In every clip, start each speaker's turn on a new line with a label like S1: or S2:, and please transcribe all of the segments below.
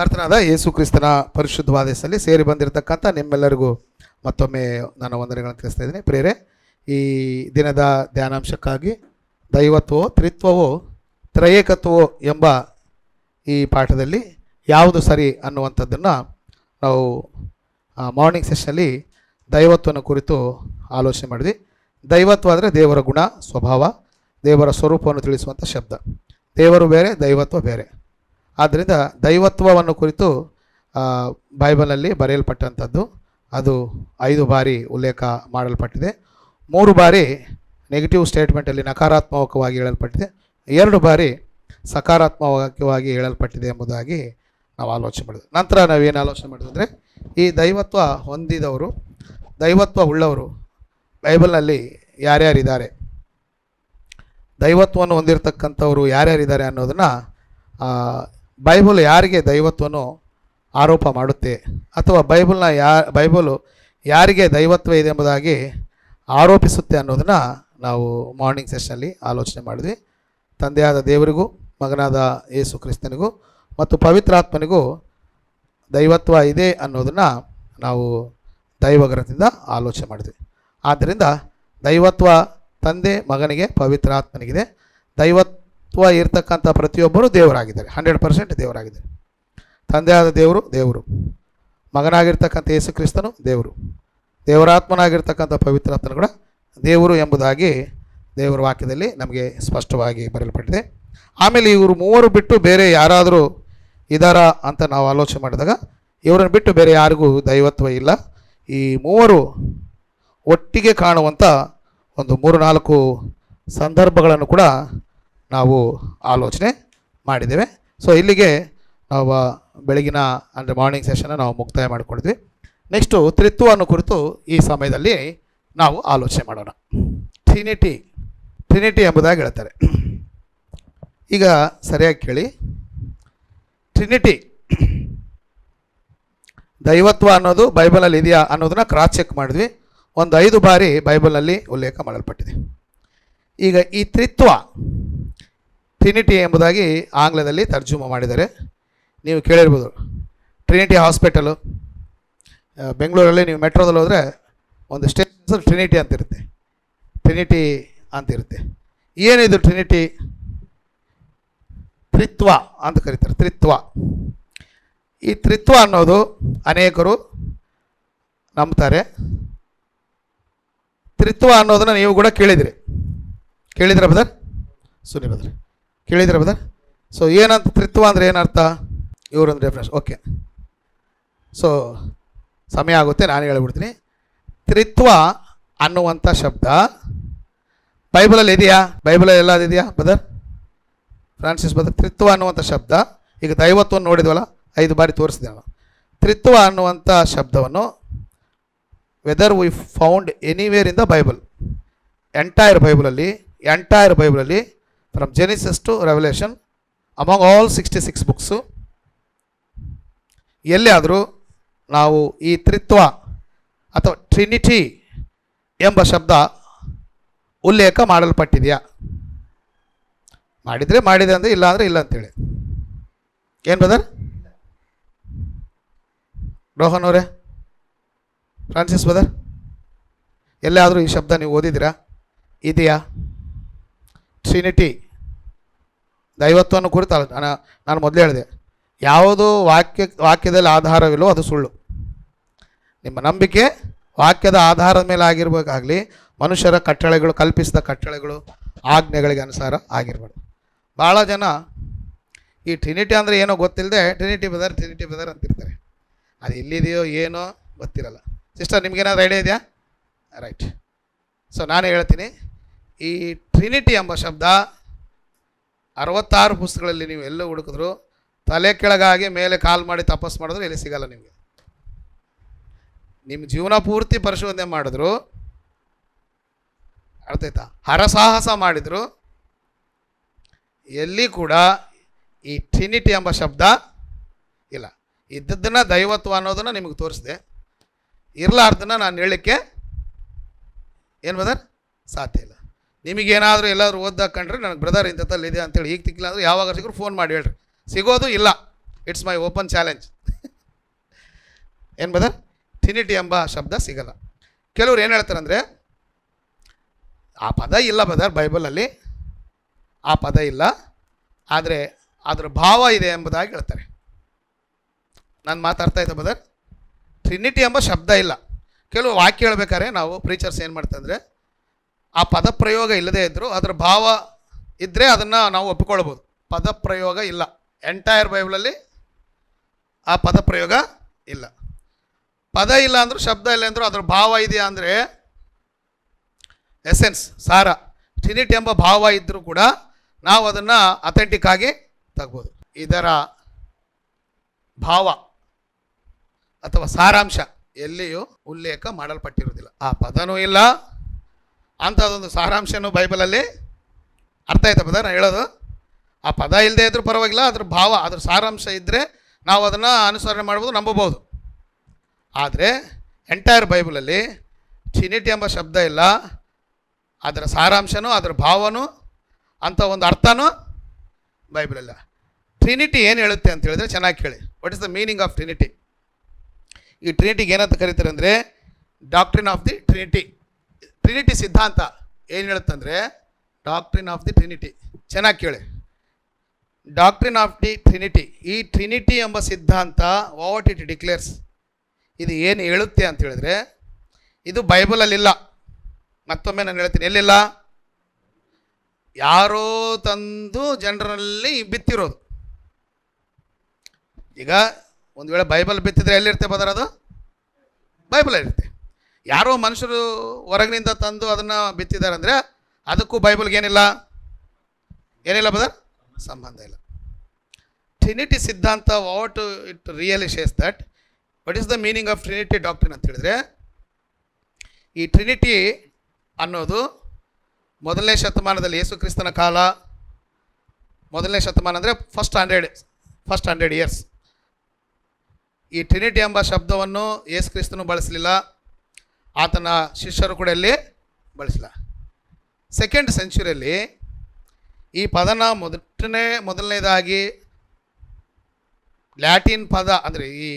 S1: ಕರ್ತನಾದ ಯೇಸು ಕ್ರಿಸ್ತನ ಪರಿಶುದ್ಧವಾದ ಹೆಸರಲ್ಲಿ ಸೇರಿ ಬಂದಿರತಕ್ಕಂಥ ನಿಮ್ಮೆಲ್ಲರಿಗೂ ಮತ್ತೊಮ್ಮೆ ನಾನು ವಂದನೆಗಳನ್ನು ತಿಳಿಸ್ತಾ ಇದ್ದೀನಿ. ಪ್ರಿಯರೇ, ಈ ದಿನದ ಧ್ಯಾನಾಂಶಕ್ಕಾಗಿ ದೈವತ್ವವೋ ತ್ರಿತ್ವವೋ ತ್ರಯೇಕತ್ವವೋ ಎಂಬ ಈ ಪಾಠದಲ್ಲಿ ಯಾವುದು ಸರಿ ಅನ್ನುವಂಥದ್ದನ್ನು ನಾವು ಮಾರ್ನಿಂಗ್ ಸೆಷನಲ್ಲಿ ದೈವತ್ವನ ಕುರಿತು ಆಲೋಚನೆ ಮಾಡಿದ್ವಿ. ದೈವತ್ವ ಅಂದರೆ ದೇವರ ಗುಣ, ಸ್ವಭಾವ, ದೇವರ ಸ್ವರೂಪವನ್ನು ತಿಳಿಸುವಂಥ ಶಬ್ದ. ದೇವರು ಬೇರೆ, ದೈವತ್ವ ಬೇರೆ. ಆದ್ದರಿಂದ ದೈವತ್ವವನ್ನು ಕುರಿತು ಬೈಬಲಲ್ಲಿ ಬರೆಯಲ್ಪಟ್ಟಂಥದ್ದು ಅದು 5 ಬಾರಿ ಉಲ್ಲೇಖ ಮಾಡಲ್ಪಟ್ಟಿದೆ. 3 ಬಾರಿ ನೆಗೆಟಿವ್ ಸ್ಟೇಟ್ಮೆಂಟಲ್ಲಿ ನಕಾರಾತ್ಮಕವಾಗಿ ಹೇಳಲ್ಪಟ್ಟಿದೆ, 2 ಬಾರಿ ಸಕಾರಾತ್ಮಕವಾಗಿ ಹೇಳಲ್ಪಟ್ಟಿದೆ ಎಂಬುದಾಗಿ ನಾವು ಆಲೋಚನೆ ಮಾಡಿದ್ವಿ. ನಂತರ ನಾವೇನು ಆಲೋಚನೆ ಮಾಡಿದ್ವಿ ಅಂದರೆ, ಈ ದೈವತ್ವ ಹೊಂದಿದವರು, ದೈವತ್ವ ಉಳ್ಳವರು ಬೈಬಲ್ನಲ್ಲಿ ಯಾರ್ಯಾರಿದ್ದಾರೆ, ದೈವತ್ವವನ್ನು ಹೊಂದಿರತಕ್ಕಂಥವರು ಯಾರ್ಯಾರಿದ್ದಾರೆ ಅನ್ನೋದನ್ನು ಬೈಬಲ್ ಯಾರಿಗೆ ದೈವತ್ವವನ್ನು ಆರೋಪ ಮಾಡುತ್ತೆ ಅಥವಾ ಬೈಬಲು ಯಾರಿಗೆ ದೈವತ್ವ ಇದೆ ಎಂಬುದಾಗಿ ಆರೋಪಿಸುತ್ತೆ ಅನ್ನೋದನ್ನು ನಾವು ಮಾರ್ನಿಂಗ್ ಸೆಷನಲ್ಲಿ ಆಲೋಚನೆ ಮಾಡಿದ್ವಿ. ತಂದೆಯಾದ ದೇವರಿಗೂ, ಮಗನಾದ ಯೇಸು ಕ್ರಿಸ್ತನಿಗೂ ಮತ್ತು ಪವಿತ್ರಾತ್ಮನಿಗೂ ದೈವತ್ವ ಇದೆ ಅನ್ನೋದನ್ನು ನಾವು ದೈವಗ್ರಂಥದಿಂದ ಆಲೋಚನೆ ಮಾಡಿದ್ವಿ. ಆದ್ದರಿಂದ ದೈವತ್ವ ತಂದೆ, ಮಗನಿಗೆ, ಪವಿತ್ರಾತ್ಮನಿಗಿದೆ. ದೈವತ್ವ ಇರ್ತಕ್ಕಂಥ ಪ್ರತಿಯೊಬ್ಬರು ದೇವರಾಗಿದ್ದಾರೆ, 100% ದೇವರಾಗಿದ್ದಾರೆ. ತಂದೆಯಾದ ದೇವರು, ಮಗನಾಗಿರ್ತಕ್ಕಂಥ ಯೇಸು ಕ್ರಿಸ್ತನು ದೇವರು, ದೇವರಾತ್ಮನಾಗಿರ್ತಕ್ಕಂಥ ಪವಿತ್ರಾತ್ಮನು ಕೂಡ ದೇವರು ಎಂಬುದಾಗಿ ದೇವರ ವಾಕ್ಯದಲ್ಲಿ ನಮಗೆ ಸ್ಪಷ್ಟವಾಗಿ ಬರೆಯಲ್ಪಟ್ಟಿದೆ. ಆಮೇಲೆ ಇವರು 3 ಬಿಟ್ಟು ಬೇರೆ ಯಾರಾದರೂ ಇದ್ದಾರಾ ಅಂತ ನಾವು ಆಲೋಚನೆ ಮಾಡಿದಾಗ, ಇವರನ್ನು ಬಿಟ್ಟು ಬೇರೆ ಯಾರಿಗೂ ದೈವತ್ವ ಇಲ್ಲ. ಈ 3 ಒಟ್ಟಿಗೆ ಕಾಣುವಂಥ ಒಂದು 3-4 ಸಂದರ್ಭಗಳನ್ನು ಕೂಡ ನಾವು ಆಲೋಚನೆ ಮಾಡಿದ್ದೇವೆ. ಸೊ ಇಲ್ಲಿಗೆ ನಾವು ಬೆಳಗಿನ ಅಂದರೆ ಮಾರ್ನಿಂಗ್ ಸೆಷನ್ನ ನಾವು ಮುಕ್ತಾಯ ಮಾಡಿಕೊಂಡಿದ್ವಿ. ನೆಕ್ಸ್ಟು ತ್ರಿತ್ವವನ್ನು ಕುರಿತು ಈ ಸಮಯದಲ್ಲಿ ನಾವು ಆಲೋಚನೆ ಮಾಡೋಣ. ಟ್ರಿನಿಟಿ ಎಂಬುದಾಗಿ ಹೇಳ್ತಾರೆ. ಈಗ ಸರಿಯಾಗಿ ಕೇಳಿ, ಟ್ರಿನಿಟಿ ದೈವತ್ವ ಅನ್ನೋದು ಬೈಬಲಲ್ಲಿ ಇದೆಯಾ ಅನ್ನೋದನ್ನು ಕ್ರಾಸ್ ಚೆಕ್ ಮಾಡಿದ್ವಿ. ಒಂದು 5 ಬಾರಿ ಬೈಬಲ್ನಲ್ಲಿ ಉಲ್ಲೇಖ ಮಾಡಲ್ಪಟ್ಟಿದೆ. ಈಗ ಈ ಟ್ರಿನಿಟಿ ಎಂಬುದಾಗಿ ಆಂಗ್ಲದಲ್ಲಿ ತರ್ಜುಮೆ ಮಾಡಿದ್ದಾರೆ. ನೀವು ಕೇಳಿರ್ಬೋದು, ಟ್ರಿನಿಟಿ ಹಾಸ್ಪಿಟಲು ಬೆಂಗಳೂರಲ್ಲಿ ನೀವು ಮೆಟ್ರೋದಲ್ಲಿ ಹೋದರೆ ಒಂದು ಸ್ಟೇಷನ್ ಟ್ರಿನಿಟಿ ಅಂತಿರುತ್ತೆ. ಏನಿದು ಟ್ರಿನಿಟಿ? ತ್ರಿತ್ವ ಅಂತ ಕರೀತಾರೆ. ಈ ತ್ರಿತ್ವ ಅನ್ನೋದು ಅನೇಕರು ನಂಬ್ತಾರೆ. ತ್ರಿತ್ವ ಅನ್ನೋದನ್ನು ನೀವು ಕೂಡ ಕೇಳಿದ್ರೆ ಬದರ್ ಸುನಿ ಬದರ್ ಕೇಳಿದ್ರೆ ಬದರ್. ಸೊ ಏನಂತ ತ್ರಿತ್ವ ಅಂದರೆ ಏನರ್ಥ? ಇವರೊಂದು ರೆಫರೆನ್ಸ್. ಓಕೆ, ಸೊ ಸಮಯ ಆಗುತ್ತೆ, ನಾನು ಹೇಳಿಬಿಡ್ತೀನಿ. ತ್ರಿತ್ವ ಅನ್ನುವಂಥ ಶಬ್ದ ಬೈಬಲಲ್ಲಿ ಇದೆಯಾ? ಬೈಬಲಲ್ಲಿ ಎಲ್ಲದು ಇದೆಯಾ ಬದರ್? ಫ್ರಾನ್ಸಿಸ್ ಬದರ್, ತ್ರಿತ್ವ ಅನ್ನುವಂಥ ಶಬ್ದ, ಈಗ ದೈವತ್ವವನ್ನು ನೋಡಿದ್ವಲ್ಲ 5 ಬಾರಿ ತೋರಿಸಿದೆ ನಾನು. ತ್ರಿತ್ವ ಅನ್ನುವಂಥ ಶಬ್ದವನ್ನು whether we found anywhere in the Bible, entire ಬೈಬಲಲ್ಲಿ from Genesis to Revelation among all 66 books, ಎಲ್ಲಿ ಆದರೂ ನಾವು ಈ ತ್ರಿತ್ವ ಅಥವಾ ಟ್ರಿನಿಟಿ ಎಂಬ ಶಬ್ದ ಉಲ್ಲೇಖ ಮಾಡಲ್ಪಟ್ಟಿದೆಯಾ? ಮಾಡಿದೆ ಅಂದರೆ ಇಲ್ಲ ಅಂದರೆ ಇಲ್ಲ ಅಂತೇಳಿ. ಏನು ಬ್ರದರ್? ರೋಹನ್ ಅವರೇ, ಫ್ರಾನ್ಸಿಸ್ ಬ್ರದರ್, ಎಲ್ಲಾದರೂ ಈ ಶಬ್ದ ನೀವು ಓದಿದ್ದೀರಾ? ಇದೆಯಾ? ಟ್ರಿನಿಟಿ ದೈವತ್ವವನ್ನು ಕುರಿತು ನಾನು ಮೊದಲೇ ಹೇಳಿದೆ, ಯಾವುದು ವಾಕ್ಯದಲ್ಲಿ ಆಧಾರವಿಲ್ಲೋ ಅದು ಸುಳ್ಳು. ನಿಮ್ಮ ನಂಬಿಕೆ ವಾಕ್ಯದ ಆಧಾರದ ಮೇಲೆ ಆಗಿರಬೇಕಾಗಲಿ, ಮನುಷ್ಯರ ಕಟ್ಟಳೆಗಳು, ಕಲ್ಪಿಸಿದ ಕಟ್ಟಳೆಗಳು, ಆಜ್ಞೆಗಳಿಗೆ ಅನುಸಾರ ಆಗಿರ್ಬಾರ್ದು. ಭಾಳ ಜನ ಈ ಟ್ರಿನಿಟಿ ಅಂದರೆ ಏನೋ ಗೊತ್ತಿಲ್ಲದೆ ಟ್ರಿನಿಟಿ ಬದರ್ ಅಂತಿರ್ತಾರೆ. ಅದು ಎಲ್ಲಿದೆಯೋ ಏನೋ ಗೊತ್ತಿರಲ್ಲ. ಸಿಸ್ಟರ್, ನಿಮಗೇನಾದ್ರು ಐಡಿಯಾ ಇದೆಯಾ? ರೈಟ್. ಸೊ ನಾನು ಹೇಳ್ತೀನಿ, ಈ ಟ್ರಿನಿಟಿ ಎಂಬ ಶಬ್ದ 66 ಪುಸ್ತಕಗಳಲ್ಲಿ ನೀವು ಎಲ್ಲೂ ಹುಡುಕಿದ್ರು, ತಲೆ ಕೆಳಗಾಗಿ ಮೇಲೆ ಕಾಲ್ ಮಾಡಿ ತಪಸ್ಸು ಮಾಡಿದ್ರು ಎಲ್ಲಿ ಸಿಗಲ್ಲ ನಿಮಗೆ. ನಿಮ್ಮ ಜೀವನ ಪೂರ್ತಿ ಪರಿಶೋಧನೆ ಮಾಡಿದ್ರು, ಅರ್ಥಾಯ್ತಾ, ಹರಸಾಹಸ ಮಾಡಿದ್ರು, ಎಲ್ಲಿ ಕೂಡ ಈ ಟ್ರಿನಿಟಿ ಎಂಬ ಶಬ್ದ ಇಲ್ಲ. ಇದ್ದದ್ದನ್ನು ದೈವತ್ವ ಅನ್ನೋದನ್ನು ನಿಮಗೆ ತೋರಿಸಿದೆ, ಇರಲಾರ್ದನ್ನ ನಾನು ಹೇಳಲಿಕ್ಕೆ ಏನು ಬದರ್ ಸಾಧ್ಯ ಇಲ್ಲ. ನಿಮಗೇನಾದರೂ ಎಲ್ಲಾದರೂ ಓದ್ದಾಕೊಂಡ್ರೆ ನನಗೆ ಬ್ರದರ್ ಇಂಥಲ್ಲಿ ಇದೆ ಅಂತೇಳಿ ಈಗ ತಿಕ್ಕಿಲ್ಲ ಅಂದರೆ ಯಾವಾಗ ಸಿಕ್ಕರು ಫೋನ್ ಮಾಡಿ ಹೇಳ್ರಿ. ಸಿಗೋದು ಇಲ್ಲ, ಇಟ್ಸ್ ಮೈ ಓಪನ್ ಚಾಲೆಂಜ್. ಏನು ಬದರ್? ಟ್ರಿನಿಟಿ ಎಂಬ ಶಬ್ದ ಸಿಗಲ್ಲ. ಕೆಲವ್ರು ಏನು ಹೇಳ್ತಾರೆ ಅಂದರೆ, ಆ ಪದ ಇಲ್ಲ ಬದರ್, ಬೈಬಲಲ್ಲಿ ಆ ಪದ ಇಲ್ಲ, ಆದರೆ ಅದರ ಭಾವ ಇದೆ ಎಂಬುದಾಗಿ ಹೇಳ್ತಾರೆ. ನಾನು ಮಾತಾಡ್ತಾ ಇದ್ದೆ ಬದರ್, ಟ್ರಿನಿಟಿ ಎಂಬ ಶಬ್ದ ಇಲ್ಲ. ಕೆಲವು ವಾಕ್ಯ ಹೇಳ್ಬೇಕಾದ್ರೆ ನಾವು ಪ್ರೀಚರ್ಸ್ ಏನು ಮಾಡ್ತಂದರೆ, ಆ ಪದ ಪ್ರಯೋಗ ಇಲ್ಲದೇ ಇದ್ದರೂ ಅದರ ಭಾವ ಇದ್ದರೆ ಅದನ್ನು ನಾವು ಒಪ್ಪಿಕೊಳ್ಬೋದು. ಪದ ಪ್ರಯೋಗ ಇಲ್ಲ, ಎಂಟೈರ್ ಬೈಬಲಲ್ಲಿ ಆ ಪದ ಪ್ರಯೋಗ ಇಲ್ಲ. ಪದ ಇಲ್ಲ ಅಂದರೂ, ಶಬ್ದ ಇಲ್ಲ ಅಂದರೂ ಅದರ ಭಾವ ಇದೆಯಾ ಅಂದರೆ, ಎಸೆನ್ಸ್, ಸಾರ, ಟ್ರಿನಿಟಿ ಎಂಬ ಭಾವ ಇದ್ದರೂ ಕೂಡ ನಾವು ಅದನ್ನು ಅಥೆಂಟಿಕ್ ಆಗಿ ತಗ್ಬೋದು. ಇದರ ಭಾವ ಅಥವಾ ಸಾರಾಂಶ ಎಲ್ಲಿಯೂ ಉಲ್ಲೇಖ ಮಾಡಲ್ಪಟ್ಟಿರುವುದಿಲ್ಲ. ಆ ಪದನೂ ಇಲ್ಲ, ಅಂಥದ್ದೊಂದು ಸಾರಾಂಶನೂ ಬೈಬಲಲ್ಲಿ. ಅರ್ಥ ಆಯ್ತಾ ಪದ ನಾನು ಹೇಳೋದು? ಆ ಪದ ಇಲ್ಲದೆ ಇದ್ರೂ ಪರವಾಗಿಲ್ಲ, ಅದ್ರ ಭಾವ, ಅದ್ರ ಸಾರಾಂಶ ಇದ್ದರೆ ನಾವು ಅದನ್ನು ಅನುಸರಣೆ ಮಾಡ್ಬೋದು, ನಂಬಬಹುದು. ಆದರೆ ಎಂಟೈರ್ ಬೈಬಲಲ್ಲಿ ಟ್ರಿನಿಟಿ ಎಂಬ ಶಬ್ದ ಇಲ್ಲ, ಅದರ ಸಾರಾಂಶನೂ ಅದರ ಭಾವನೂ ಅಂಥ ಒಂದು ಅರ್ಥನೂ ಬೈಬಲಿಲ್ಲ. ಟ್ರಿನಿಟಿ ಏನು ಹೇಳುತ್ತೆ ಅಂತ ಹೇಳಿದ್ರೆ ಚೆನ್ನಾಗಿ ಕೇಳಿ. What is the meaning of Trinity? ಈ ಟ್ರಿನಿಟಿಗೆ ಏನಂತ ಕರೀತಾರೆ ಅಂದರೆ, doctrine of the Trinity. Trinity ಸಿದ್ಧಾಂತ ಏನು ಹೇಳುತ್ತಂದರೆ, ಡಾಕ್ಟ್ರಿನ್ ಆಫ್ ದಿ ಟ್ರಿನಿಟಿ. ಚೆನ್ನಾಗಿ ಕೇಳಿ, ಡಾಕ್ಟ್ರಿನ್ ಆಫ್ ದಿ ಟ್ರಿನಿಟಿ. ಈ ಟ್ರಿನಿಟಿ ಎಂಬ ಸಿದ್ಧಾಂತ ವಾಟ್ ಇಟ್ ಡಿಕ್ಲೇರ್ಸ್, ಇದು ಏನು ಹೇಳುತ್ತೆ ಅಂತ ಹೇಳಿದ್ರೆ, ಇದು ಬೈಬಲಲ್ಲಿಲ್ಲ. ಮತ್ತೊಮ್ಮೆ ನಾನು ಹೇಳ್ತೀನಿ, ಎಲ್ಲಿಲ್ಲ? ಯಾರೋ ತಂದು ಜನರಲ್ಲಿ ಬಿತ್ತಿರೋದು. ಈಗ ಒಂದು ವೇಳೆ ಬೈಬಲ್ ಬಿತ್ತಿದ್ರೆ ಎಲ್ಲಿರುತ್ತೆ ಬದರ್? ಅದು ಬೈಬಲಲ್ಲಿರುತ್ತೆ. ಯಾರೋ ಮನುಷ್ಯರು ಹೊರಗಿನಿಂದ ತಂದು ಅದನ್ನು ಬಿತ್ತಿದ್ದಾರೆ ಅಂದರೆ ಅದಕ್ಕೂ ಬೈಬಲ್ಗೆ ಏನಿಲ್ಲ ಬದರ್? ಸಂಬಂಧ ಇಲ್ಲ. ಟ್ರಿನಿಟಿ ಸಿದ್ಧಾಂತ what it really ಶೇಸ್ that, what is the meaning of Trinity doctrine ಅಂತ ಹೇಳಿದ್ರೆ, ಈ ಟ್ರಿನಿಟಿ ಅನ್ನೋದು ಮೊದಲನೇ ಶತಮಾನದಲ್ಲಿ, ಯೇಸು ಕ್ರಿಸ್ತನ ಕಾಲ, ಮೊದಲನೇ ಶತಮಾನ ಅಂದರೆ ಫಸ್ಟ್ 100 ಇಯರ್ಸ್, ಈ ಟ್ರಿನಿಟಿ ಎಂಬ ಶಬ್ದವನ್ನು ಯೇಸು ಕ್ರಿಸ್ತನು ಬಳಸಲಿಲ್ಲ, ಆತನ ಶಿಷ್ಯರು ಕೂಡ ಇಲ್ಲಿ ಬಳಸಲಿಲ್ಲ. ಸೆಕೆಂಡ್ ಸೆಂಚುರಿಯಲ್ಲಿ ಈ ಪದನ ಮೊದಲನೇದಾಗಿ ಲ್ಯಾಟಿನ್ ಪದ ಅಂದರೆ ಈ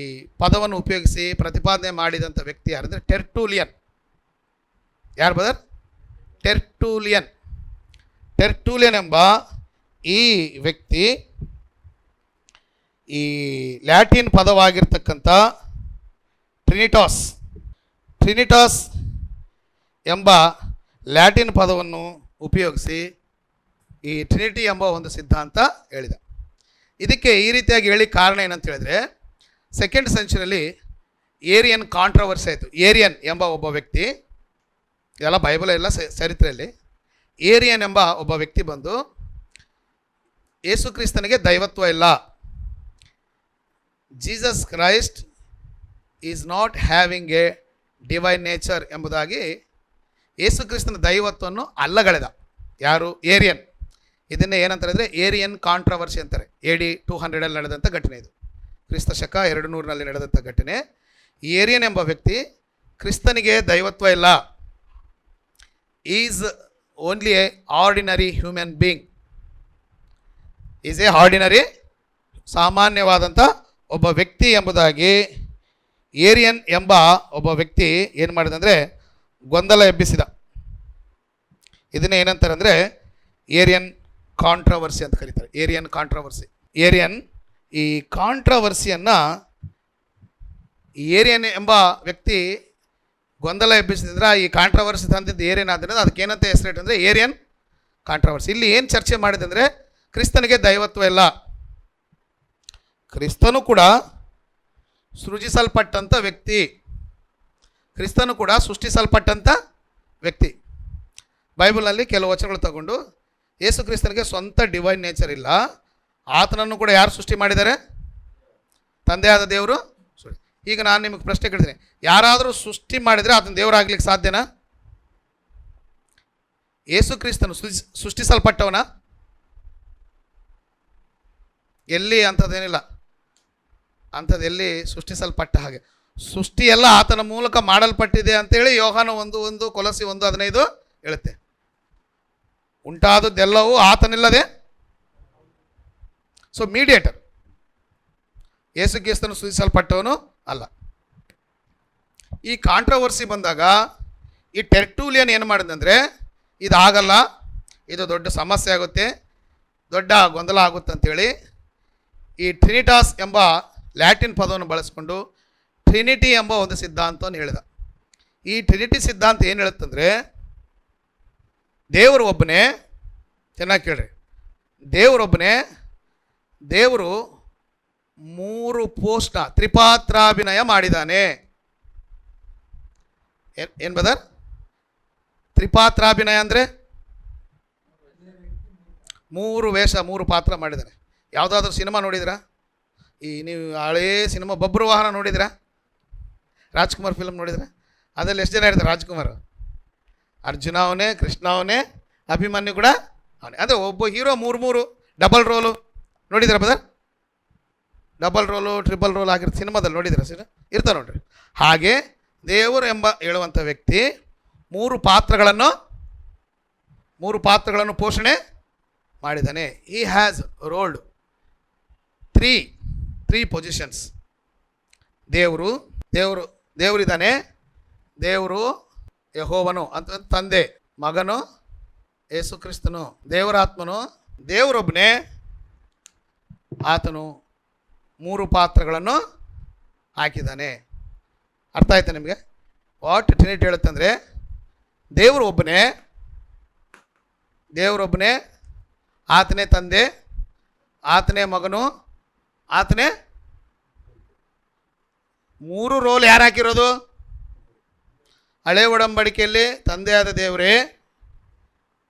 S1: ಪದವನ್ನು ಉಪಯೋಗಿಸಿ ಪ್ರತಿಪಾದನೆ ಮಾಡಿದಂಥ ವ್ಯಕ್ತಿ ಯಾರಂದರೆ ಟೆರ್ಟುಲಿಯನ್. ಯಾರು ಬದರ್? ಟೆರ್ಟುಲಿಯನ್ ಎಂಬ ಈ ವ್ಯಕ್ತಿ ಈ ಲ್ಯಾಟಿನ್ ಪದವಾಗಿರ್ತಕ್ಕಂಥ ಟ್ರಿನಿಟಾಸ್ ಎಂಬ ಲ್ಯಾಟಿನ್ ಪದವನ್ನು ಉಪಯೋಗಿಸಿ ಈ ಟ್ರಿನಿಟಿ ಎಂಬ ಒಂದು ಸಿದ್ಧಾಂತ ಹೇಳಿದ. ಇದಕ್ಕೆ ಈ ರೀತಿಯಾಗಿ ಹೇಳಿ ಕಾರಣ ಏನಂತ ಹೇಳಿದ್ರೆ, ಸೆಕೆಂಡ್ ಸೆಂಚುರಿಯಲ್ಲಿ ಏರಿಯನ್ ಕಾಂಟ್ರವರ್ಸಿ ಆಯಿತು. ಏರಿಯನ್ ಎಂಬ ಒಬ್ಬ ವ್ಯಕ್ತಿ, ಇದೆಲ್ಲ ಬೈಬಲ್ ಎಲ್ಲ ಚರಿತ್ರೆಯಲ್ಲಿ, ಏರಿಯನ್ ಎಂಬ ಒಬ್ಬ ವ್ಯಕ್ತಿ ಬಂದು ಯೇಸು ಕ್ರಿಸ್ತನಿಗೆ ದೈವತ್ವ ಇಲ್ಲ, Jesus Christ is not having A divine nature ಎಂಬುದಾಗಿ ಯೇಸು ಕ್ರಿಸ್ತನ ದೈವತ್ವವನ್ನು ಅಲ್ಲಗಳೆದ. ಯಾರು? ಏರಿಯನ್. ಇದನ್ನೇ ಏನಂತ ಹೇಳಿದ್ರೆ ಏರಿಯನ್ ಕಾಂಟ್ರವರ್ಸಿ ಅಂತಾರೆ. AD 200 ನಡೆದಂಥ ಘಟನೆ ಇದು. ಕ್ರಿಸ್ತ ಶಕ 200 ನಡೆದಂಥ ಘಟನೆ. ಏರಿಯನ್ ಎಂಬ ವ್ಯಕ್ತಿ ಕ್ರಿಸ್ತನಿಗೆ ದೈವತ್ವ ಇಲ್ಲ, is only a ordinary human being, is a ordinary, ಸಾಮಾನ್ಯವಾದಂಥ ಒಬ್ಬ ವ್ಯಕ್ತಿ ಎಂಬುದಾಗಿ ಏರಿಯನ್ ಎಂಬ ಒಬ್ಬ ವ್ಯಕ್ತಿ ಏನು ಮಾಡಿದಂದರೆ ಗೊಂದಲ ಎಬ್ಬಿಸಿದ. ಇದನ್ನೇ ಏನಂತಾರೆ ಅಂದರೆ ಏರಿಯನ್ ಕಾಂಟ್ರವರ್ಸಿ ಅಂತ ಕರೀತಾರೆ. Area and controversy. ಈ ಕಾಂಟ್ರವರ್ಸಿಯನ್ನು ಏರಿಯನ್ ಎಂಬ ವ್ಯಕ್ತಿ ಗೊಂದಲ ಎಬ್ಬಿಸಿದ್ರೆ ಈ ಕಾಂಟ್ರವರ್ಸಿ ತಂದಿದ್ದು ಏರಿಯನ್ ಆದ್ದರಿಂದ ಅದಕ್ಕೇನಂತ ಹೆಸರಿಟ್ಟು ಅಂದರೆ ಏರಿಯನ್ ಕಾಂಟ್ರವರ್ಸಿ. ಇಲ್ಲಿ ಏನು ಚರ್ಚೆ ಮಾಡಿದೆ ಅಂದರೆ ಕ್ರಿಸ್ತನಿಗೆ ದೈವತ್ವ ಇಲ್ಲ, ಕ್ರಿಸ್ತನು ಕೂಡ ಸೃಜಿಸಲ್ಪಟ್ಟಂಥ ವ್ಯಕ್ತಿ, ಕ್ರಿಸ್ತನು ಕೂಡ ಸೃಷ್ಟಿಸಲ್ಪಟ್ಟಂಥ ವ್ಯಕ್ತಿ. ಬೈಬಲ್ನಲ್ಲಿ ಕೆಲವು ವಚನಗಳು ತಗೊಂಡು ಯೇಸು ಕ್ರಿಸ್ತನಿಗೆ ಸ್ವಂತ ಡಿವೈನ್ ನೇಚರ್ ಇಲ್ಲ, ಆತನನ್ನು ಕೂಡ ಯಾರು ಸೃಷ್ಟಿ ಮಾಡಿದ್ದಾರೆ? ತಂದೆಯಾದ ದೇವರು. ಈಗ ನಾನು ನಿಮಗೆ ಪ್ರಶ್ನೆ ಕೇಳ್ತೀನಿ, ಯಾರಾದರೂ ಸೃಷ್ಟಿ ಮಾಡಿದರೆ ಆತನ ದೇವರಾಗ್ಲಿಕ್ಕೆ ಸಾಧ್ಯನಾ? ಯೇಸು ಕ್ರಿಸ್ತನು ಸೃಷ್ಟಿಸಲ್ಪಟ್ಟವನ? ಎಲ್ಲಿ ಅಂಥದ್ದೇನಿಲ್ಲ, ಅಂಥದ್ದು ಎಲ್ಲಿ ಸೃಷ್ಟಿಸಲ್ಪಟ್ಟ ಹಾಗೆ. ಸೃಷ್ಟಿ ಎಲ್ಲ ಆತನ ಮೂಲಕ ಮಾಡಲ್ಪಟ್ಟಿದೆ ಅಂತೇಳಿ ಯೋಹಾನ 1:1 ಕೊಲೋಸಿ 1:15 ಹೇಳುತ್ತೆ. ಉಂಟಾದದ್ದೆಲ್ಲವೂ ಆತನಿಲ್ಲದೆ. ಸೊ ಮೀಡಿಯೇಟರ್ ಯೇಸು ಕ್ರಿಸ್ತನು ಸೂಚಿಸಲ್ಪಟ್ಟವನು ಅಲ್ಲ. ಈ ಕಾಂಟ್ರವರ್ಸಿ ಬಂದಾಗ ಈ ಟೆರ್ಟುಲಿಯನ್ ಏನು ಮಾಡಿದಂದರೆ, ಇದಾಗಲ್ಲ, ಇದು ದೊಡ್ಡ ಸಮಸ್ಯೆ ಆಗುತ್ತೆ, ದೊಡ್ಡ ಗೊಂದಲ ಆಗುತ್ತೆ ಅಂತೇಳಿ ಈ ಟ್ರಿನಿಟಾಸ್ ಎಂಬ ಲ್ಯಾಟಿನ್ ಪದವನ್ನು ಬಳಸ್ಕೊಂಡು ಟ್ರಿನಿಟಿ ಎಂಬ ಒಂದು ಸಿದ್ಧಾಂತವನ್ನು ಹೇಳಿದ. ಈ ಟ್ರಿನಿಟಿ ಸಿದ್ಧಾಂತ ಏನು ಹೇಳುತ್ತಂದರೆ, ದೇವರು ಒಬ್ಬನೇ, ಚೆನ್ನಾಗಿ ಕೇಳ್ರಿ, ದೇವರೊಬ್ಬನೇ, ದೇವರು 3 ಪೋಸ್ಟ್ನ ತ್ರಿಪಾತ್ರಾಭಿನಯ ಮಾಡಿದ್ದಾನೆ. ಏನು ಬದರ್? ತ್ರಿಪಾತ್ರಾಭಿನಯ ಅಂದರೆ 3 ವೇಷ, 3 ಪಾತ್ರ ಮಾಡಿದ್ದಾನೆ. ಯಾವುದಾದ್ರೂ ಸಿನಿಮಾ ನೋಡಿದ್ರಾ? ನೀವು ಹಳೇ ಸಿನಿಮಾ ಬಬ್ರು ವಾಹನ ನೋಡಿದ್ರಾ? ರಾಜ್ಕುಮಾರ್ ಫಿಲ್ಮ್ ನೋಡಿದ್ರಾ? ಅದರಲ್ಲಿ ಎಷ್ಟು ಜನ ಇರ್ತಾರೆ? ರಾಜ್ಕುಮಾರ್ ಅರ್ಜುನ ಅವನೇ, ಕೃಷ್ಣ ಅವನೇ, ಅಭಿಮನ್ಯು ಕೂಡ ಅವನೇ. ಅಂದರೆ ಒಬ್ಬ ಹೀರೋ 3 ಡಬಲ್ ರೋಲು ನೋಡಿದ್ರ Badr? Double roll, triple roll ಆಗಿರೋ ಸಿನಿಮಾದಲ್ಲಿ ನೋಡಿದ್ರ ಸರ್? ಇರ್ತಾರೆ ನೋಡ್ರಿ. ಹಾಗೆ ದೇವರು ಎಂಬ ಹೇಳುವಂಥ ವ್ಯಕ್ತಿ 3 ಪಾತ್ರಗಳನ್ನು ಪೋಷಣೆ ಮಾಡಿದ್ದಾನೆ. He has rolled three positions. ದೇವರಿದ್ದಾನೆ, ದೇವರು ಯೆಹೋವನು ಅಂತ ತಂದೆ, ಮಗನು ಯೇಸು ಕ್ರಿಸ್ತನು, ದೇವರಾತ್ಮನು, ದೇವರೊಬ್ಬನೇ, ಆತನು 3 ಪಾತ್ರಗಳನ್ನು ಹಾಕಿದ್ದಾನೆ. ಅರ್ಥ ಆಯ್ತಾ ನಿಮಗೆ? ವಾಟ್ ಟ್ರಿನಿಟಿ ಹೇಳುತ್ತಂದರೆ, ದೇವರೊಬ್ಬನೇ, ಆತನೇ ತಂದೆ, ಆತನೇ ಮಗನು, ಆತನೇ 3 ರೋಲ್ ಯಾರು ಹಾಕಿರೋದು? ಹಳೆ ಒಡಂಬಡಿಕೆಯಲ್ಲಿ ತಂದೆಯಾದ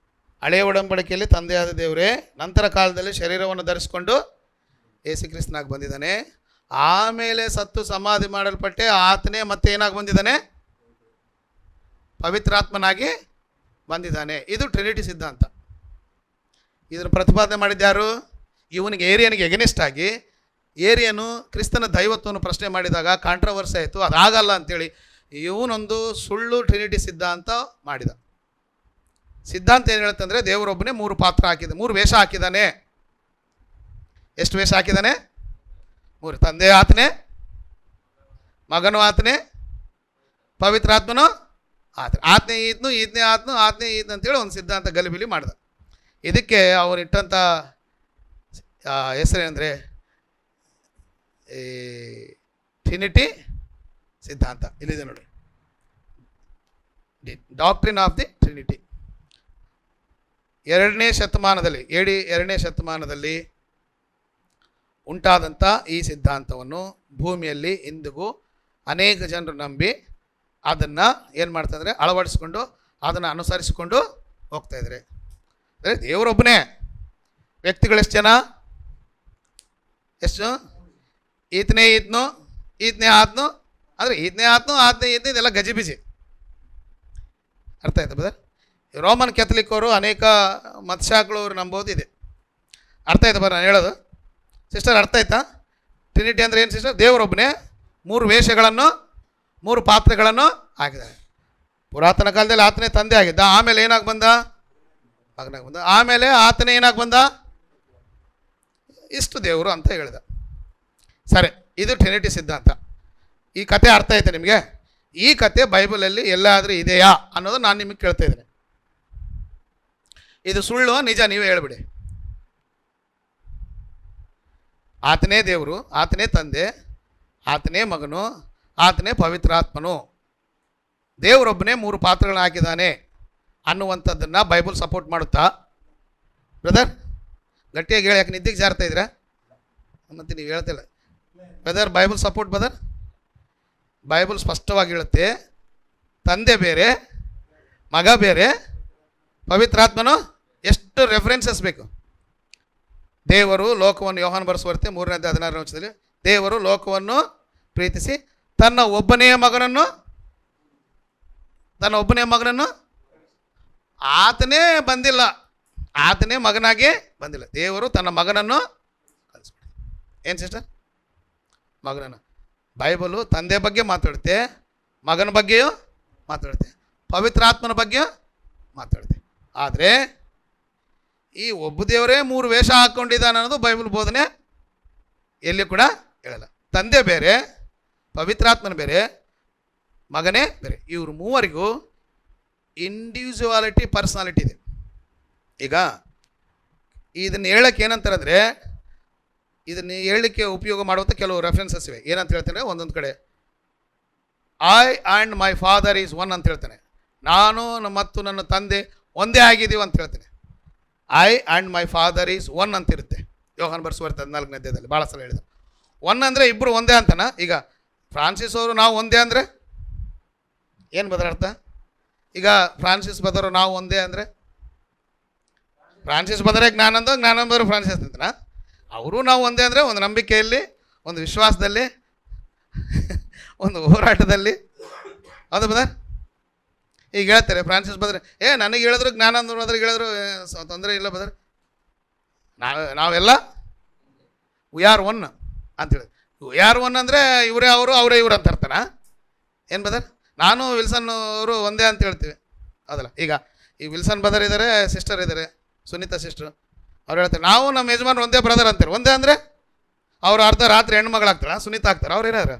S1: ದೇವರೇ, ನಂತರ ಕಾಲದಲ್ಲಿ ಶರೀರವನ್ನು ಧರಿಸಿಕೊಂಡು ಯೇಸು ಕ್ರಿಸ್ತನಾಗಿ ಬಂದಿದ್ದಾನೆ. ಆಮೇಲೆ ಸತ್ತು ಸಮಾಧಿ ಮಾಡಲ್ಪಟ್ಟೆ ಆತನೇ ಮತ್ತೆ ಏನಾಗಿ ಬಂದಿದ್ದಾನೆ? ಪವಿತ್ರಾತ್ಮನಾಗಿ ಬಂದಿದ್ದಾನೆ. ಇದು ಟ್ರಿನಿಟಿ ಸಿದ್ಧಾಂತ. ಇದನ್ನು ಪ್ರತಿಪಾದನೆ ಮಾಡಿದ್ಯಾರು? ಏರಿಯನಿಗೆ ಎಗನಿಸ್ಟ್ ಆಗಿ ಏರಿಯನು ಕ್ರಿಸ್ತನ ದೈವತ್ವವನ್ನು ಪ್ರಶ್ನೆ ಮಾಡಿದಾಗ ಕಾಂಟ್ರವರ್ಸಿ ಆಯಿತು, ಅದಾಗಲ್ಲ ಅಂತೇಳಿ ಇವನೊಂದು ಸುಳ್ಳು ಟ್ರಿನಿಟಿ ಸಿದ್ಧಾಂತ ಮಾಡಿದ. ಸಿದ್ಧಾಂತ ಏನು ಹೇಳುತ್ತಂದರೆ, ದೇವರೊಬ್ಬನೇ 3 ಪಾತ್ರ ಹಾಕಿದ್ದಾನೆ, 3 ವೇಷ ಹಾಕಿದ್ದಾನೆ. ಎಷ್ಟು ವೇಷ ಹಾಕಿದ್ದಾನೆ? 3. ತಂದೆ ಆತನೇ, ಮಗನು ಆತನೇ, ಪವಿತ್ರಾತ್ಮನು ಆತನೇ ಈತನು ಅಂತೇಳಿ ಒಂದು ಸಿದ್ಧಾಂತ ಗಲಿಬಿಲಿ ಮಾಡಿದ. ಇದಕ್ಕೆ ಅವರು ಇಟ್ಟಂಥ ಹೆಸರೇನೆಂದರೆ ಈ ಟ್ರಿನಿಟಿ ಸಿದ್ಧಾಂತ. ಇಲ್ಲಿದೆ ನೋಡಿ, ಡಾಕ್ಟ್ರಿನ್ ಆಫ್ ದಿ ಟ್ರಿನಿಟಿ. 2ನೇ ಶತಮಾನದಲ್ಲಿ, AD 2ನೇ ಶತಮಾನದಲ್ಲಿ ಉಂಟಾದಂಥ ಈ ಸಿದ್ಧಾಂತವನ್ನು ಭೂಮಿಯಲ್ಲಿ ಇಂದಿಗೂ ಅನೇಕ ಜನರು ನಂಬಿ ಅದನ್ನು ಏನು ಮಾಡ್ತಾಯಿದ್ದಾರೆ? ಅಳವಡಿಸ್ಕೊಂಡು ಅದನ್ನು ಅನುಸರಿಸಿಕೊಂಡು ಹೋಗ್ತಾಯಿದ್ದಾರೆ. ಅಂದರೆ ದೇವರೊಬ್ಬನೇ, ವ್ಯಕ್ತಿಗಳು ಎಷ್ಟು ಜನ? ಎಷ್ಟು? ಈತನೇ ಆತ್ನು ಅಂದರೆ ಆತನೇ ಇದೆಲ್ಲ ಗಜಿಬಿಜಿ. ಅರ್ಥ ಆಯ್ತು ಬದರ್? ರೋಮನ್ ಕ್ಯಾಥಲಿಕ್ ಅವರು, ಅನೇಕ ಮತಶಾಖೆಗಳವರು ನಂಬೋದು ಇದೆ. ಅರ್ಥ ಆಯ್ತು ಬರ ನಾನು ಹೇಳೋದು ಸಿಸ್ಟರ್? ಅರ್ಥ ಆಯ್ತಾ? ಟ್ರಿನಿಟಿ ಅಂದರೆ ಏನು ಸಿಸ್ಟರ್? ದೇವರೊಬ್ಬನೇ 3 ವೇಷಗಳನ್ನು, 3 ಪಾತ್ರಗಳನ್ನು ಹಾಕಿದ್ದಾನೆ. ಪುರಾತನ ಕಾಲದಲ್ಲಿ ಆತನೇ ತಂದೆ ಆಗಿದ್ದ, ಆಮೇಲೆ ಏನಾಗಿ ಬಂದ? ಮಗನಾಗಿ ಬಂದ, ಆಮೇಲೆ ಆತನೇ ಏನಾಗಿ ಬಂದ? ಇಷ್ಟು ದೇವರು ಅಂತ ಹೇಳಿದ. ಸರಿ, ಇದು ಟ್ರಿನಿಟಿ ಸಿದ್ಧಾಂತ. ಈ ಕತೆ ಅರ್ಥ ಆಯ್ತಾ ನಿಮಗೆ? ಈ ಕತೆ ಬೈಬಲಲ್ಲಿ ಎಲ್ಲಾದರೂ ಇದೆಯಾ ಅನ್ನೋದು ನಾನು ನಿಮಗೆ ಕೇಳ್ತಾ ಇದ್ದೇನೆ. ಇದು ಸುಳ್ಳು ನಿಜ ನೀವೇ ಹೇಳ್ಬಿಡಿ. ಆತನೇ ದೇವರು, ಆತನೇ ತಂದೆ, ಆತನೇ ಮಗನು, ಆತನೇ ಪವಿತ್ರಾತ್ಮನು, ದೇವರೊಬ್ಬನೇ 3 ಪಾತ್ರಗಳನ್ನ ಹಾಕಿದ್ದಾನೆ ಅನ್ನುವಂಥದ್ದನ್ನು ಬೈಬಲ್ ಸಪೋರ್ಟ್ ಮಾಡುತ್ತಾ? ಬ್ರದರ್ ಗಟ್ಟಿಯಾಗಿ ಹೇಳಿ, ಯಾಕೆ ನಿದ್ದೆಗೆ ಜಾರ್ತಾ ಇದ್ದೀರಾ? ಮತ್ತು ನೀವು ಹೇಳ್ತಿಲ್ಲ brother. Bible support brother. Bible ಸ್ಪಷ್ಟವಾಗಿ ಹೇಳುತ್ತೆ, ತಂದೆ ಬೇರೆ, ಮಗ ಬೇರೆ, ಪವಿತ್ರಾತ್ಮನು. ಎಷ್ಟು ರೆಫರೆನ್ಸಸ್ ಬೇಕು? ದೇವರು ಲೋಕವನ್ನು, ಯೋಹಾನ ಬರೆಸುವರ್ತೆ 3ನೇ ಅಧ್ಯಾಯ 16ನೇ ವಚನದಲ್ಲಿ, ದೇವರು ಲೋಕವನ್ನು ಪ್ರೀತಿಸಿ ತನ್ನ ಒಬ್ಬನೇ ಮಗನನ್ನು ಆತನೇ ಬಂದಿಲ್ಲ, ಆತನೇ ಮಗನಾಗಿ ಬಂದಿಲ್ಲ, ದೇವರು ತನ್ನ ಮಗನನ್ನು ಕಳಿಸ್ಬಿಡಿ. ಏನು ಸಿಸ್ಟರ್? ಮಗನನ್ನು. ಬೈಬಲು ತಂದೆ ಬಗ್ಗೆ ಮಾತಾಡುತ್ತೆ, ಮಗನ ಬಗ್ಗೆಯೂ ಮಾತಾಡುತ್ತೆ, ಪವಿತ್ರಾತ್ಮನ ಬಗ್ಗೆಯೂ ಮಾತಾಡುತ್ತೆ. ಆದರೆ ಈ ಒಬ್ಬ ದೇವರೇ 3 ವೇಷ ಹಾಕ್ಕೊಂಡಿದ್ದಾನೆ ಅನ್ನೋದು ಬೈಬಲ್ ಬೋಧನೆ ಎಲ್ಲಿ ಕೂಡ ಹೇಳಲ್ಲ. ತಂದೆ ಬೇರೆ, ಪವಿತ್ರಾತ್ಮನ ಬೇರೆ, ಮಗನೇ ಬೇರೆ. ಇವರು ಮೂವರಿಗೂ ಇಂಡಿವಿಜುವಾಲಿಟಿ, ಪರ್ಸನಾಲಿಟಿ ಇದೆ. ಈಗ ಇದನ್ನು ಹೇಳಕ್ಕೆ ಏನಂತಾರೆ ಅಂದರೆ, ಇದನ್ನು ಹೇಳಲಿಕ್ಕೆ ಉಪಯೋಗ ಮಾಡುವಂಥ ಕೆಲವು ರೆಫರೆನ್ಸಸ್ ಇವೆ. ಏನಂತ ಹೇಳ್ತಾನೆ, ಒಂದೊಂದು ಕಡೆ I and my father is one ಅಂತ ಹೇಳ್ತಾನೆ. ನಾನು ಮತ್ತು ನನ್ನ ತಂದೆ ಒಂದೇ ಆಗಿದ್ದೀವಿ ಅಂತ ಹೇಳ್ತೇನೆ. I and my father is one ಅಂತಿರುತ್ತೆ. ಯೋಹಾನ್ ಬರೆಸುವಾರ್ತೆ 14ನೇ ಅಧ್ಯಾಯದಲ್ಲಿ ಭಾಳ ಸಲ ಹೇಳಿದ. ಒನ್ ಅಂದರೆ ಇಬ್ಬರು ಒಂದೇ ಅಂತನ. ಈಗ ಫ್ರಾನ್ಸಿಸ್ ಅವರು ನಾವು ಒಂದೇ ಅಂದರೆ ಏನು ಬದರ ಅರ್ಥ? ಈಗ ಫ್ರಾನ್ಸಿಸ್ ಬದರು ನಾವು ಒಂದೇ ಅಂದರೆ, ಫ್ರಾನ್ಸಿಸ್ ಬದರೆ ಜ್ಞಾನಂದ, ಜ್ಞಾನಂದರು ಫ್ರಾನ್ಸಿಸ್ ಅಂತನ. ಅವರು ನಾವು ಒಂದೇ ಅಂದರೆ ಒಂದು ನಂಬಿಕೆಯಲ್ಲಿ, ಒಂದು ವಿಶ್ವಾಸದಲ್ಲಿ, ಒಂದು ಹೋರಾಟದಲ್ಲಿ. ಹೌದು ಬದರ್? ಈಗ ಹೇಳ್ತಾರೆ ಫ್ರಾನ್ಸಿಸ್ ಬದ್ರೆ, ನನಗೆ ಹೇಳಿದ್ರು ಜ್ಞಾನಂದರು ಬದ್ರಿಗೆ ಹೇಳಿದ್ರು ತೊಂದರೆ ಇಲ್ಲ ಬದರ್, ನಾವೆಲ್ಲ ವಿ ಆರ್ ಒನ್ ಅಂತೇಳಿ. ವಿ ಆರ್ ಒನ್ ಅಂದರೆ ಇವರೇ ಅವರು, ಅವರೇ ಇವರು ಅಂತ ಅರ್ಥನಾ ಏನು ಬದರ್? ನಾನು ವಿಲ್ಸನ್ ಅವರು ಒಂದೇ ಅಂತ ಹೇಳ್ತೀವಿ, ಹೌದಲ್ಲ? ಈಗ ವಿಲ್ಸನ್ ಬದರ್ ಇದ್ದಾರೆ, ಸಿಸ್ಟರ್ ಇದ್ದಾರೆ, ಸುನೀತಾ ಸಿಸ್ಟರ್. ಅವ್ರು ಹೇಳ್ತಾರೆ ನಾವು ನಮ್ಮ ಯಜಮಾನ್ ಒಂದೇ ಬ್ರದರ್ ಅಂತಾರೆ. ಒಂದೇ ಅಂದರೆ ಅವ್ರು ಅರ್ಧ ರಾತ್ರಿ ಹೆಣ್ಮಗಳಾಗ್ತಾರ, ಸುನೀತಾ ಆಗ್ತಾರೆ. ಅವ್ರು ಏನಾದ್ರು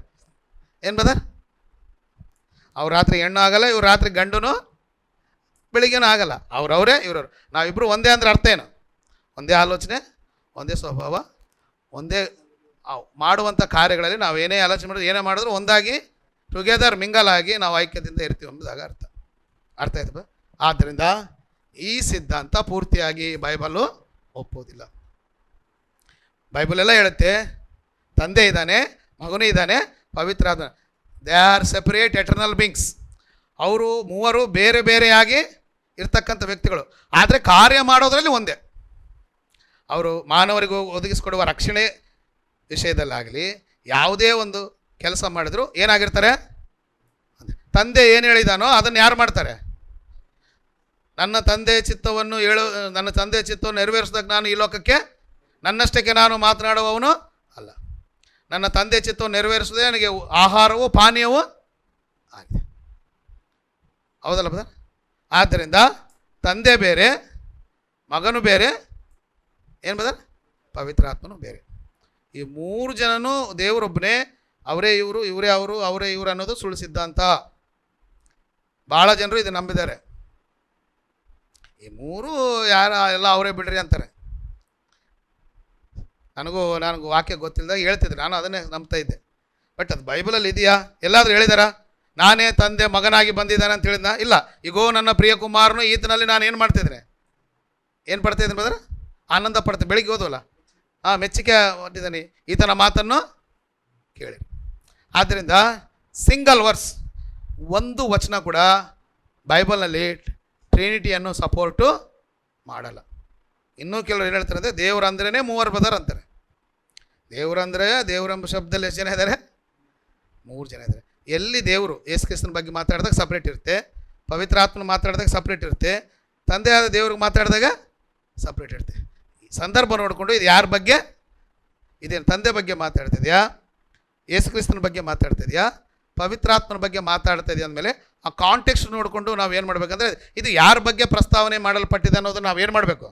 S1: ಏನು ಬದರ್? ಅವ್ರು ರಾತ್ರಿ ಹೆಣ್ಣು ಆಗಲ್ಲ, ಇವ್ರು ರಾತ್ರಿ ಗಂಡುನು ಬೆಳಿಗ್ಗೆನೂ ಆಗಲ್ಲ. ಅವರೇ ಇವ್ರವ್ರು. ನಾವಿಬ್ಬರು ಒಂದೇ ಅಂದರೆ ಅರ್ಥ ಏನು? ಒಂದೇ ಆಲೋಚನೆ, ಒಂದೇ ಸ್ವಭಾವ, ಒಂದೇ ಮಾಡುವಂಥ ಕಾರ್ಯಗಳಲ್ಲಿ ನಾವು ಏನೇ ಆಲೋಚನೆ ಮಾಡಿದ್ರು, ಏನೇ ಮಾಡಿದ್ರು ಒಂದಾಗಿ ಟುಗೆದರ್ ಮಿಂಗಲ್ ಆಗಿ ನಾವು ಐಕ್ಯದಿಂದ ಇರ್ತೀವಿ ಎಂಬುದಾಗ ಅರ್ಥ ಆಯ್ತಪ್ಪ. ಆದ್ದರಿಂದ ಈ ಸಿದ್ಧಾಂತ ಪೂರ್ತಿಯಾಗಿ ಬೈಬಲು ಒಪ್ಪೋದಿಲ್ಲ. ಬೈಬಲೆಲ್ಲ ಹೇಳುತ್ತೆ ತಂದೆ ಇದ್ದಾನೆ, ಮಗನೂ ಇದ್ದಾನೆ, ಪವಿತ್ರ ಆತ್ಮ. They are separate eternal beings. ಅವರು ಮೂವರು ಬೇರೆ ಬೇರೆಯಾಗಿ ಇರ್ತಕ್ಕಂಥ ವ್ಯಕ್ತಿಗಳು, ಆದರೆ ಕಾರ್ಯ ಮಾಡೋದರಲ್ಲಿ ಒಂದೇ. ಅವರು ಮಾನವರಿಗೂ ಒದಗಿಸಿಕೊಡುವ ರಕ್ಷಣೆ ವಿಷಯದಲ್ಲಾಗಲಿ ಯಾವುದೇ ಒಂದು ಕೆಲಸ ಮಾಡಿದ್ರು ಏನಾಗಿರ್ತಾರೆ? ತಂದೆ ಏನು ಹೇಳಿದಾನೋ ಅದನ್ನು ಯಾರು ಮಾಡ್ತಾರೆ? ನನ್ನ ತಂದೆ ಚಿತ್ತವನ್ನು ನೆರವೇರಿಸಿದಾಗ ನಾನು ಈ ಲೋಕಕ್ಕೆ ನನ್ನಷ್ಟಕ್ಕೆ ನಾನು ಮಾತನಾಡುವವನು ಅಲ್ಲ. ನನ್ನ ತಂದೆ ಚಿತ್ತವನ್ನು ನೆರವೇರಿಸೋದೇ ನನಗೆ ಆಹಾರವೂ ಪಾನೀಯವೂ ಆಗಿದೆ. ಹೌದಲ್ಲ ಬದ? ಆದ್ದರಿಂದ ತಂದೆ ಬೇರೆ, ಮಗನು ಬೇರೆ, ಏನು ಬದ? ಪವಿತ್ರಾತ್ಮನು ಬೇರೆ. ಈ ಮೂರು ಜನನೂ ದೇವರೊಬ್ಬನೇ. ಅವರೇ ಇವರು, ಇವರೇ ಅವರು, ಅವರೇ ಇವರು ಅನ್ನೋದು ಸುಳ್ಳು ಸಿದ್ಧಾಂತ. ಭಾಳ ಜನರು ಇದು ನಂಬಿದ್ದಾರೆ. ಈ ಮೂರು ಎಲ್ಲ ಅವರೇ ಬಿಡ್ರಿ ಅಂತಾರೆ. ನನಗೂ ವಾಕ್ಯ ಗೊತ್ತಿಲ್ಲದಾಗ ಹೇಳ್ತಿದ್ದೆ, ನಾನು ಅದನ್ನೇ ನಂಬ್ತಾ ಇದ್ದೆ. ಬಟ್ ಅದು ಬೈಬಲಲ್ಲಿ ಇದೆಯಾ? ಎಲ್ಲಾದರೂ ಹೇಳಿದಾರಾ ನಾನೇ ತಂದೆ ಮಗನಾಗಿ ಬಂದಿದ್ದಾನೆ ಅಂತ ಹೇಳಿದ್ನ? ಇಲ್ಲ. ಈಗೋ ನನ್ನ ಪ್ರಿಯ ಕುಮಾರನು ಈತನಲ್ಲಿ ನಾನು ಏನು ಮಾಡ್ತಿದ್ದೇನೆ, ಏನು ಪಡ್ತಾಯಿದ್ದೀನಿ ಬದ್ರ? ಆನಂದ ಪಡ್ತೀನಿ. ಬೆಳಿಗ್ಗೆ ಓದೋಲ್ಲ, ಮೆಚ್ಚುಗೆ ಹೊಟ್ಟಿದ್ದಾನೆ, ಈತನ ಮಾತನ್ನು ಕೇಳಿ. ಆದ್ದರಿಂದ ಸಿಂಗಲ್ ವರ್ಸ್, ಒಂದು ವಚನ ಕೂಡ ಬೈಬಲ್ನಲ್ಲಿ ಟ್ರಿನಿಟಿಯನ್ನು ಸಪೋರ್ಟು ಮಾಡಲ್ಲ. ಇನ್ನೂ ಕೆಲವರು ಏನು ಹೇಳ್ತಾರೆ ಅಂದರೆ ದೇವರು ಅಂದ್ರೇ ಮೂವರು ಬದರ್ ಅಂತಾರೆ. ದೇವರೆಂಬ ಶಬ್ದದಲ್ಲಿ ಎಷ್ಟು ಜನ ಇದ್ದಾರೆ? 3 ಜನ ಇದ್ದಾರೆ. ಎಲ್ಲಿ ದೇವರು ಯೇಸು ಕ್ರಿಸ್ತನ ಬಗ್ಗೆ ಮಾತಾಡಿದಾಗ ಸಪ್ರೇಟ್ ಇರುತ್ತೆ, ಪವಿತ್ರಾತ್ಮನ ಮಾತಾಡಿದಾಗ ಸಪ್ರೇಟ್ ಇರುತ್ತೆ, ತಂದೆಯಾದ ದೇವ್ರಿಗೆ ಮಾತಾಡಿದಾಗ ಸಪ್ರೇಟ್ ಇರುತ್ತೆ. ಈ ಸಂದರ್ಭ ನೋಡಿಕೊಂಡು ಇದು ಯಾರ ಬಗ್ಗೆ? ಇದೇನು ತಂದೆ ಬಗ್ಗೆ ಮಾತಾಡ್ತಿದ್ಯಾ, ಯೇಸು ಕ್ರಿಸ್ತನ ಬಗ್ಗೆ ಮಾತಾಡ್ತಿದ್ಯಾ, ಪವಿತ್ರಾತ್ಮನ ಬಗ್ಗೆ ಮಾತಾಡ್ತಿದ್ಯಾ ಅಂದಮೇಲೆ ಆ ಕಾಂಟೆಕ್ಸ್ಟ್ ನೋಡಿಕೊಂಡು ನಾವು ಏನು ಮಾಡಬೇಕಂದ್ರೆ ಇದು ಯಾರ ಬಗ್ಗೆ ಪ್ರಸ್ತಾವನೆ ಮಾಡಲ್ಪಟ್ಟಿದೆ ಅನ್ನೋದನ್ನು ನಾವು ಏನು ಮಾಡಬೇಕು?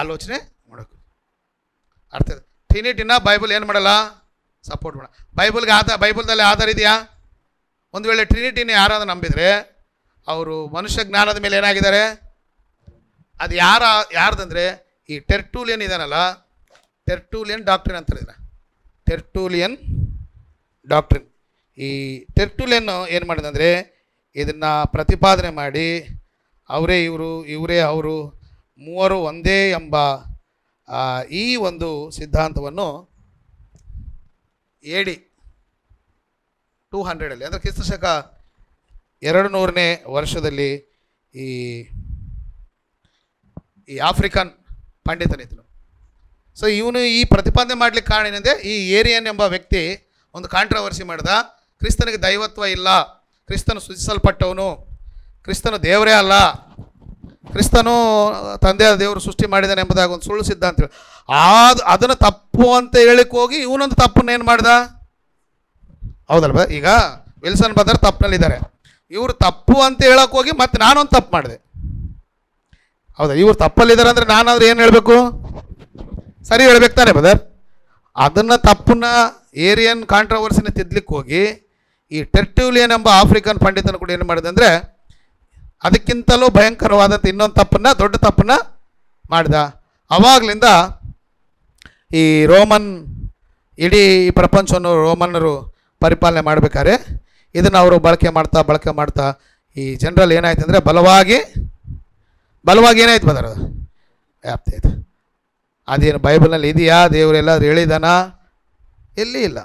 S1: ಆಲೋಚನೆ ಮಾಡಬೇಕು. ಅರ್ಥ ಇದೆ? ಟ್ರಿನಿಟಿನ ಬೈಬಲ್ ಏನು ಮಾಡಲ್ಲ? ಸಪೋರ್ಟ್ ಮಾಡ. ಬೈಬಲ್ದಲ್ಲಿ ಆಧಾರ ಇದೆಯಾ? ಒಂದು ವೇಳೆ ಟ್ರಿನಿಟಿನ ಯಾರಾದ್ರೂ ನಂಬಿದರೆ ಅವರು ಮನುಷ್ಯ ಜ್ಞಾನದ ಮೇಲೆ ಏನಾಗಿದ್ದಾರೆ? ಅದು ಯಾರ್ದಂದರೆ ಈ ಟೆರ್ಟುಲಿಯನ್ ಇದಾನಲ್ಲ, ಟೆರ್ಟುಲಿಯನ್ ಡಾಕ್ಟ್ರಿನ್ ಅಂತಾರೆ ಇದನ್ನು. ಟೆರ್ಟುಲಿಯನ್ ಡಾಕ್ಟ್ರಿನ್. ಈ ಟೆರ್ಟುಲಿಯನ್ ಏನು ಮಾಡಿದಂದರೆ ಇದನ್ನು ಪ್ರತಿಪಾದನೆ ಮಾಡಿ ಅವರೇ ಇವರು, ಇವರೇ ಅವರು, ಮೂವರು ಒಂದೇ ಎಂಬ ಈ ಒಂದು ಸಿದ್ಧಾಂತವನ್ನು AD 200 ಅಂದರೆ ಕ್ರಿಸ್ತಶಕ 200ನೇ ವರ್ಷದಲ್ಲಿ ಈ ಆಫ್ರಿಕನ್ ಪಂಡಿತನಿದ್ದನು. ಸೊ ಇವನು ಈ ಪ್ರತಿಪಾದನೆ ಮಾಡಲಿಕ್ಕೆ ಕಾರಣ ಏನೆಂದರೆ ಈ ಏರಿಯನ್ ಎಂಬ ವ್ಯಕ್ತಿ ಒಂದು ಕಾಂಟ್ರವರ್ಸಿ ಮಾಡಿದ. ಕ್ರಿಸ್ತನಿಗೆ ದೈವತ್ವ ಇಲ್ಲ, ಕ್ರಿಸ್ತನು ಸೃಜಿಸಲ್ಪಟ್ಟವನು, ಕ್ರಿಸ್ತನು ದೇವರೇ ಅಲ್ಲ, ಕ್ರಿಸ್ತನು ತಂದೆಯ ದೇವರು ಸೃಷ್ಟಿ ಮಾಡಿದ್ದಾನೆ ಎಂಬುದಾಗಿ ಒಂದು ಸುಳ್ಳು ಸಿದ್ಧಾಂತ. ಅದನ್ನು ತಪ್ಪು ಅಂತ ಹೇಳಿಕ್ಕೆ ಹೋಗಿ ಇವನೊಂದು ತಪ್ಪನ್ನು ಏನು ಮಾಡ್ದ? ಹೌದಲ್ವ? ಈಗ ವಿಲ್ಸನ್ ಬದರ್ ತಪ್ಪಿನಲ್ಲಿದ್ದಾರೆ, ಇವರು ತಪ್ಪು ಅಂತ ಹೇಳಕ್ಕೆ ಹೋಗಿ ಮತ್ತೆ ನಾನೊಂದು ತಪ್ಪು ಮಾಡಿದೆ. ಹೌದಾ? ಇವ್ರು ತಪ್ಪಲ್ಲಿದ್ದಾರೆ ಅಂದರೆ ನಾನಾದರೂ ಏನು ಹೇಳಬೇಕು? ಸರಿ ಹೇಳ್ಬೇಕು ತಾನೆ ಬದರ್? ಅದನ್ನು ತಪ್ಪನ್ನ ಏರಿಯನ್ ಕಾಂಟ್ರವರ್ಸಿನ ತಿದ್ದಲಿಕ್ಕೆ ಹೋಗಿ ಈ ಟೆರ್ಟ್ಯುಲಿಯನ್ ಎಂಬ ಆಫ್ರಿಕನ್ ಪಂಡಿತನು ಕೂಡ ಏನು ಮಾಡಿದೆ ಅಂದರೆ ಅದಕ್ಕಿಂತಲೂ ಭಯಂಕರವಾದಂಥ ಇನ್ನೊಂದು ತಪ್ಪನ್ನು, ದೊಡ್ಡ ತಪ್ಪನ್ನು ಮಾಡಿದ. ಆವಾಗಲಿಂದ ಈ ರೋಮನ್, ಇಡೀ ಪ್ರಪಂಚವನ್ನು ರೋಮನ್ನರು ಪರಿಪಾಲನೆ ಮಾಡಬೇಕಾದ್ರೆ ಇದನ್ನು ಅವರು ಬಳಕೆ ಮಾಡ್ತಾ ಈ ಜನರಲ್ಲಿ ಏನಾಯ್ತು ಅಂದರೆ ಬಲವಾಗಿ ಏನಾಯ್ತು ಬದರ ವ್ಯಾಪ್ತಿ ಆಯ್ತು. ಅದೇನು ಬೈಬಲ್ನಲ್ಲಿ ಇದೆಯಾ, ದೇವರು ಎಲ್ಲಾದರೂ ಹೇಳಿದಾನ? ಎಲ್ಲಿ ಇಲ್ಲ.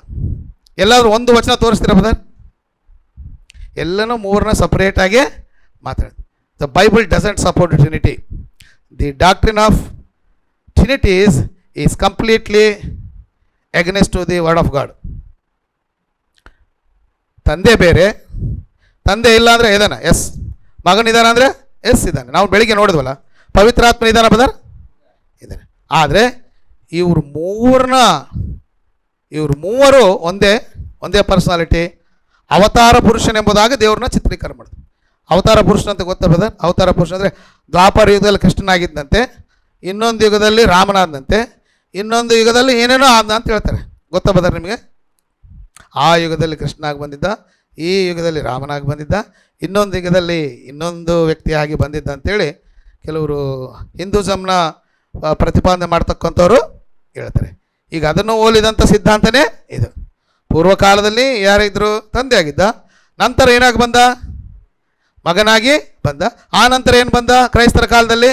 S1: ಎಲ್ಲಾದರೂ ಒಂದು ವಚನ ತೋರಿಸ್ತೀರ ಬದರ್? ಎಲ್ಲನೂ ಮೂರನ್ನ ಸಪ್ರೇಟಾಗಿ ಮಾತಾಡಿ. The Bible doesn't support Trinity. The doctrine of Trinity is completely against to the word of God. ತಂದೆ ಬೇರೆ, ತಂದೆ ಇಲ್ಲ ಅಂದರೆ ಇದಾನ, ಎಸ್. ಮಗನಿದ್ದಾನ ಅಂದರೆ ಎಸ್ ಇದ್ದಾನೆ. ನಾವು ಬೆಳಿಗ್ಗೆ ನೋಡಿದ್ವಲ್ಲ, ಪವಿತ್ರಾತ್ಮ ಇದ್ದಾನ ಬದರ್? ಇದ್ದಾನೆ. ಆದರೆ ಇವರು ಮೂವರು ಒಂದೇ ಪರ್ಸನಾಲಿಟಿ. ಅವತಾರ ಪುರುಷನೆಂಬುದಾಗಿ ದೇವ್ರನ್ನ ಚಿತ್ರೀಕರಣ ಮಾಡಿದ್ರು. ಅವತಾರ ಪುರುಷನಂತ ಗೊತ್ತಾ ಬದರ್? ಅವತಾರ ಪುರುಷ ಅಂದರೆ ದ್ವಾಪರ ಯುಗದಲ್ಲಿ ಕೃಷ್ಣನಾಗಿದ್ದಂತೆ, ಇನ್ನೊಂದು ಯುಗದಲ್ಲಿ ರಾಮನಾದಂತೆ, ಇನ್ನೊಂದು ಯುಗದಲ್ಲಿ ಏನೇನೋ ಆದ ಅಂತ ಹೇಳ್ತಾರೆ. ಗೊತ್ತಾ ಬದರ್ ನಿಮಗೆ? ಆ ಯುಗದಲ್ಲಿ ಕೃಷ್ಣನಾಗಿ ಬಂದಿದ್ದ, ಈ ಯುಗದಲ್ಲಿ ರಾಮನಾಗಿ ಬಂದಿದ್ದ, ಇನ್ನೊಂದು ಯುಗದಲ್ಲಿ ಇನ್ನೊಂದು ವ್ಯಕ್ತಿಯಾಗಿ ಬಂದಿದ್ದ ಅಂತೇಳಿ ಕೆಲವರು ಹಿಂದೂಸಮ್ನ ಪ್ರತಿಪಾದನೆ ಮಾಡ್ತಕ್ಕಂಥವ್ರು ಹೇಳ್ತಾರೆ. ಈಗ ಅದನ್ನು ಹೋಲಿದಂಥ ಸಿದ್ಧಾಂತನೇ ಇದು. ಪೂರ್ವಕಾಲದಲ್ಲಿ ಯಾರಿದ್ರು? ತಂದೆ ಆಗಿದ್ದ. ನಂತರ ಏನಾಗಿ ಬಂದ? ಮಗನಾಗಿ ಬಂದ. ಆ ನಂತರ ಏನು ಬಂದ? ಕ್ರೈಸ್ತರ ಕಾಲದಲ್ಲಿ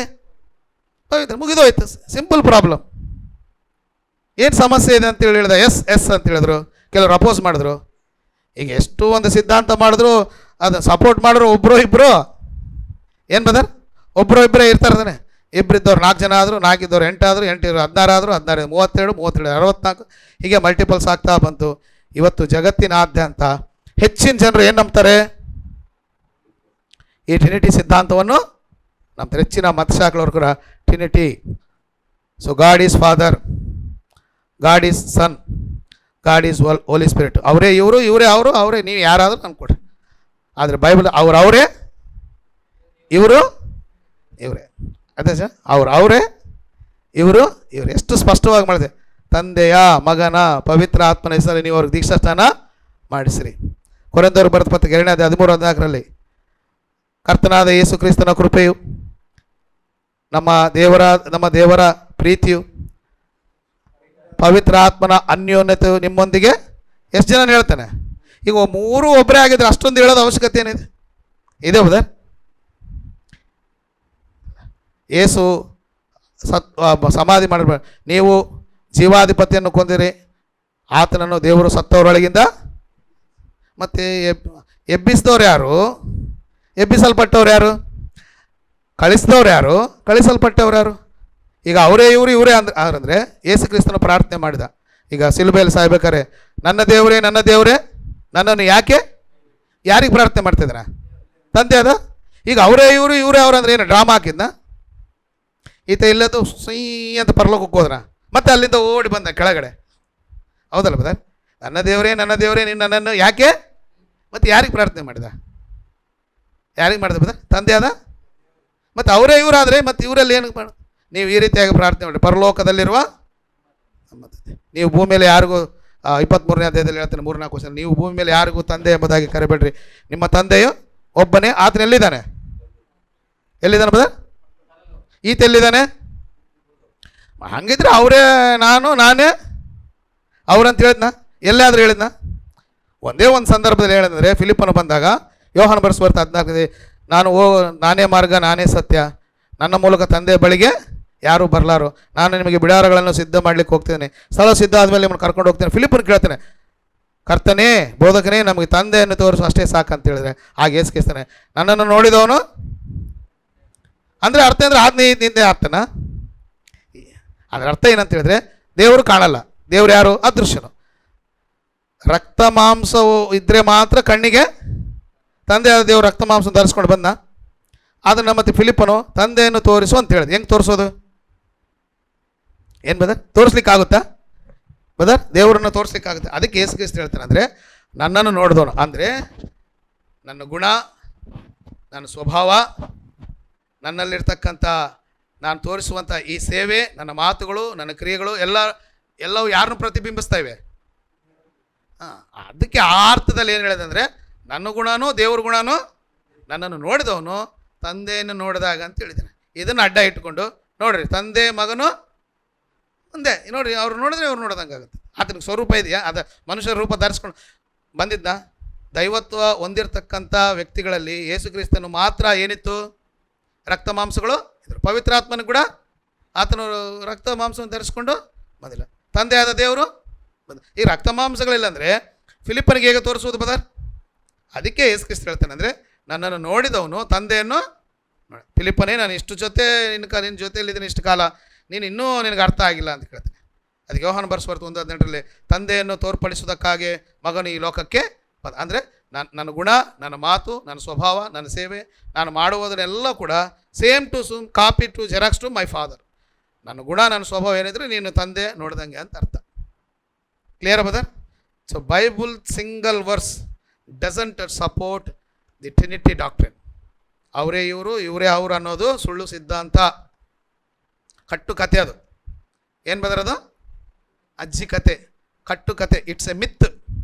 S1: ಮುಗಿದೋಯ್ತು. Simple problem. ಏನು ಸಮಸ್ಯೆ ಇದೆ ಅಂತೇಳಿ ಹೇಳಿದ, ಎಸ್ ಅಂತ ಹೇಳಿದ್ರು. ಕೆಲವರು ಅಪೋಸ್ ಮಾಡಿದ್ರು. ಈಗ ಎಷ್ಟು ಒಂದು ಸಿದ್ಧಾಂತ ಮಾಡಿದ್ರು ಅದು ಸಪೋರ್ಟ್ ಮಾಡಿದ್ರು ಒಬ್ಬರು ಇಬ್ಬರು ಏನು ಬದರ್? ಒಬ್ಬರು ಇಬ್ಬರೇ ಇರ್ತಾರೆ ತಾನೆ. ಇಬ್ಬರಿದ್ದವ್ರು 4 ಜನ ಆದರು, 4 ಇದ್ದವ್ರು 8 ಆದರು, 8 ಇದ್ರು 16 ಆದರು, 16 37, 37 64, ಹೀಗೆ ಮಲ್ಟಿಪಲ್ಸ್ ಆಗ್ತಾ ಬಂತು. ಇವತ್ತು ಜಗತ್ತಿನಾದ್ಯಂತ ಹೆಚ್ಚಿನ ಜನರು ಏನು ನಂಬ್ತಾರೆ? ಈ ಟ್ರಿನಿಟಿ ಸಿದ್ಧಾಂತವನ್ನು ನಂಬ್ತಾರೆ. ಹೆಚ್ಚಿನ ಮತಶಾಸ್ತ್ರಗಳು ಕೂಡ Trinity. So God is Father, God is Son, God is Holy Spirit. ಅವರೇ ಇವರು, ಇವರೇ ಅವರು, ಅವರೇ ನೀವು ಯಾರಾದರೂ ಅಂದ್ಕೊಡ್ರಿ. ಆದರೆ ಬೈಬಲ್ ಅವರೇ, ಇವರೇ. ಅದೇ ಸರ್, ಅವರೇ, ಇವರು ಎಷ್ಟು ಸ್ಪಷ್ಟವಾಗಿ ಮಾಡಿದೆ. ತಂದೆಯ, ಮಗನ, ಪವಿತ್ರ ಆತ್ಮನ ಹೆಸರಲ್ಲಿ ನೀವು ಅವ್ರಿಗೆ ದೀಕ್ಷಾಸ್ನಾನ ಮಾಡಿಸಿರಿ. ಕೊರಿಂಥದವರು ಬರೆದ ಪತ್ರಿಕೆ 2:13-14 ಕರ್ತನಾದ ಯೇಸು ಕ್ರಿಸ್ತನ ಕೃಪೆಯು, ನಮ್ಮ ದೇವರ ಪ್ರೀತಿಯು, ಪವಿತ್ರ ಆತ್ಮನ ಅನ್ಯೋನ್ಯತೆಯು ನಿಮ್ಮೊಂದಿಗೆ. ಎಷ್ಟು ಜನ ಹೇಳ್ತಾನೆ? ಈಗ 3 ಒಬ್ಬರೇ ಆಗಿದ್ರೆ ಅಷ್ಟೊಂದು ಹೇಳೋದು ಅವಶ್ಯಕತೆ ಏನಿದೆ? ಇದೆ ಬದರ್? ಯೇಸು ಸಮಾಧಿ ಮಾಡಬೇಡ, ನೀವು ಜೀವಾಧಿಪತಿಯನ್ನು ಕೊಂದಿರಿ, ಆತನನ್ನು ದೇವರು ಸತ್ತವರೊಳಗಿಂದ ಮತ್ತು ಎಬ್ಬಿಸಿದವ್ರು ಯಾರು? ಎಬ್ಬಿಸಲ್ಪಟ್ಟವ್ರು ಯಾರು? ಕಳಿಸಿದವ್ರು ಯಾರು? ಕಳಿಸಲ್ಪಟ್ಟವ್ರು ಯಾರು? ಈಗ ಅವರೇ ಇವರೇ ಅಂದರೆ ಯೇಸು ಕ್ರಿಸ್ತನ ಪ್ರಾರ್ಥನೆ ಮಾಡಿದ. ಈಗ ಸಿಲುಬೆಯಲ್ಲಿ ಸಾಯ್ಬೇಕಾರೆ ನನ್ನ ದೇವರೇ ನನ್ನನ್ನು ಯಾರಿಗೆ ಪ್ರಾರ್ಥನೆ ಮಾಡ್ತಿದ್ದಾನೆ? ತಂದೆ ಅದ. ಈಗ ಅವರೇ ಇವರೇ ಅವ್ರು ಅಂದರೆ ಏನು ಡ್ರಾಮಾ ಹಾಕಿದ್ನ? ಈತ ಇಲ್ಲದು ಸೈ ಅಂತ ಪರಲೋಕಕ್ಕೆ ಹೋದ್ರ, ಮತ್ತೆ ಅಲ್ಲಿಂದ ಓಡಿ ಬಂದ ಕೆಳಗಡೆ. ಹೌದಲ್ಲ ಬದ? ನನ್ನ ದೇವರೇ ನೀನು ನನ್ನನ್ನು ಯಾಕೆ? ಮತ್ತು ಯಾರಿಗೆ ಪ್ರಾರ್ಥನೆ ಮಾಡಿದ? ಯಾರಿಗೆ ಮಾಡಿದೆ ಬದ? ತಂದೆ ಅದ. ಮತ್ತು ಅವರೇ ಇವರಾದರೆ ಮತ್ತು ಇವರಲ್ಲಿ ಏನು ಮಾಡ? ನೀವು ಈ ರೀತಿಯಾಗಿ ಪ್ರಾರ್ಥನೆ ಮಾಡಿ, ಪರಲೋಕದಲ್ಲಿರುವ ನಮ್ಮ ತಂದೆ. ನೀವು ಭೂಮಿ ಮೇಲೆ ಯಾರಿಗೂ 23ನೇ ಅಧ್ಯಾಯದಲ್ಲಿ ಹೇಳ್ತಾನೆ 3-4 ವರ್ಷ, ನೀವು ಭೂಮಿ ಮೇಲೆ ಯಾರಿಗೂ ತಂದೆ ಎಂಬುದಾಗಿ ಕರೆಬೇಡ್ರಿ, ನಿಮ್ಮ ತಂದೆಯು ಒಬ್ಬನೇ. ಆತನ ಎಲ್ಲಿದ್ದಾನೆ ಬದ? ಈತ ಎಲ್ಲಿದ್ದಾನೆ? ಹಂಗಿದ್ರೆ ಅವರೇ ನಾನೇ ಅವ್ರಂತ ಹೇಳಿದ್ನ? ಎಲ್ಲಾದರೂ ಹೇಳಿದ್ನ? ಒಂದೇ ಒಂದು ಸಂದರ್ಭದಲ್ಲಿ ಹೇಳಿದ್ರೆ, ಫಿಲಿಪ್ಪನು ಬಂದಾಗ ಯೋಹಾನ ಬರೆಸುವಾರ್ತೆ 14, ನಾನೇ ಮಾರ್ಗ, ನಾನೇ ಸತ್ಯ, ನನ್ನ ಮೂಲಕ ತಂದೆ ಬಳಿಗೆ ಯಾರೂ ಬರಲಾರು, ನಾನು ನಿಮಗೆ ಬಿಡಾರಗಳನ್ನು ಸಿದ್ಧ ಮಾಡಲಿಕ್ಕೆ ಹೋಗ್ತೇನೆ, ಸ್ಥಳ ಸಿದ್ಧ ಆದಮೇಲೆ ನಿಮ್ಮನ್ನು ಕರ್ಕೊಂಡು ಹೋಗ್ತೇನೆ. ಫಿಲಿಪ್ಪನು ಕೇಳ್ತಾನೆ, ಕರ್ತನೇ, ಬೋಧಕನೇ, ನಮಗೆ ತಂದೆಯನ್ನು ತೋರಿಸು, ಅಷ್ಟೇ ಸಾಕಂತ ಹೇಳಿದ್ರೆ ಆಗ ಏಸ್ಕಿಸ್ತಾನೆ, ನನ್ನನ್ನು ನೋಡಿದವನು ಅಂದರೆ ಅರ್ಥ ಅಂದರೆ ನಿಂದೆ ಅರ್ಥನ. ಅದರ ಅರ್ಥ ಏನಂತ ಹೇಳಿದ್ರೆ, ದೇವರು ಕಾಣಲ್ಲ. ದೇವರು ಯಾರು? ಅದೃಶ್ಯನು. ರಕ್ತ ಮಾಂಸವು ಇದ್ದರೆ ಮಾತ್ರ ಕಣ್ಣಿಗೆ ತಂದೆಯಾದ ದೇವರು ರಕ್ತ ಮಾಂಸ ಧರಿಸ್ಕೊಂಡು ಬಂದ. ಅದನ್ನು ಮತ್ತೆ ಫಿಲಿಪ್ಪನು ತಂದೆಯನ್ನು ತೋರಿಸು ಅಂತ ಹೇಳಿದೆ. ಹೆಂಗೆ ತೋರಿಸೋದು? ಏನು ಬದರ್? ತೋರಿಸ್ಲಿಕ್ಕಾಗುತ್ತಾ ಬದರ್? ದೇವರನ್ನು ತೋರಿಸ್ಲಿಕ್ಕಾಗುತ್ತೆ. ಅದಕ್ಕೆ ಯೇಸು ಕ್ರಿಸ್ತ ಹೇಳ್ತಾನೆ ಅಂದರೆ, ನನ್ನನ್ನು ನೋಡಿದವನು ಅಂದರೆ ನನ್ನ ಗುಣ, ನನ್ನ ಸ್ವಭಾವ, ನನ್ನಲ್ಲಿರ್ತಕ್ಕಂಥ ನಾನು ತೋರಿಸುವಂಥ ಈ ಸೇವೆ, ನನ್ನ ಮಾತುಗಳು, ನನ್ನ ಕ್ರಿಯೆಗಳು ಎಲ್ಲವೂ ಯಾರನ್ನು ಪ್ರತಿಬಿಂಬಿಸ್ತಾ ಇವೆ? ಅದಕ್ಕೆ ಆ ಅರ್ಥದಲ್ಲಿ ಏನು ಹೇಳಿದೆ ಅಂದರೆ, ನನ್ನ ಗುಣನೂ ದೇವ್ರ ಗುಣನೂ ನನ್ನನ್ನು ನೋಡಿದವನು ತಂದೆಯನ್ನು ನೋಡಿದಾಗ ಅಂತ ಹೇಳಿದ್ದಾನೆ. ಇದನ್ನು ಅಡ್ಡ ಇಟ್ಕೊಂಡು ನೋಡ್ರಿ, ತಂದೆ ಮಗನು ಒಂದೇ ನೋಡ್ರಿ, ಅವ್ರು ನೋಡಿದ್ರೆ ಅವ್ರು ನೋಡೋದಂಗೆ ಆಗುತ್ತೆ. ಆತನಿಗೆ ಸ್ವರೂಪ ಇದೆಯಾ? ಅದು ಮನುಷ್ಯರ ರೂಪ ಧರಿಸ್ಕೊಂಡು ಬಂದಿದ್ದ. ದೈವತ್ವ ಹೊಂದಿರತಕ್ಕಂಥ ವ್ಯಕ್ತಿಗಳಲ್ಲಿ ಯೇಸು ಕ್ರಿಸ್ತನು ಮಾತ್ರ ಏನಿತ್ತು? ರಕ್ತ ಮಾಂಸಗಳು ಇದ್ರು. ಪವಿತ್ರಾತ್ಮನ ಕೂಡ ಆತನು ರಕ್ತ ಮಾಂಸವನ್ನು ಧರಿಸ್ಕೊಂಡು ಬಂದಿಲ್ಲ. ತಂದೆಯಾದ ದೇವರು ಬಂದ. ಈ ರಕ್ತ ಮಾಂಸಗಳಿಲ್ಲ ಅಂದರೆ ಫಿಲಿಪ್ಪನಿಗೆ ಹೇಗೆ ತೋರಿಸುವುದು ಬದರ್? ಅದಕ್ಕೆ ಯೇಸು ಕ್ರಿಸ್ತ ಹೇಳ್ತಾನೆ ಅಂದರೆ, ನನ್ನನ್ನು ನೋಡಿದವನು ತಂದೆಯನ್ನು ನೋಡಿ. ಫಿಲಿಪ್ಪನೇ, ನಾನು ಇಷ್ಟು ಜೊತೆ ನಿನ್ನ ಜೊತೆಯಲ್ಲಿದ್ದೀನಿ ಇಷ್ಟು ಕಾಲ, ನೀನು ಇನ್ನೂ ನಿನಗೆ ಅರ್ಥ ಆಗಿಲ್ಲ ಅಂತ ಕೇಳ್ತೀನಿ. ಅದಕ್ಕೆ ಯೋಹಾನ ಬರೆಸುವರ್ತು 1:18 ತಂದೆಯನ್ನು ತೋರ್ಪಡಿಸುವುದಕ್ಕಾಗಿ ಮಗನು ಈ ಲೋಕಕ್ಕೆ ಬಂದ. ಅಂದರೆ ನನ್ನ ಗುಣ, ನನ್ನ ಮಾತು, ನನ್ನ ಸ್ವಭಾವ, ನನ್ನ ಸೇವೆ, ನಾನು ಮಾಡುವುದನ್ನೆಲ್ಲ ಕೂಡ same to copy to xerox to my father. ನನ್ನ ಗುಣ, ನನ್ನ ಸ್ವಭಾವ ಏನಿದ್ರೆ ನೀನು ತಂದೆ ನೋಡ್ದಂಗೆ ಅಂತ ಅರ್ಥ. Clear brother? So Bible single verse doesn't support the Trinity doctrine. ಅವರೇ ಇವರು, ಇವರೇ ಅವರು ಅನ್ನೋದು ಸುಳ್ಳು ಸಿದ್ಧಾಂತ, ಕಟ್ಟು ಕತೆ. ಅದು ಏನು ಬದರದು? ಅಜ್ಜಿ ಕತೆ, ಕಟ್ಟು ಕತೆ. It's a myth.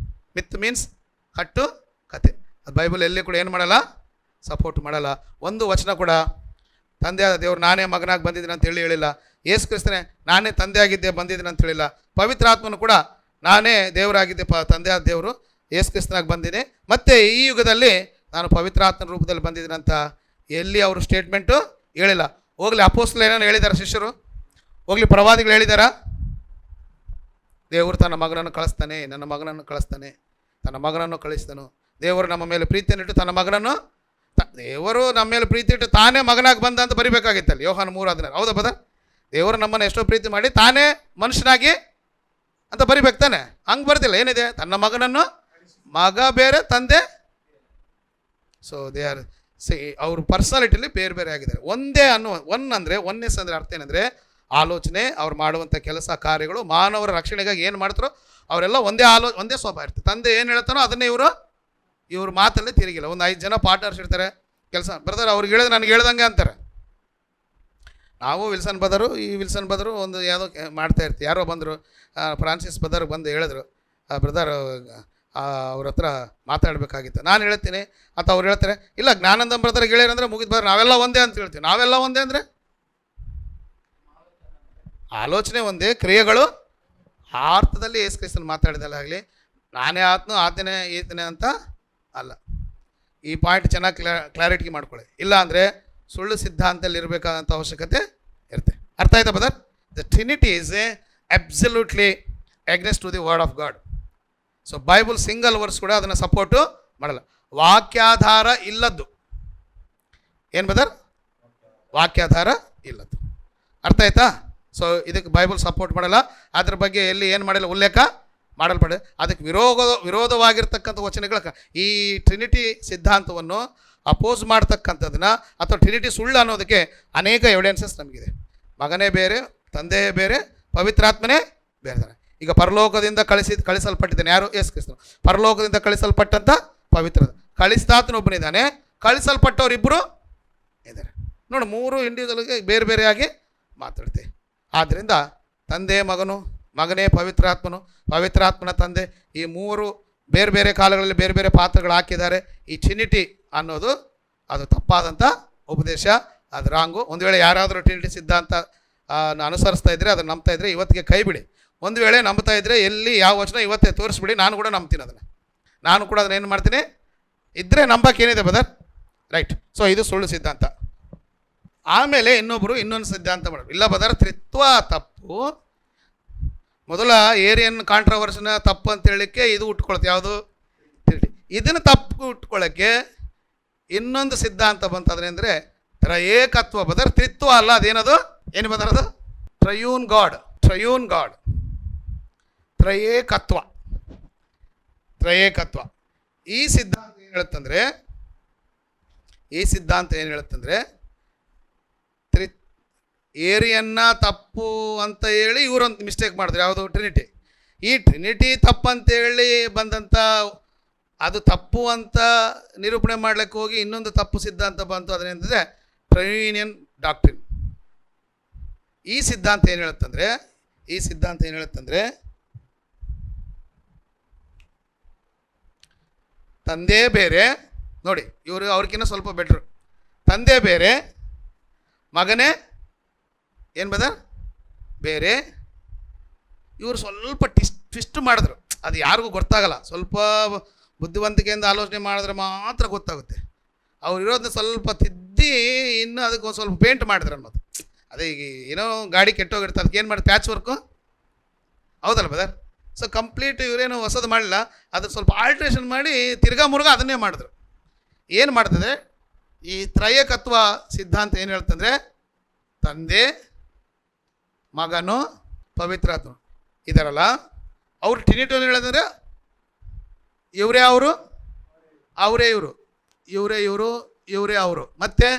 S1: Myth means ಕಟ್ಟು ಕತೆ. ಅದು ಬೈಬಲ್ ಎಲ್ಲಿ ಕೂಡ ಏನು ಮಾಡಲ್ಲ? ಸಪೋರ್ಟ್ ಮಾಡಲ್ಲ. ಒಂದು ವಚನ ಕೂಡ ತಂದೆಯಾದ ದೇವರು ನಾನೇ ಮಗನಾಗಿ ಬಂದಿದ್ದೀನಿ ಅಂತ ಹೇಳಿಲ್ಲ. ಯೇಸು ಕ್ರಿಸ್ತನೇ ನಾನೇ ತಂದೆ ಆಗಿದ್ದೆ ಬಂದಿದ್ದೀನಿ ಅಂತ ಹೇಳಿಲ್ಲ. ಪವಿತ್ರಾತ್ಮನು ಕೂಡ ನಾನೇ ದೇವರಾಗಿದ್ದೆ, ತಂದೆಯಾದ ದೇವರು ಯೇಸು ಕ್ರಿಸ್ತನಾಗಿ ಬಂದಿದೆ, ಮತ್ತು ಈ ಯುಗದಲ್ಲಿ ನಾನು ಪವಿತ್ರಾತ್ಮನ ರೂಪದಲ್ಲಿ ಬಂದಿದ್ದೀನಿ ಅಂತ ಎಲ್ಲಿ ಅವರು ಸ್ಟೇಟ್ಮೆಂಟು ಹೇಳಿಲ್ಲ. ಹೋಗಲಿ ಅಪೋಸ್ತಲರು ಏನಾರು ಹೇಳಿದ್ದಾರೆ? ಶಿಷ್ಯರು ಹೋಗಲಿ ಪ್ರವಾದಿಗಳು ಹೇಳಿದಾರ? ದೇವರು ತನ್ನ ಮಗನನ್ನು ಕಳಿಸ್ತಾನೆ, ನನ್ನ ಮಗನನ್ನು ಕಳಿಸ್ತಾನೆ, ತನ್ನ ಮಗನನ್ನು ಕಳಿಸ್ತಾನು. ದೇವರು ನಮ್ಮ ಮೇಲೆ ಪ್ರೀತಿಯನ್ನಿಟ್ಟು ತನ್ನ ಮಗನನ್ನು, ದೇವರು ನಮ್ಮ ಮೇಲೆ ಪ್ರೀತಿ ಇಟ್ಟು ತಾನೇ ಮಗನಾಗಿ ಬಂದ ಅಂತ ಬರಿಬೇಕಾಗಿತ್ತಲ್ಲ ಯೋಹಾನ 3:16. ಹೌದಾ ಬದ? ದೇವರು ನಮ್ಮನ್ನು ಎಷ್ಟೋ ಪ್ರೀತಿ ಮಾಡಿ ತಾನೇ ಮನುಷ್ಯನಾಗಿ ಅಂತ ಬರಿಬೇಕು ತಾನೆ? ಹಂಗೆ ಬರ್ತಿಲ್ಲ. ಏನಿದೆ? ತನ್ನ ಮಗನನ್ನು, ಮಗ ಬೇರೆ ತಂದೆ. ಸೊ ದೇ ಆರ್ ಅವ್ರ ಪರ್ಸನಾಲಿಟಿಲಿ ಬೇರೆ ಬೇರೆ ಆಗಿದ್ದಾರೆ. ಒಂದೇ ಅಂದರೆ ಒನ್ನೆಸ್ ಅಂದರೆ ಅರ್ಥ ಏನಂದರೆ ಆಲೋಚನೆ, ಅವ್ರು ಮಾಡುವಂಥ ಕೆಲಸ ಕಾರ್ಯಗಳು, ಮಾನವರ ರಕ್ಷಣೆಗಾಗಿ ಏನು ಮಾಡ್ತಾರೋ ಅವರೆಲ್ಲ ಒಂದೇ ಸ್ವಭಾವ ಇರ್ತದೆ. ತಂದೆ ಏನು ಹೇಳ್ತಾನೋ ಅದನ್ನೇ ಇವ್ರ ಮಾತಲ್ಲೇ ತಿರುಗಿಲ್ಲ. ಒಂದು 5 ಜನ ಪಾರ್ಟ್ನರ್ಸ್ ಇರ್ತಾರೆ ಕೆಲಸ. ಬ್ರದರ್ ಅವ್ರಿಗೆ ಹೇಳಿದ್ರೆ ನನಗೆ ಹೇಳ್ದಂಗೆ ಅಂತಾರೆ. ನಾವು ವಿಲ್ಸನ್ ಬದರು ಒಂದು ಯಾವುದೋ ಮಾಡ್ತಾ ಇರ್ತೀವಿ. ಯಾರೋ ಬಂದರು, ಫ್ರಾನ್ಸಿಸ್ ಬದರ್ ಬಂದು ಹೇಳಿದ್ರು, ಬ್ರದರ್ ಅವ್ರ ಹತ್ರ ಮಾತಾಡಬೇಕಾಗಿತ್ತು. ನಾನು ಹೇಳ್ತೀನಿ ಅಂತ ಅವ್ರು ಹೇಳ್ತಾರೆ, ಇಲ್ಲ ಜ್ಞಾನಂದ ಬ್ರದರ್ಗೆ ಹೇಳ್ಯಾರಂದ್ರೆ ಮುಗಿದು ಬರ, ನಾವೆಲ್ಲ ಒಂದೇ ಅಂತ ಹೇಳ್ತೀವಿ. ನಾವೆಲ್ಲ ಒಂದೇ ಅಂದರೆ ಆಲೋಚನೆ ಒಂದೇ, ಕ್ರಿಯೆಗಳು ಆ ಅರ್ಥದಲ್ಲಿ ಯೇಸು ಕ್ರಿಸ್ತನು ಮಾತಾಡಿದಲ್ಲಾಗಲಿ ನಾನೇ ಆತ್ನು ಆತನೇ ಈತನೇ ಅಂತ ಅಲ್ಲ. ಈ ಪಾಯಿಂಟ್ ಚೆನ್ನಾಗಿ ಕ್ಲಾರಿಟಿ ಮಾಡ್ಕೊಳ್ಳಿ. ಇಲ್ಲ ಅಂದರೆ ಸುಳ್ಳು ಸಿದ್ಧಾಂತದಲ್ಲಿ ಇರಬೇಕಾದಂಥ ಅವಶ್ಯಕತೆ ಇರುತ್ತೆ. ಅರ್ಥ ಆಯ್ತಾ brother? The Trinity is absolutely against to the word of God. So Bible single verse ಕೂಡ ಅದನ್ನು ಸಪೋರ್ಟು ಮಾಡಲ್ಲ. ವಾಕ್ಯಾಧಾರ ಇಲ್ಲದ್ದು. ಏನು ಬದರ್? ವಾಕ್ಯಾಧಾರ ಇಲ್ಲದ್ದು. ಅರ್ಥ ಆಯ್ತಾ? ಸೊ ಇದಕ್ಕೆ ಬೈಬಲ್ ಸಪೋರ್ಟ್ ಮಾಡಲ್ಲ. ಅದ್ರ ಬಗ್ಗೆ ಎಲ್ಲಿ ಏನು ಮಾಡಿಲ್ಲ, ಉಲ್ಲೇಖ ಮಾಡಲ್ಪಡೆ. ಅದಕ್ಕೆ ವಿರೋಧವಾಗಿರ್ತಕ್ಕಂಥ ವಚನಗಳ ಈ ಟ್ರಿನಿಟಿ ಸಿದ್ಧಾಂತವನ್ನು ಅಪೋಸ್ ಮಾಡ್ತಕ್ಕಂಥದ್ದನ್ನ ಅಥವಾ ಟ್ರಿನಿಟಿ ಸುಳ್ಳು ಅನ್ನೋದಕ್ಕೆ ಅನೇಕ ಎವಿಡೆನ್ಸಸ್ ನಮಗಿದೆ. ಮಗನೇ ಬೇರೆ, ತಂದೆಯೇ ಬೇರೆ, ಪವಿತ್ರಾತ್ಮನೇ ಬೇರೆ. ಈಗ ಪರಲೋಕದಿಂದ ಕಳಿಸಲ್ಪಟ್ಟಿದ್ದಾನೆ ಯಾರು? ಯೇಸು ಕ್ರಿಸ್ತನು. ಪರಲೋಕದಿಂದ ಕಳಿಸಲ್ಪಟ್ಟಂಥ ಪವಿತ್ರ ಕಳಿಸ್ತಾತನೊಬ್ಬನಿದ್ದಾನೆ, ಕಳಿಸಲ್ಪಟ್ಟವರಿಬ್ಬರು ಇದ್ದಾರೆ. ನೋಡಿ, 3 ಇಂಡಿವಿಜುವಲ್ಗೆ ಬೇರೆ ಬೇರೆಯಾಗಿ ಮಾತಾಡ್ತೀವಿ. ಆದ್ದರಿಂದ ತಂದೆ ಮಗನು, ಮಗನೇ ಪವಿತ್ರಾತ್ಮನು, ಪವಿತ್ರಾತ್ಮನ ತಂದೆ, ಈ 3 ಬೇರೆ ಬೇರೆ ಕಾಲಗಳಲ್ಲಿ ಬೇರೆ ಬೇರೆ ಪಾತ್ರಗಳು ಹಾಕಿದ್ದಾರೆ. ಈ ಟ್ರಿನಿಟಿ ಅನ್ನೋದು ಅದು ತಪ್ಪಾದಂಥ ಉಪದೇಶ, ಅದು ರಾಂಗು. ಒಂದು ವೇಳೆ ಯಾರಾದರೂ ಟ್ರಿನಿಟಿ ಸಿದ್ಧಾಂತ ಅನುಸರಿಸ್ತಾ ಇದ್ದರೆ, ಅದನ್ನು ನಂಬ್ತಾ ಇದ್ದರೆ ಇವತ್ತಿಗೆ ಕೈ ಬಿಡಿ. ಒಂದು ವೇಳೆ ನಂಬ್ತಾ ಇದ್ದರೆ ಎಲ್ಲಿ ಯಾವ ವಚನ ಇವತ್ತೇ ತೋರಿಸ್ಬಿಡಿ, ನಾನು ಕೂಡ ನಂಬ್ತೀನಿ ಅದನ್ನು. ನಾನು ಕೂಡ ಅದನ್ನು ಏನು ಮಾಡ್ತೀನಿ, ಇದ್ದರೆ ನಂಬಕ್ಕೇನಿದೆ ಬದರ್? ರೈಟ್. ಸೊ ಇದು ಸುಳ್ಳು ಸಿದ್ಧಾಂತ. ಆಮೇಲೆ ಇನ್ನೊಂದು ಸಿದ್ಧಾಂತ ಮಾಡೋದು, ಇಲ್ಲ ಬದರ್ ತ್ರಿತ್ವ ತಪ್ಪು. ಮೊದಲ ಏರಿಯನ್ ಕಾಂಟ್ರವರ್ಸಿನ ತಪ್ಪು ಅಂತ ಹೇಳಲಿಕ್ಕೆ ಇದು ಉಟ್ಕೊಳ್ತೆ, ಯಾವುದು? ಇದನ್ನು ತಪ್ಪು ಉಟ್ಕೊಳ್ಳೋಕ್ಕೆ ಇನ್ನೊಂದು ಸಿದ್ಧಾಂತ ಬಂತದ್ರೆ ಅಂದರೆ ತ್ರಯೇಕತ್ವ ಬದರ್, ತ್ರಿತ್ವ ಅಲ್ಲ. ಅದೇನದು? ಏನು ಬದರದು? ಟ್ರಯೂನ್ ಗಾಡ್. ತ್ರಯೇಕತ್ವ. ಈ ಸಿದ್ಧಾಂತ ಏನು ಹೇಳುತ್ತಂದ್ರೆ ಏರಿಯನ್ನ ತಪ್ಪು ಅಂತ ಹೇಳಿ ಇವರೊಂದು ಮಿಸ್ಟೇಕ್ ಮಾಡಿದ್ರು. ಯಾವುದು? ಟ್ರಿನಿಟಿ. ಈ ಟ್ರಿನಿಟಿ ತಪ್ಪು ಅಂತೇಳಿ ಬಂದಂಥ ಅದು ತಪ್ಪು ಅಂತ ನಿರೂಪಣೆ ಮಾಡ್ಲಿಕ್ಕೆ ಹೋಗಿ ಇನ್ನೊಂದು ತಪ್ಪು ಸಿದ್ಧಾಂತ ಬಂತು. ಅದನ್ನೇಂತಂದರೆ ಟ್ರೈನಿಯನ್ ಡಾಕ್ಟ್ರಿನ್. ಈ ಸಿದ್ಧಾಂತ ಏನು ಹೇಳುತ್ತಂದರೆ ತಂದೆ ಬೇರೆ, ನೋಡಿ ಇವರು ಅವ್ರಿಗಿನ್ನ ಸ್ವಲ್ಪ ಬೆಟ್ರು. ತಂದೆ ಬೇರೆ, ಮಗನೇ ಏನು ಬೇರೆ. ಇವರು ಸ್ವಲ್ಪ ಟ್ವಿಸ್ಟ್ ಮಾಡಿದ್ರು, ಅದು ಯಾರಿಗೂ ಗೊತ್ತಾಗಲ್ಲ. ಸ್ವಲ್ಪ ಬುದ್ಧಿವಂತಿಕೆಯಿಂದ ಆಲೋಚನೆ ಮಾಡಿದ್ರೆ ಮಾತ್ರ ಗೊತ್ತಾಗುತ್ತೆ. ಅವ್ರು ಇರೋದನ್ನ ಸ್ವಲ್ಪ ತಿದ್ದಿ ಇನ್ನು ಅದಕ್ಕೆ ಒಂದು ಸ್ವಲ್ಪ ಪೇಂಟ್ ಮಾಡಿದ್ರು ಅನ್ನೋದು. ಅದೇ ಈಗ ಏನೋ ಗಾಡಿ ಕೆಟ್ಟೋಗಿರುತ್ತೆ, ಅದಕ್ಕೆ ಏನು ಮಾಡಿ ಪ್ಯಾಚ್ ವರ್ಕು, ಹೌದಲ್ಲ ಬ್ರದರ್? ಸೊ ಕಂಪ್ಲೀಟ್ ಇವರೇನು ಹೊಸದು ಮಾಡಲಿಲ್ಲ, ಅದು ಸ್ವಲ್ಪ ಆಲ್ಟ್ರೇಷನ್ ಮಾಡಿ ತಿರ್ಗಾ ಮುರುಗಾ ಅದನ್ನೇ ಮಾಡಿದ್ರು. ಏನು ಮಾಡ್ತದೆ ಈ ತ್ರಯಕತ್ವ ಸಿದ್ಧಾಂತ ಏನು ಹೇಳ್ತಂದರೆ, ತಂದೆ ಮಗನು ಪವಿತ್ರಾತ್ಮ ಇದಾರಲ್ಲ, ಅವ್ರು ಟ್ರಿನಿಟಿ ಹೇಳೋದಂದರೆ ಇವರೇ ಅವರು, ಅವರೇ ಇವರು, ಇವರೇ ಇವರು, ಇವರೇ ಅವರು, ಮತ್ತು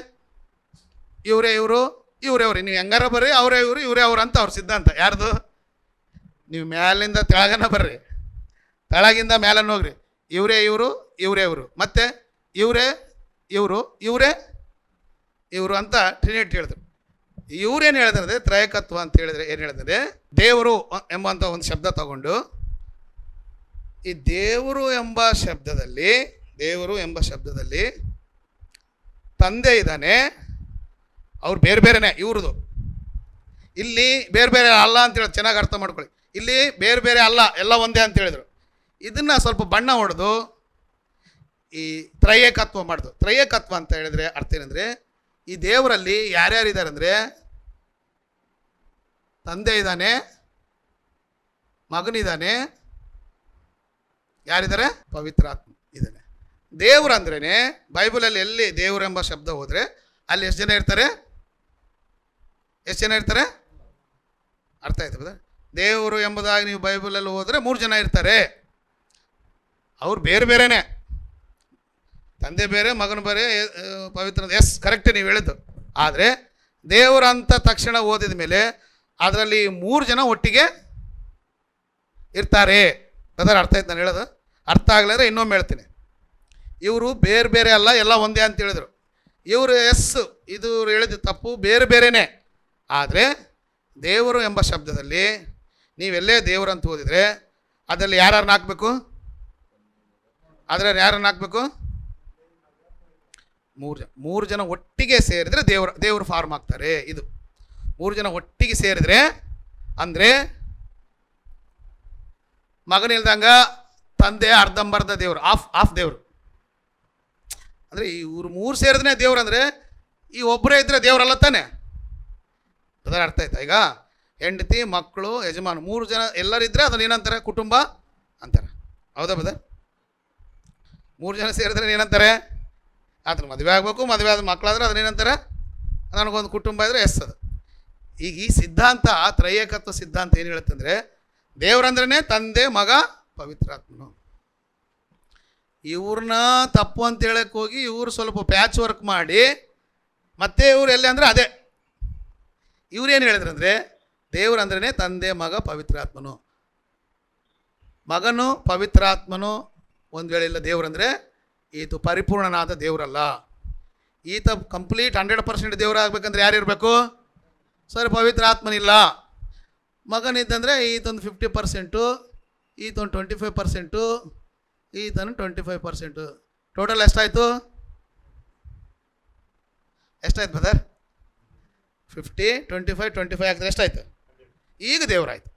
S1: ಇವರೇ ಇವರು, ಇವರೇ ಅವರು. ನೀವು ಹೆಂಗಾರ ಬರ್ರಿ, ಅವರೇ ಇವರು, ಇವರೇ ಅವರು ಅಂತ ಅವ್ರ ಸಿದ್ಧಾಂತ. ಯಾರ್ದು? ನೀವು ಮ್ಯಾಲಿಂದ ತೆಳಗನ ಬರ್ರಿ, ತೆಳಗಿಂದ ಮ್ಯಾಲನ್ನು ಹೋಗ್ರಿ. ಇವರೇ ಇವರು, ಇವರೇ ಇವರು, ಮತ್ತು ಇವರೇ ಇವರು, ಇವರೇ ಇವರು ಅಂತ ಟ್ರಿನಿಟಿ ಹೇಳಿದ್ರು. ಇವ್ರೇನು ಹೇಳಿದ್ರೆ ತ್ರಯಕತ್ವ ಅಂತ ಹೇಳಿದ್ರೆ ಏನು ಹೇಳಿದ್ರೆ, ದೇವರು ಎಂಬಂಥ ಒಂದು ಶಬ್ದ ತಗೊಂಡು, ಈ ದೇವರು ಎಂಬ ಶಬ್ದದಲ್ಲಿ ತಂದೆ ಇದ್ದಾನೆ, ಅವ್ರು ಬೇರೆ ಬೇರೆನೇ ಇವ್ರದ್ದು. ಇಲ್ಲಿ ಬೇರೆ ಬೇರೆ ಅಲ್ಲ ಅಂತ ಹೇಳಿ ಚೆನ್ನಾಗಿ ಅರ್ಥ ಮಾಡ್ಕೊಳ್ಳಿ. ಇಲ್ಲಿ ಬೇರೆ ಬೇರೆ ಅಲ್ಲ, ಎಲ್ಲ ಒಂದೇ ಅಂತ ಹೇಳಿದರು. ಇದನ್ನು ಸ್ವಲ್ಪ ಬಣ್ಣ ಹೊಡೆದು ಈ ತ್ರಯೇಕತ್ವ ಮಾಡಿದ್ರು. ತ್ರಯೇಕತ್ವ ಅಂತ ಹೇಳಿದ್ರೆ ಅರ್ಥ ಏನಂದರೆ, ಈ ದೇವರಲ್ಲಿ ಯಾರ್ಯಾರಿದ್ದಾರೆ ಅಂದರೆ, ತಂದೆ ಇದ್ದಾನೆ, ಮಗನಿದ್ದಾನೆ, ಯಾರಿದ್ದಾರೆ? ಪವಿತ್ರಾತ್ಮ ಇದ್ದಾನೆ. ದೇವರು ಅಂದ್ರೇ ಬೈಬಲಲ್ಲಿ ಎಲ್ಲಿ ದೇವರೆಂಬ ಶಬ್ದ ಹೋದರೆ ಅಲ್ಲಿ ಎಷ್ಟು ಜನ ಇರ್ತಾರೆ? ಅರ್ಥ ಆಯ್ತು ಬದ? ದೇವರು ಎಂಬುದಾಗಿ ನೀವು ಬೈಬಲಲ್ಲಿ ಹೋದರೆ 3 ಜನ ಇರ್ತಾರೆ. ಅವ್ರು ಬೇರೆ ಬೇರೆನೇ, ತಂದೆ ಬೇರೆ, ಮಗನು ಬೇರೆ, ಪವಿತ್ರ. ಎಸ್, ಕರೆಕ್ಟ್ ನೀವು ಹೇಳಿದ್ದು. ಆದರೆ ದೇವರು ಅಂತ ತಕ್ಷಣ ಓದಿದ ಮೇಲೆ ಅದರಲ್ಲಿ 3 ಜನ ಒಟ್ಟಿಗೆ ಇರ್ತಾರೆ. ಅದರ ಅರ್ಥ ಆಯ್ತು ನಾನು ಹೇಳೋದು? ಅರ್ಥ ಆಗಲಿದ್ರೆ ಇನ್ನೊಮ್ಮೆ ಹೇಳ್ತೀನಿ. ಇವರು ಬೇರೆ ಬೇರೆ ಅಲ್ಲ, ಎಲ್ಲ ಒಂದೇ ಅಂತ ಹೇಳಿದರು. ಇವರು ಇದು ಹೇಳಿದ ತಪ್ಪು, ಬೇರೆ ಬೇರೆನೇ. ಆದರೆ ದೇವರು ಎಂಬ ಶಬ್ದದಲ್ಲಿ ನೀವೆಲ್ಲೇ ದೇವರು ಅಂತ ಓದಿದರೆ ಅದರಲ್ಲಿ ಯಾರನ್ನ ಹಾಕಬೇಕು? ಹಾಕಬೇಕು? 3 ಜನ ಒಟ್ಟಿಗೆ ಸೇರಿದರೆ ದೇವರು ಫಾರ್ಮ್ ಆಗ್ತಾರೆ. ಇದು 3 ಜನ ಒಟ್ಟಿಗೆ ಸೇರಿದರೆ ಅಂದರೆ ಮಗನಿಲ್ದಂಗ ತಂದೆ ಅರ್ಧಂಬರ್ಧ ದೇವರು, ಆಫ್ ದೇವರು. ಅಂದರೆ ಇವರು 3 ಸೇರಿದ್ರೆ ದೇವ್ರು. ಅಂದರೆ ಈ ಒಬ್ಬರೇ ಇದ್ದರೆ ದೇವರಲ್ಲ ತಾನೆ? ಅದರ ಅರ್ಥ ಆಯ್ತಾ? ಈಗ ಹೆಂಡತಿ, ಮಕ್ಕಳು, ಯಜಮಾನ 3 ಜನ ಎಲ್ಲರಿದ್ದರೆ ಅದನ್ನು ಏನಂತಾರೆ? ಕುಟುಂಬ ಅಂತಾರೆ. ಹೌದಾ ಬದ? 3 ಜನ ಸೇರಿದ್ರೆ ಏನಂತಾರೆ? ಅದನ್ನು ಮದುವೆ ಆಗಬೇಕು, ಮದುವೆ ಆದ ಮಕ್ಕಳಾದ್ರೆ ಅದನ್ನೇನಂತಾರೆ? ನನಗೊಂದು ಕುಟುಂಬ ಇದ್ದರೆ ಅದು. ಈಗ ಈ ಸಿದ್ಧಾಂತ, ತ್ರಯೇಕತ್ವ ಸಿದ್ಧಾಂತ ಏನು ಹೇಳುತ್ತಂದರೆ, ದೇವರಂದ್ರೇ ತಂದೆ, ಮಗ, ಪವಿತ್ರಾತ್ಮನು. ಇವ್ರನ್ನ ತಪ್ಪು ಅಂತ ಹೇಳಕ್ಕೆ ಹೋಗಿ ಇವರು ಸ್ವಲ್ಪ ಪ್ಯಾಚ್ ವರ್ಕ್ ಮಾಡಿ ಮತ್ತೆ ಇವ್ರು ಎಲ್ಲಿ ಅಂದರೆ ಅದೇ ಇವ್ರೇನು ಹೇಳಿದ್ರಂದರೆ, ದೇವರಂದ್ರೇ ತಂದೆ, ಮಗ, ಪವಿತ್ರಾತ್ಮನು. ಮಗನು ಪವಿತ್ರಾತ್ಮನು ಒಂದು ವೇಳೆ ಇಲ್ಲ ದೇವರಂದರೆ ಈತ ಪರಿಪೂರ್ಣನಾದ ದೇವರಲ್ಲ. ಈತ ಕಂಪ್ಲೀಟ್ 100% ದೇವರಾಗಬೇಕಂದ್ರೆ ಯಾರಿರಬೇಕು? ಸರ್, ಪವಿತ್ರಾತ್ಮನಿಲ್ಲ. ಮಗನಿದ್ದಂದರೆ ಈತೊಂದು 50%, ಈತೊಂದು 25%, ಈತನು 25%. ಟೋಟಲ್ ಎಷ್ಟಾಯಿತು ಬ್ರದರ್? 50, 25, 25 ಆಗ್ತದೆ. ಎಷ್ಟಾಯಿತು? ಈಗ ದೇವರಾಯಿತು.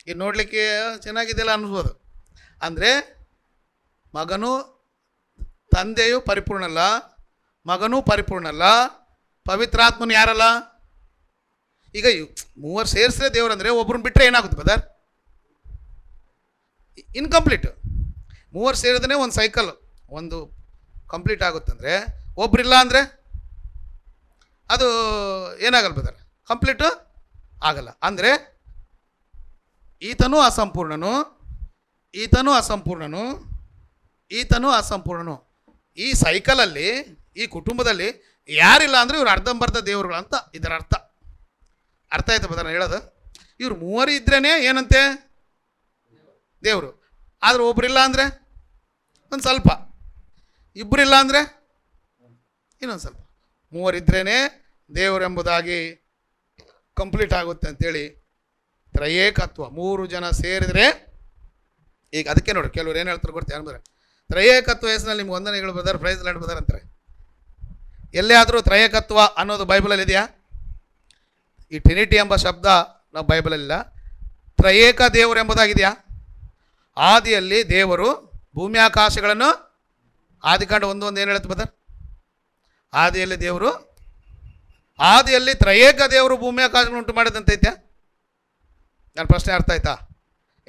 S1: ಇದು ನೋಡಲಿಕ್ಕೆ ಚೆನ್ನಾಗಿದೆಯಲ್ಲ ಅನ್ಬೋದು. ಅಂದರೆ ಮಗನು, ತಂದೆಯು ಪರಿಪೂರ್ಣ ಅಲ್ಲ, ಮಗನೂ ಪರಿಪೂರ್ಣ ಅಲ್ಲ, ಪವಿತ್ರಾತ್ಮನು ಯಾರಲ್ಲ? ಈಗ 3 ಸೇರಿಸಿದ್ರೆ ದೇವರಂದರೆ ಒಬ್ರನ್ನ ಬಿಟ್ಟರೆ ಏನಾಗುತ್ತೆ ಬ್ರದರ್? ಇನ್ಕಂಪ್ಲೀಟ್. 3 ಸೇರಿದ್ರೆ ಒಂದು ಸೈಕಲ್ ಒಂದು ಕಂಪ್ಲೀಟ್ ಆಗುತ್ತಂದರೆ, ಒಬ್ಬರಿಲ್ಲ ಅಂದರೆ ಅದು ಏನಾಗಲ್ಲ ಬ್ರದರ್? ಕಂಪ್ಲೀಟು ಆಗಲ್ಲ. ಅಂದರೆ ಈತನೂ ಅಸಂಪೂರ್ಣನು, ಈತನೂ ಅಸಂಪೂರ್ಣನು. ಈ ಸೈಕಲಲ್ಲಿ, ಈ ಕುಟುಂಬದಲ್ಲಿ ಯಾರಿಲ್ಲ ಅಂದರೆ ಇವ್ರು ಅರ್ಧಂಬರ್ಧ ದೇವರುಗಳು ಅಂತ ಇದರ ಅರ್ಥ. ಅರ್ಥ ಆಯ್ತು ಬದ ನಾನು ಹೇಳೋದು? ಇವ್ರು 3 ಇದ್ರೇ ಏನಂತೆ? ದೇವರು. ಆದರೆ ಒಬ್ಬರಿಲ್ಲ ಅಂದರೆ ಒಂದು ಸ್ವಲ್ಪ, ಇಬ್ಬರಿಲ್ಲ ಅಂದರೆ ಇನ್ನೊಂದು ಸ್ವಲ್ಪ. 3 ಇದ್ರೇ ದೇವರೆಂಬುದಾಗಿ ಕಂಪ್ಲೀಟ್ ಆಗುತ್ತೆ ಅಂತೇಳಿ ತ್ರಯೇಕತ್ವ. 3 ಜನ ಸೇರಿದರೆ, ಈಗ ಅದಕ್ಕೆ ನೋಡಿ ಕೆಲವ್ರು ಏನು ಹೇಳ್ತಾರೆ ಗೊತ್ತಾ ಅಂದರೆ, ತ್ರಯೇಕತ್ವ ಹೆಸರಲ್ಲಿ ನಿಮ್ಗೆ ವಂದನೆಗಳು ಬ್ರದರ್, ಪ್ರೈಸ್ ಲಾರ್ಡ್ ಬ್ರದರ್ ಅಂತಾರೆ. ಎಲ್ಲೇ ಆದರೂ ತ್ರಯೇಕತ್ವ ಅನ್ನೋದು ಬೈಬಲಲ್ಲಿ ಇದೆಯಾ? ಈ ಟ್ರಿನಿಟಿ ಎಂಬ ಶಬ್ದ ನಾವು ಬೈಬಲಲ್ಲಿಲ್ಲ. ತ್ರಯೇಕ ದೇವರು ಎಂಬುದಾಗಿದೆಯಾ? ಆದಿಯಲ್ಲಿ ದೇವರು ಭೂಮಿ ಆಕಾಶಗಳನ್ನು, ಆದಿಕಾಂಡ 1:1 ಏನು ಹೇಳುತ್ತೆ ಬ್ರದರ್? ಆದಿಯಲ್ಲಿ ದೇವರು, ಆದಿಯಲ್ಲಿ ತ್ರಯೇಕ ದೇವರು ಭೂಮಿ ಆಕಾಶಗಳನ್ನು ಉಂಟು ಮಾಡಿದಂತೈತ್ಯಾ? ನನ್ನ ಪ್ರಶ್ನೆ ಅರ್ಥ ಆಯ್ತಾ?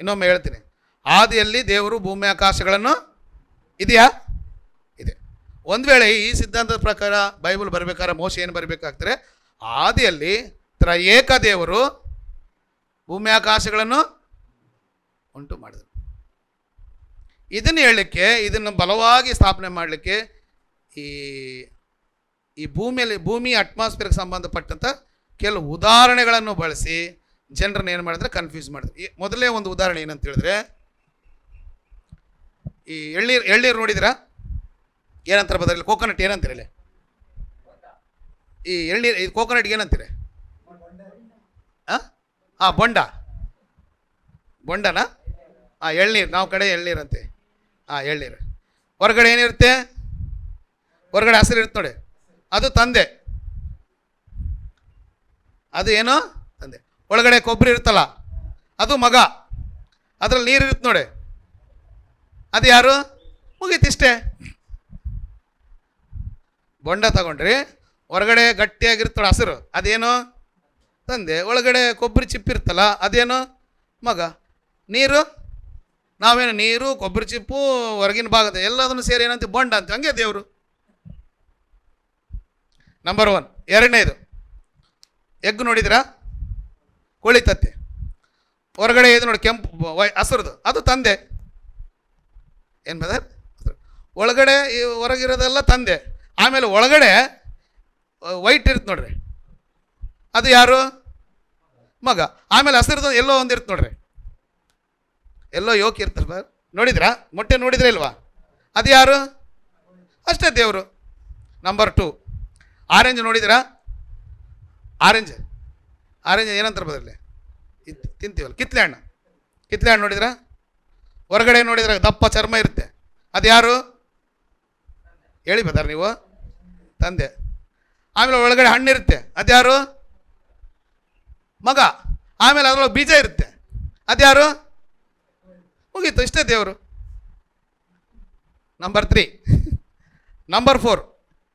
S1: ಇನ್ನೊಮ್ಮೆ ಹೇಳ್ತೀನಿ. ಆದಿಯಲ್ಲಿ ದೇವರು ಭೂಮಿ ಆಕಾಶಗಳನ್ನು ಇದೆಯಾ? ಇದೆ. ಒಂದು ವೇಳೆ ಈ ಸಿದ್ಧಾಂತದ ಪ್ರಕಾರ ಬೈಬಲ್ ಬರಬೇಕಾದ್ರೆ ಮೋಶೆ ಏನು ಬರಬೇಕಾಗ್ತಾರೆ? ಆದಿಯಲ್ಲಿ ತ್ರಯೇಕ ದೇವರು ಭೂಮಿ ಆಕಾಶಗಳನ್ನು ಉಂಟು ಮಾಡಿದರು. ಇದನ್ನು ಹೇಳಲಿಕ್ಕೆ, ಇದನ್ನು ಬಲವಾಗಿ ಸ್ಥಾಪನೆ ಮಾಡಲಿಕ್ಕೆ ಈ ಭೂಮಿ ಅಟ್ಮಾಸ್ಫಿಯರ್ಗೆ ಸಂಬಂಧಪಟ್ಟಂಥ ಕೆಲವು ಉದಾಹರಣೆಗಳನ್ನು ಬಳಸಿ ಜನರನ್ನ ಏನು ಮಾಡಿದ್ರೆ ಕನ್ಫ್ಯೂಸ್ ಮಾಡಿದ್ರು. ಮೊದಲೇ ಒಂದು ಉದಾಹರಣೆ ಏನಂತ ಹೇಳಿದ್ರೆ, ಈ ಎಳ್ನೀರು ನೋಡಿದಿರಾ? ಏನಂತಾರೆ ಬದಲಿ? ಕೋಕೋನಟ್ ಏನಂತೀರಿ? ಈ ಎಳ್ನೀರು, ಇದು ಕೋಕೋನಟ್ಗೆ ಏನಂತೀರಿ? ಬೊಂಡನಾ? ಎಳ್ನೀರು, ನಾವು ಕಡೆ ಎಳ್ನೀರು ಅಂತೆ. ಎಳ್ನೀರು ಹೊರಗಡೆ ಏನಿರುತ್ತೆ? ಹೊರಗಡೆ ಹಸಿರು ಇರುತ್ತೆ ನೋಡಿ, ಅದು ತಂದೆ. ಅದು ಏನೋ ತಂದೆ. ಒಳಗಡೆ ಕೊಬ್ಬರಿ ಇರುತ್ತಲ್ಲ, ಅದು ಮಗ. ಅದ್ರಲ್ಲಿ ನೀರು ಇರುತ್ತೆ ನೋಡಿ, ಅದು ಯಾರು? ಮುಗೀತಿಷ್ಟೇ. ಬೊಂಡ ತಗೊಂಡ್ರಿ, ಹೊರಗಡೆ ಗಟ್ಟಿಯಾಗಿರ್ತಲ್ಲ ಹಸಿರು, ಅದೇನು? ತಂದೆ. ಒಳಗಡೆ ಕೊಬ್ಬರಿ ಚಿಪ್ಪಿರ್ತಲ್ಲ, ಅದೇನು? ಮಗ. ನೀರು, ನಾವೇನು ನೀರು, ಕೊಬ್ಬರಿ ಚಿಪ್ಪು, ಹೊರಗಿನ ಭಾಗದ ಎಲ್ಲದನ್ನು ಸೇರಿ ಏನಂತ? ಬೊಂಡ ಅಂತ. ಹಂಗೆ ದೇವರು. ನಂಬರ್ 1. ಎರಡನೇದು, ಎಗ್ ನೋಡಿದಿರಾ? ಕೋಳಿ ತತ್ತೆ. ಹೊರಗಡೆ ಇದು ನೋಡಿ ಕೆಂಪು ಹಸಿರುದು, ಅದು ತಂದೆ. ಏನು ಬ್ರದರ್? ಒಳಗಡೆ ಹೊರಗಿರೋದೆಲ್ಲ ತಂದೆ. ಆಮೇಲೆ ಒಳಗಡೆ ವೈಟ್ ಇರುತ್ತೆ ನೋಡ್ರಿ, ಅದು ಯಾರು? ಮಗ. ಆಮೇಲೆ ಹಸಿರುದು ಎಲ್ಲೋ ಒಂದು ಇರುತ್ತೆ ನೋಡ್ರಿ, ಎಲ್ಲೋ ಯೋಕ್ ಇರ್ತಲ್ಲ ಬರ್, ನೋಡಿದ್ರಾ? ಮೊಟ್ಟೆ ನೋಡಿದ್ರೆ ಇಲ್ವಾ? ಅದು ಯಾರು? ಅಷ್ಟೇ ದೇವರು. Number 2, orange ನೋಡಿದಿರಾ? ಆರೆಂಜ್ ಏನಂತಾರೆ ಬದಲೇ? ತಿಂತೀವಲ್ಲ, ಕಿತ್ಲೆ ಹಣ್ಣು ನೋಡಿದ್ರಾ? ಹೊರಗಡೆ ನೋಡಿದ್ರೆ ದಪ್ಪ ಚರ್ಮ ಇರುತ್ತೆ, ಅದು ಯಾರು? ಹೇಳಿ ಬದಾರ ನೀವು? ತಂದೆ. ಆಮೇಲೆ ಒಳಗಡೆ ಹಣ್ಣಿರುತ್ತೆ, ಅದು ಯಾರು? ಮಗ. ಆಮೇಲೆ ಅದರೊಳಗೆ ಬೀಜ ಇರುತ್ತೆ, ಅದು ಯಾರು? ಮುಗೀತು, ಇಷ್ಟೇ ದೇವರು. ನಂಬರ್ 3. ನಂಬರ್ 4,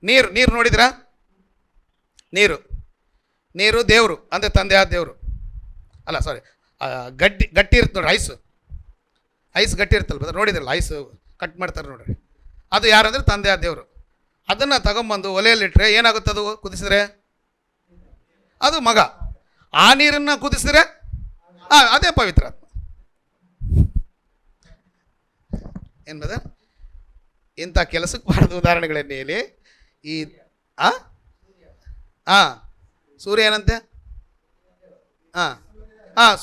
S1: ನೀರು ನೋಡಿದ್ರಾ? ನೀರು ದೇವರು, ಅಂದರೆ ತಂದೆ ಆದ ದೇವರು. ಅಲ್ಲ ಸಾರಿ, ಗಟ್ಟಿ ಇರುತ್ತೆ ನೋಡ್ರಿ, ಐಸ್ ಗಟ್ಟಿ ಇರ್ತಲ್ಲ, ನೋಡಿದ್ರಲ್ಲ, ಐಸ್ ಕಟ್ ಮಾಡ್ತಾರೆ ನೋಡ್ರಿ, ಅದು ಯಾರಂದ್ರೆ ತಂದೆ ಆದ ದೇವರು. ಅದನ್ನು ತಗೊಂಬಂದು ಒಲೆಯಲ್ಲಿಟ್ಟರೆ ಏನಾಗುತ್ತೆ? ಅದು ಕುದಿಸಿದ್ರೆ ಅದು ಮಗ. ಆ ನೀರನ್ನು ಕುದಿಸಿದ್ರೆ ಅದೇ ಪವಿತ್ರ ಆತ್ಮ. ಏನು ಬದ? ಇಂಥ ಕೆಲಸಕ್ಕೆ ಬಾರದ ಉದಾಹರಣೆಗಳನ್ನೇ ಇಲ್ಲಿ. ಈ ಸೂರ್ಯ ಏನಂತೆ?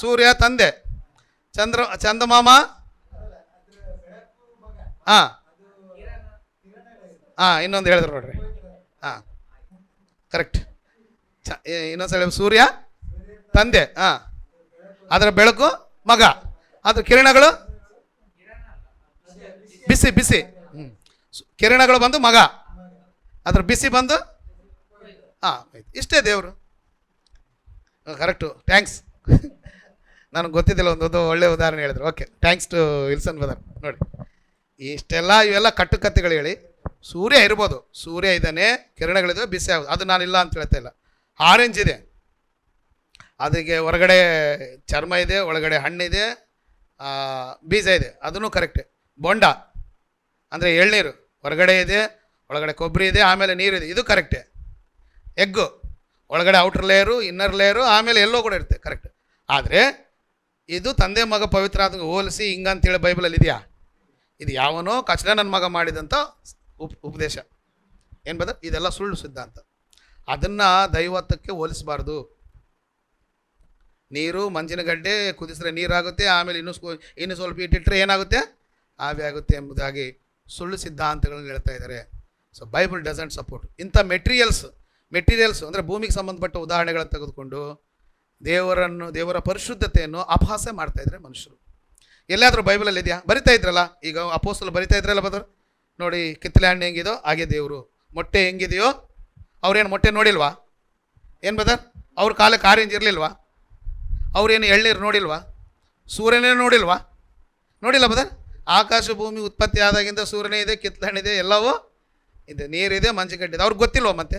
S1: ಸೂರ್ಯ ತಂದೆ, ಚಂದಮಾಮ ಇನ್ನೊಂದು ಹೇಳಿದ್ರು ನೋಡ್ರಿ. ಕರೆಕ್ಟ್. ಇನ್ನೊಂದ್ಸಲ ಸೂರ್ಯ ತಂದೆ, ಅದರ ಬೆಳಕು ಮಗ, ಅದ್ರ ಕಿರಣಗಳು ಬಿಸಿ ಕಿರಣಗಳು ಬಂದು ಮಗ, ಅದ್ರ ಬಿಸಿ ಬಂದು ಇಷ್ಟೇ ದೇವರು. Correct, thanks. ನನಗೆ ಗೊತ್ತಿದ್ದಿಲ್ಲ, ಒಂದು ಒಳ್ಳೆ ಉದಾಹರಣೆ ಹೇಳಿದ್ರು. Okay, thanks to Wilson brother. ನೋಡಿ, ಇವೆಲ್ಲ ಕಟ್ಟುಕತೆಗಳು ಹೇಳಿ. ಸೂರ್ಯ ಇರ್ಬೋದು, ಸೂರ್ಯ ಇದ್ದಾನೆ, ಕಿರಣಗಳಿದ್ದಾವೆ, ಬಿಸಿ ಆಗೋದು, ಅದು ನಾನಿಲ್ಲ ಅಂತ ಹೇಳ್ತಾ ಇಲ್ಲ. ಆರೆಂಜ್ ಇದೆ, ಅದಕ್ಕೆ ಹೊರಗಡೆ ಚರ್ಮ ಇದೆ, ಒಳಗಡೆ ಹಣ್ಣಿದೆ, ಬೀಜ ಇದೆ, ಅದೂ ಕರೆಕ್ಟೇ. ಬೊಂಡ ಅಂದರೆ ಎಳ್ನೀರು, ಹೊರಗಡೆ ಇದೆ, ಒಳಗಡೆ ಕೊಬ್ಬರಿ ಇದೆ, ಆಮೇಲೆ ನೀರಿದೆ, ಇದು ಕರೆಕ್ಟೇ. ಎಗ್ಗು ಒಳಗಡೆ ಔಟರ್ ಲೇಯರು, ಇನ್ನರ್ ಲೇಯರು, ಆಮೇಲೆ ಎಲ್ಲೋ ಕೂಡ ಇರುತ್ತೆ, ಕರೆಕ್ಟ್. ಆದರೆ ಇದು ತಂದೆ ಮಗ ಪವಿತ್ರ ಆದ ಹೋಲಿಸಿ ಹಿಂಗಂತೇಳಿ ಬೈಬಲಲ್ಲಿ ಇದೆಯಾ? ಇದು ಯಾವನೋ ಕಚಡ ನನ್ನ ಮಗ ಮಾಡಿದಂಥ ಉಪದೇಶ. ಏನು ಬದ? ಇದೆಲ್ಲ ಸುಳ್ಳು ಸಿದ್ಧಾಂತ. ಅದನ್ನು ದೈವತ್ವಕ್ಕೆ ಹೋಲಿಸಬಾರ್ದು. ನೀರು ಮಂಜಿನ ಗಡ್ಡೆ ಕುದಿಸಿದ್ರೆ ನೀರಾಗುತ್ತೆ, ಆಮೇಲೆ ಇನ್ನೂ ಸ್ವಲ್ಪ ಇಟ್ಟಿಟ್ಟರೆ ಏನಾಗುತ್ತೆ? ಆವಿ ಆಗುತ್ತೆ ಎಂಬುದಾಗಿ ಸುಳ್ಳು ಸಿದ್ಧಾಂತಗಳನ್ನು ಹೇಳ್ತಾ ಇದ್ದಾರೆ. ಸೊ ಬೈಬಲ್ ಡಸಂಟ್ ಸಪೋರ್ಟ್ ಇಂಥ ಮೆಟೀರಿಯಲ್ಸ್ ಅಂದರೆ ಭೂಮಿಗೆ ಸಂಬಂಧಪಟ್ಟ ಉದಾಹರಣೆಗಳನ್ನು ತೆಗೆದುಕೊಂಡು ದೇವರ ಪರಿಶುದ್ಧತೆಯನ್ನು ಅಪಹಾಸ್ಯ ಮಾಡ್ತಾಯಿದ್ದಾರೆ ಮನುಷ್ಯರು. ಎಲ್ಲಾದರೂ ಬೈಬಲಲ್ಲಿ ಇದೆಯಾ? ಬರಿತಾ ಇದ್ರಲ್ಲ, ಈಗ ಅಪೋಸ್ತಲರು ಬರಿತಾ ಇದ್ರಲ್ಲ ಬದರ್, ನೋಡಿ ಕಿತ್ತಳೆ ಹಣ್ಣು ಹೆಂಗಿದೋ ಹಾಗೆ ದೇವರು, ಮೊಟ್ಟೆ ಹೆಂಗಿದೆಯೋ ಅವ್ರೇನು ಮೊಟ್ಟೆ ನೋಡಿಲ್ವಾ? ಏನು ಬದರ್, ಅವ್ರ ಕಾಲಕ್ಕೆ ಆರೆಂಜ್ ಇರಲಿಲ್ವಾ? ಅವ್ರೇನು ಎಳ್ನೀರು ನೋಡಿಲ್ವಾ? ಸೂರ್ಯನೇ ನೋಡಿಲ್ವಾ? ನೋಡಿಲ್ಲ ಬದರ್. ಆಕಾಶ ಭೂಮಿ ಉತ್ಪತ್ತಿ ಆದಾಗಿಂದ ಸೂರ್ಯನೇ ಇದೆ, ಕಿತ್ತಳೆ ಹಣ್ಣಿದೆ, ಎಲ್ಲವೂ ಇದೆ, ನೀರಿದೆ, ಮಂಜುಗಡ್ಡಿದೆ. ಅವ್ರಿಗೆ ಗೊತ್ತಿಲ್ವ? ಮತ್ತೆ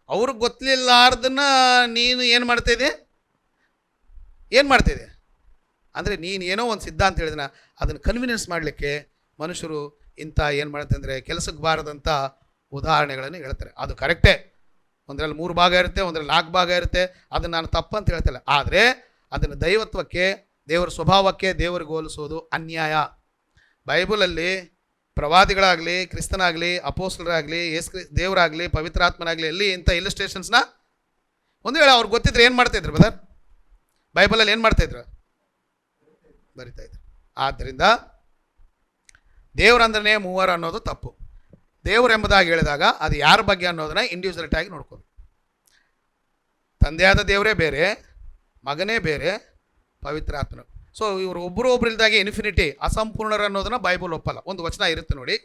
S1: ಅವ್ರಿಗೆ ಗೊತ್ತಿಲ್ಲಾರ್ದನ್ನ ನೀನು ಏನು ಮಾಡ್ತಾಯಿದೆ? ಏನು ಮಾಡ್ತಾಯಿದೆ ಅಂದರೆ ನೀನು ಏನೋ ಒಂದು ಸಿದ್ಧಾಂತ ಹೇಳಿದನ ಅದನ್ನು ಕನ್ವಿನೆನ್ಸ್ ಮಾಡಲಿಕ್ಕೆ ಮನುಷ್ಯರು ಇಂಥ ಏನು ಮಾಡುತ್ತೆ ಅಂದರೆ ಕೆಲಸಕ್ಕೆ ಬಾರದಂಥ ಉದಾಹರಣೆಗಳನ್ನು ಹೇಳ್ತಾರೆ. ಅದು ಕರೆಕ್ಟೇ, ಒಂದರಲ್ಲಿ 3 ಭಾಗ ಇರುತ್ತೆ, ಒಂದರಲ್ಲಿ 4 ಭಾಗ ಇರುತ್ತೆ. ಅದನ್ನು ನಾನು ತಪ್ಪಂತ ಹೇಳ್ತಿಲ್ಲ. ಆದರೆ ಅದನ್ನು ದೈವತ್ವಕ್ಕೆ, ದೇವರ ಸ್ವಭಾವಕ್ಕೆ ದೇವರಿಗೆ ಹೋಲಿಸೋದು ಅನ್ಯಾಯ. ಬೈಬಲಲ್ಲಿ ಪ್ರವಾದಿಗಳಾಗಲಿ, ಕ್ರಿಸ್ತನಾಗಲಿ, ಅಪೋಸ್ತಲರಾಗಲಿ, ದೇವರಾಗಲಿ, ಪವಿತ್ರಾತ್ಮನಾಗಲಿ ಎಲ್ಲಿ ಇಂಥ ಇಲಿಸ್ಟ್ರೇಷನ್ಸ್ನ ಒಂದು ವೇಳೆ ಅವ್ರಿಗೆ ಗೊತ್ತಿದ್ರೆ ಏನು ಮಾಡ್ತಾಯಿದ್ರು ಬ್ರದರ್? ಬೈಬಲಲ್ಲಿ ಏನು ಮಾಡ್ತಾಯಿದ್ರು? ಬರಿತಾಯಿದ್ರು. ಆದ್ದರಿಂದ ದೇವರಂದ್ರೆ ಮೂವರು ಅನ್ನೋದು ತಪ್ಪು. ದೇವರು ಎಂಬುದಾಗಿ ಹೇಳಿದಾಗ ಅದು ಯಾರ ಬಗ್ಗೆ ಅನ್ನೋದನ್ನ ಇಂಡಿವಿಜುವಲಿಟಿ ಆಗಿ ನೋಡ್ಕೋದು. ತಂದೆಯಾದ ದೇವರೇ ಬೇರೆ, ಮಗನೇ ಬೇರೆ, ಪವಿತ್ರಾತ್ಮನು. ಸೊ ಇವರು ಒಬ್ಬರು ಇಲ್ದಾಗೆ ಇನ್ಫಿನಿಟಿ, ಅಸಂಪೂರ್ಣರು ಅನ್ನೋದನ್ನ ಬೈಬಲ್ ಒಪ್ಪಲ್ಲ. ಒಂದು ವಚನ ಇರುತ್ತೆ ನೋಡಿ,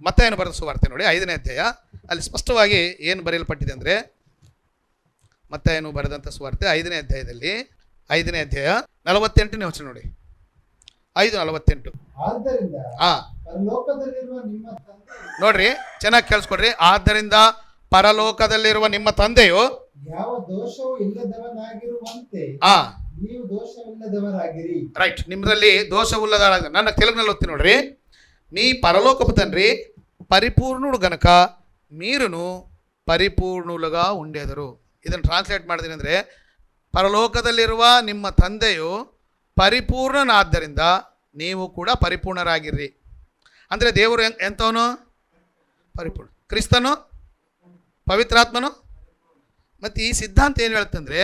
S1: ಮತ್ತಾಯನು ಬರೆದ ಸುವಾರ್ತೆ ನೋಡಿ 5ನೇ ಅಧ್ಯಾಯ, ಅಲ್ಲಿ ಸ್ಪಷ್ಟವಾಗಿ ಏನು ಬರೆಯಲ್ಪಟ್ಟಿದೆ ಅಂದರೆ, ಮತ್ತಾಯನು ಬರೆದಂಥ ಸುವಾರ್ತೆ 5ನೇ ಅಧ್ಯಾಯದಲ್ಲಿ 5ನೇ ಅಧ್ಯಾಯ 48ನೇ ವಚನ ನೋಡಿ, 5:48. ನೋಡ್ರಿ, ಚೆನ್ನಾಗಿ ಕೇಳಿಸ್ಕೊಡ್ರಿ. ಆದ್ದರಿಂದ ಪರಲೋಕದಲ್ಲಿರುವ ನಿಮ್ಮ ತಂದೆಯು
S2: ಯಾವ ದೋಷವೂ ಇಲ್ಲದವನಾಗಿರುವಂತೆ ನೀವು ದೋಷವಿಲ್ಲದವರಾಗಿರಿ.
S1: ರೈಟ್, ನಿಮ್ಮದಲ್ಲಿ ದೋಷವಿಲ್ಲದ. ನನ್ನ ತೆಲುಗಿನಲ್ಲಿ ಓದ್ತೀನಿ ನೋಡ್ರಿ. మీ పరలోకపు తండ్రి పరిపూర్ణుడు గనక మీరును ಪರಿಪೂರ್ಣುలుగా ఉండేದರು. ಇದನ್ನು ಟ್ರಾನ್ಸ್ಲೇಟ್ ಮಾಡಿದೀನಿ ಅಂದರೆ, ಪರಲೋಕದಲ್ಲಿರುವ ನಿಮ್ಮ ತಂದೆಯು ಪರಿಪೂರ್ಣನಾದ್ದರಿಂದ ನೀವು ಕೂಡ ಪರಿಪೂರ್ಣರಾಗಿರ್ರಿ. ಅಂದರೆ ದೇವರು ಎಂಥವನು? ಪರಿಪೂರ್ಣ. ಕ್ರಿಸ್ತನು, ಪವಿತ್ರಾತ್ಮನು. ಮತ್ತು ಈ ಸಿದ್ಧಾಂತ ಏನು ಹೇಳುತ್ತಂದರೆ,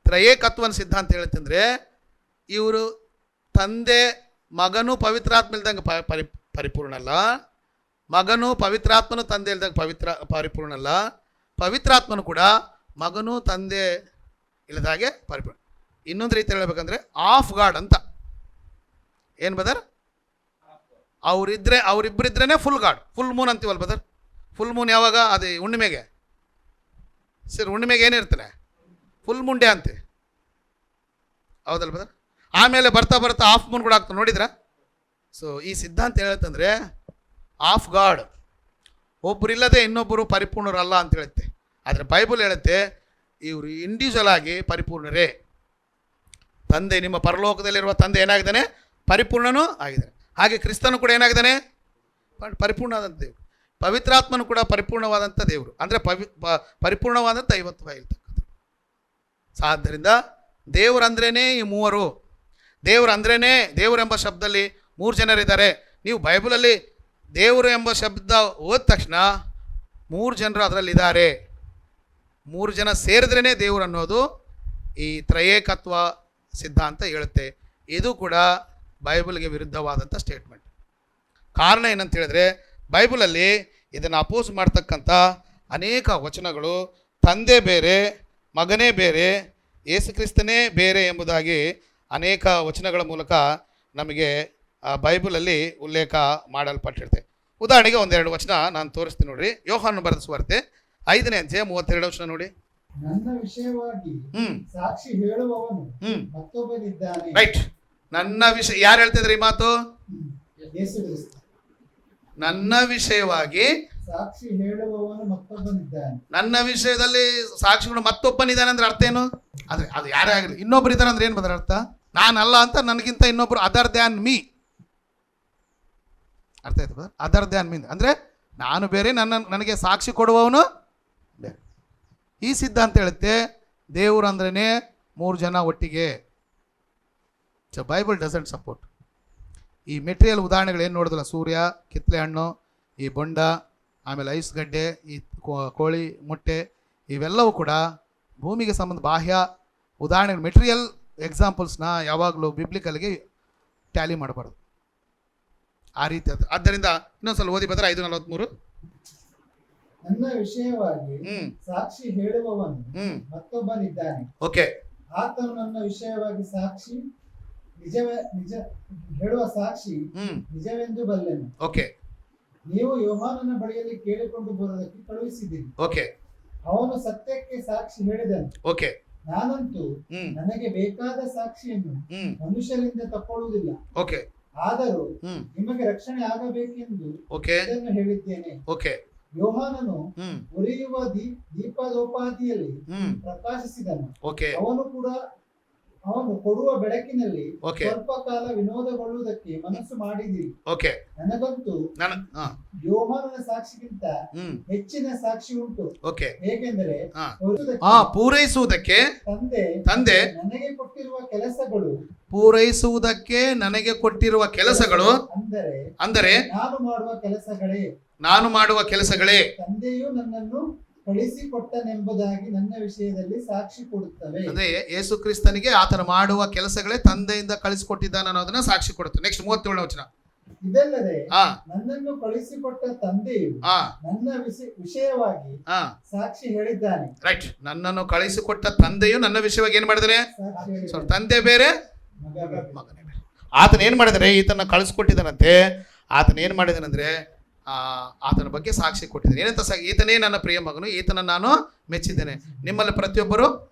S1: ತ್ರಯೇಕತ್ವನ ಸಿದ್ಧಾಂತ ಹೇಳುತ್ತಂದರೆ, ಇವರು ತಂದೆ ಮಗನು ಪವಿತ್ರಾತ್ಮ ಇಲ್ದಂಗೆ ಪರಿಪೂರ್ಣ ಅಲ್ಲ, ಮಗನು ಪವಿತ್ರಾತ್ಮನು ತಂದೆ ಇಲ್ದಂಗೆ ಪರಿಪೂರ್ಣ ಅಲ್ಲ, ಪವಿತ್ರಾತ್ಮನು ಕೂಡ ಮಗನು ತಂದೆ ಇಲ್ಲದಾಗೆ ಪರಿಪೂರ್ಣ. ಇನ್ನೊಂದು ರೀತಿ ಹೇಳಬೇಕಂದ್ರೆ ಆಫ್ ಗಾಡ್ ಅಂತ. ಏನು Badr? ಅವರಿಬ್ಬರಿದ್ರೇ full god. Full Moon ಅಂತೀವಲ್ಲ ಬದರ್. ಫುಲ್ ಮೂನ್ ಯಾವಾಗ? ಅದು ಹುಣ್ಣಿಮೆಗೆ. ಸರ್, ಹುಣ್ಣಿಮೆಗೆ ಏನಿರ್ತಾನೆ? ಫುಲ್ ಮೂನ್ ಡೇ ಅಂತೆ, ಹೌದಲ್ಲ ಬದರ್? ಆಮೇಲೆ ಬರ್ತಾ ಬರ್ತಾ ಆಫ್ ಮೂನ್ ಕೂಡ ಆಗ್ತಾನೆ, ನೋಡಿದ್ರ? ಸೊ ಈ ಸಿದ್ಧಾಂತ ಹೇಳುತ್ತಂದರೆ ಆಫ್ ಗಾಡ್, ಒಬ್ಬರಿಲ್ಲದೆ ಇನ್ನೊಬ್ಬರು ಪರಿಪೂರ್ಣರಲ್ಲ ಅಂತ ಹೇಳುತ್ತೆ. ಆದರೆ ಬೈಬಲ್ ಹೇಳುತ್ತೆ ಇವರು ಇಂಡಿವಿಜುವಲ್ ಆಗಿ ಪರಿಪೂರ್ಣರೇ. ತಂದೆ, ನಿಮ್ಮ ಪರಲೋಕದಲ್ಲಿರುವ ತಂದೆ ಏನಾಗಿದ್ದಾನೆ? ಪರಿಪೂರ್ಣನೂ ಆಗಿದ್ದಾನೆ. ಹಾಗೆ ಕ್ರಿಸ್ತನು ಕೂಡ ಏನಾಗಿದ್ದಾನೆ? ಪರಿಪೂರ್ಣವಾದಂಥ ದೇವರು. ಪವಿತ್ರಾತ್ಮನು ಕೂಡ ಪರಿಪೂರ್ಣವಾದಂಥ ದೇವರು. ಅಂದರೆ ಪರಿಪೂರ್ಣವಾದ ದೈವತ್ವ ಇರ್ತಕ್ಕಂಥ. ಆದ್ದರಿಂದ ದೇವರಂದ್ರೇ ಈ ಮೂವರು. ದೇವರಂದ್ರೇ, ದೇವರೆಂಬ ಶಬ್ದದಲ್ಲಿ 3 ಜನರಿದ್ದಾರೆ. ನೀವು ಬೈಬಲಲ್ಲಿ ದೇವರು ಎಂಬ ಶಬ್ದ ಓದ ತಕ್ಷಣ 3 ಜನರು ಅದರಲ್ಲಿದ್ದಾರೆ. 3 ಜನ ಸೇರಿದ್ರೇ ದೇವರು ಅನ್ನೋದು ಈ ತ್ರಯೇಕತ್ವ ಸಿದ್ಧಾಂತ ಹೇಳುತ್ತೆ. ಇದು ಕೂಡ ಬೈಬಲ್ಗೆ ವಿರುದ್ಧವಾದಂಥ ಸ್ಟೇಟ್ಮೆಂಟ್. ಕಾರಣ ಏನಂತ ಹೇಳಿದ್ರೆ, ಬೈಬಲಲ್ಲಿ ಇದನ್ನು ಅಪೋಸ್ ಮಾಡ್ತಕ್ಕಂಥ ಅನೇಕ ವಚನಗಳು ತಂದೆ ಬೇರೆ, ಮಗನೇ ಬೇರೆ, ಯೇಸುಕ್ರಿಸ್ತನೇ ಬೇರೆ ಎಂಬುದಾಗಿ ಅನೇಕ ವಚನಗಳ ಮೂಲಕ ನಮಗೆ ಬೈಬಲಲ್ಲಿ ಉಲ್ಲೇಖ ಮಾಡಲ್ಪಟ್ಟಿರುತ್ತೆ. ಉದಾಹರಣೆಗೆ 1-2 ವಚನ ನಾನು ತೋರಿಸ್ತೀನಿ ನೋಡ್ರಿ. ಯೋಹಾನನು ಬರೆದ ಸುವಾರ್ತೆ 5ನೇ ಅಧ್ಯಾಯ 32 ವಚನ ನೋಡಿ.
S2: ನನ್ನ ವಿಷಯವಾಗಿ ಸಾಕ್ಷಿ ಹೇಳುವವನು ಮತ್ತೊಬ್ಬನಿದ್ದಾನೆ.
S1: ರೈಟ್, ನನ್ನ ವಿಷಯ ಯಾರು ಹೇಳ್ತಿದ್ರಿ ಈ ಮಾತು? ನನ್ನ ವಿಷಯವಾಗಿ
S2: ಸಾಕ್ಷಿ ಹೇಳುವವನು ಮತ್ತೊಬ್ಬನಿದ್ದಾನೆ.
S1: ನನ್ನ ವಿಷಯದಲ್ಲಿ ಸಾಕ್ಷಿಗಳು ಮತ್ತೊಬ್ಬನಿದ್ದಾನೆ ಅಂದ್ರೆ ಅರ್ಥ ಏನು? ಆದ್ರೆ ಅದು ಯಾರೇ ಆಗಲಿ, ಇನ್ನೊಬ್ರು ಇದ್ದಾರೆ ಅಂದ್ರೆ ಏನು ಬದರ ಅರ್ಥ? ನಾನಲ್ಲ ಅಂತ ನನಗಿಂತ ಇನ್ನೊಬ್ರು ಅದರ್ ದ್ಯಾನ್ ಮೀ. ಅರ್ಥ ಆಯ್ತು ಬದರ್? ಅದರ್ ದ್ಯಾನ್ ಮೀ ಅಂದರೆ ನಾನು ಬೇರೆ, ನನಗೆ ಸಾಕ್ಷಿ ಕೊಡುವವನು ಬೇರೆ. ಈ ಸಿದ್ಧಾಂತ ಹೇಳುತ್ತೆ ದೇವರು ಅಂದ್ರೇ 3 ಜನ ಒಟ್ಟಿಗೆ. So Bible doesn't support. ಈ ಮೆಟೀರಿಯಲ್ ಉದಾಹರಣೆಗಳು ಏನು ನೋಡಿದಲ್ಲ, ಸೂರ್ಯ, ಕಿತ್ತಳೆ ಹಣ್ಣು, ಈ ಬೊಂಡ, ಆಮೇಲೆ ಐಸ್ ಗಡ್ಡೆ, ಈ ಕೋಳಿ ಮೊಟ್ಟೆ, ಇವೆಲ್ಲವೂ ಕೂಡ ಭೂಮಿಗೆ ಸಂಬಂಧ ಬಾಹ್ಯ ಉದಾಹರಣೆ, ಮೆಟೀರಿಯಲ್ ಎಕ್ಸಾಂಪಲ್ಸ್ನ ಯಾವಾಗಲೂ ಬಿಬ್ಲಿಕಲ್ಗೆ ಟ್ಯಾಲಿ ಮಾಡಬಾರ್ದು. ಆ ರೀತಿ ಅದು. ಆದ್ದರಿಂದ ಇನ್ನೊಂದ್ಸಲ ಓದಿ ಬದ್ರೆ 5:43.
S2: ನನ್ನ ವಿಷಯವಾಗಿ ಸಾಕ್ಷಿ ಹೇಳುವವನು ಮತ್ತೊಬ್ಬನಿದ್ದಾನೆ.
S1: ಓಕೆ,
S2: ಆತನು ನನ್ನ ವಿಷಯವಾಗಿ ಸಾಕ್ಷಿ ನಿಜ ಹೇಳುವ ಸಾಕ್ಷಿ
S1: ಹ್ಮ್
S2: ನಿಜವೆಂದು ಬಲ್ಲೆನು.
S1: ಓಕೆ
S2: ನೀವು ಯೋಹಾನನ ಬಳಿಯಲ್ಲಿ ಕೇಳಿಕೊಂಡು ಬರುವುದಕ್ಕೆ ಕಳುಹಿಸಿದ್ದೀರಿ.
S1: ಓಕೆ
S2: ಅವನು ಸತ್ಯಕ್ಕೆ ಸಾಕ್ಷಿ ಹೇಳಿದನು.
S1: ಓಕೆ
S2: ನಾನಂತೂ
S1: ಹ್ಮ್
S2: ನನಗೆ ಬೇಕಾದ ಸಾಕ್ಷಿಯನ್ನು
S1: ಹ್ಮ್
S2: ಮನುಷ್ಯರಿಂದ ತಕ್ಕೊಳ್ಳುವುದಿಲ್ಲ.
S1: ಓಕೆ
S2: ಆದರೂ
S1: ಹ್ಮ್
S2: ನಿಮಗೆ ರಕ್ಷಣೆ ಆಗಬೇಕೆಂದು
S1: ಓಕೆ
S2: ಇದನ್ನು ಹೇಳಿದ್ದೇನೆ.
S1: ಓಕೆ
S2: ಯೋಹಾನನು
S1: ಹ್ಮ್
S2: ಉರಿಯುವ ದೀಪದೋಪಾದಿಯಲ್ಲಿ
S1: ಹ್ಮ್
S2: ಪ್ರಕಾಶಿಸಿದನು.
S1: ಓಕೆ
S2: ಅವನು ಕೊಡುವ ಬೆಳಕಿನಲ್ಲಿ
S1: ಓಕೆ
S2: ಸ್ವಲ್ಪ ಕಾಲ ವಿನೋದಗೊಳ್ಳುವುದಕ್ಕೆ ಮನಸ್ಸು ಮಾಡಿದಿರಿ.
S1: ಓಕೆ
S2: ನನಗಂತೂ
S1: ಹಾ
S2: ಯೋಹಾನನ ಸಾಕ್ಷಿಗಿಂತ
S1: ಹ್ಮ್
S2: ಹೆಚ್ಚಿನ ಸಾಕ್ಷಿ ಉಂಟು.
S1: ಓಕೆ
S2: ಹೇಗೆಂದರೆ
S1: ಪೂರೈಸುವುದಕ್ಕೆ ತಂದೆ
S2: ನನಗೆ ಕೊಟ್ಟಿರುವ ಕೆಲಸಗಳು
S1: ಪೂರೈಸುವುದಕ್ಕೆ ನನಗೆ ಕೊಟ್ಟಿರುವ ಕೆಲಸಗಳು ಅಂದರೆ ನಾನು ಮಾಡುವ ಕೆಲಸಗಳೇ
S2: ತಂದೆಯು ನನ್ನನ್ನು ಕಳಿಸಿಕೊಟ್ಟನೆಂಬುದಾಗಿ ನನ್ನ ವಿಷಯದಲ್ಲಿ ಸಾಕ್ಷಿ ಕೊಡುತ್ತವೆ.
S1: ಅಂದ್ರೆ ಯೇಸು ಕ್ರಿಸ್ತನಿಗೆ ಆತನ ಮಾಡುವ ಕೆಲಸಗಳೇ ತಂದೆಯಿಂದ ಕಳಿಸಿಕೊಟ್ಟಿದ್ದಾನೆ ಅನ್ನೋದನ್ನ ಸಾಕ್ಷಿ ಕೊಡುತ್ತೆ. ನೆಕ್ಸ್ಟ್ 37ನೇ ವಚನ.
S2: ಇದಲ್ಲದೆ ನನ್ನನ್ನು ಕಳಿಸಿಕೊಟ್ಟ ತಂದೆಯು ನನ್ನ ವಿಷಯವಾಗಿ ಸಾಕ್ಷಿ ಹೇಳಿದ್ದಾನೆ.
S1: ರೈಟ್. ನನ್ನನ್ನು ಕಳಿಸಿಕೊಟ್ಟ ತಂದೆಯು ನನ್ನ ವಿಷಯವಾಗಿ ಏನ್ ಮಾಡಿದಾನೆ? ತಂದೆ ಬೇರೆ ಮಗನೇ ಬೇರೆ. ಆತನ ಏನ್ ಮಾಡಿದಾರೆ? ಈತನ ಕಳಿಸ್ಕೊಟ್ಟಿದ್ದಾನಂತೆ. ಆತನ ಏನ್ ಮಾಡಿದಾನಂದ್ರೆ ಆತನ ಬಗ್ಗೆ ಸಾಕ್ಷಿ ಕೊಟ್ಟಿದ್ದೇನೆ. ಏನಂತ ಈತನೇ ನನ್ನ ಪ್ರಿಯ ಮಗನು, ಈತನ ನಾನು ಮೆಚ್ಚಿದ್ದೇನೆ. ನಿಮ್ಮಲ್ಲಿ ಪ್ರತಿಯೊಬ್ಬರು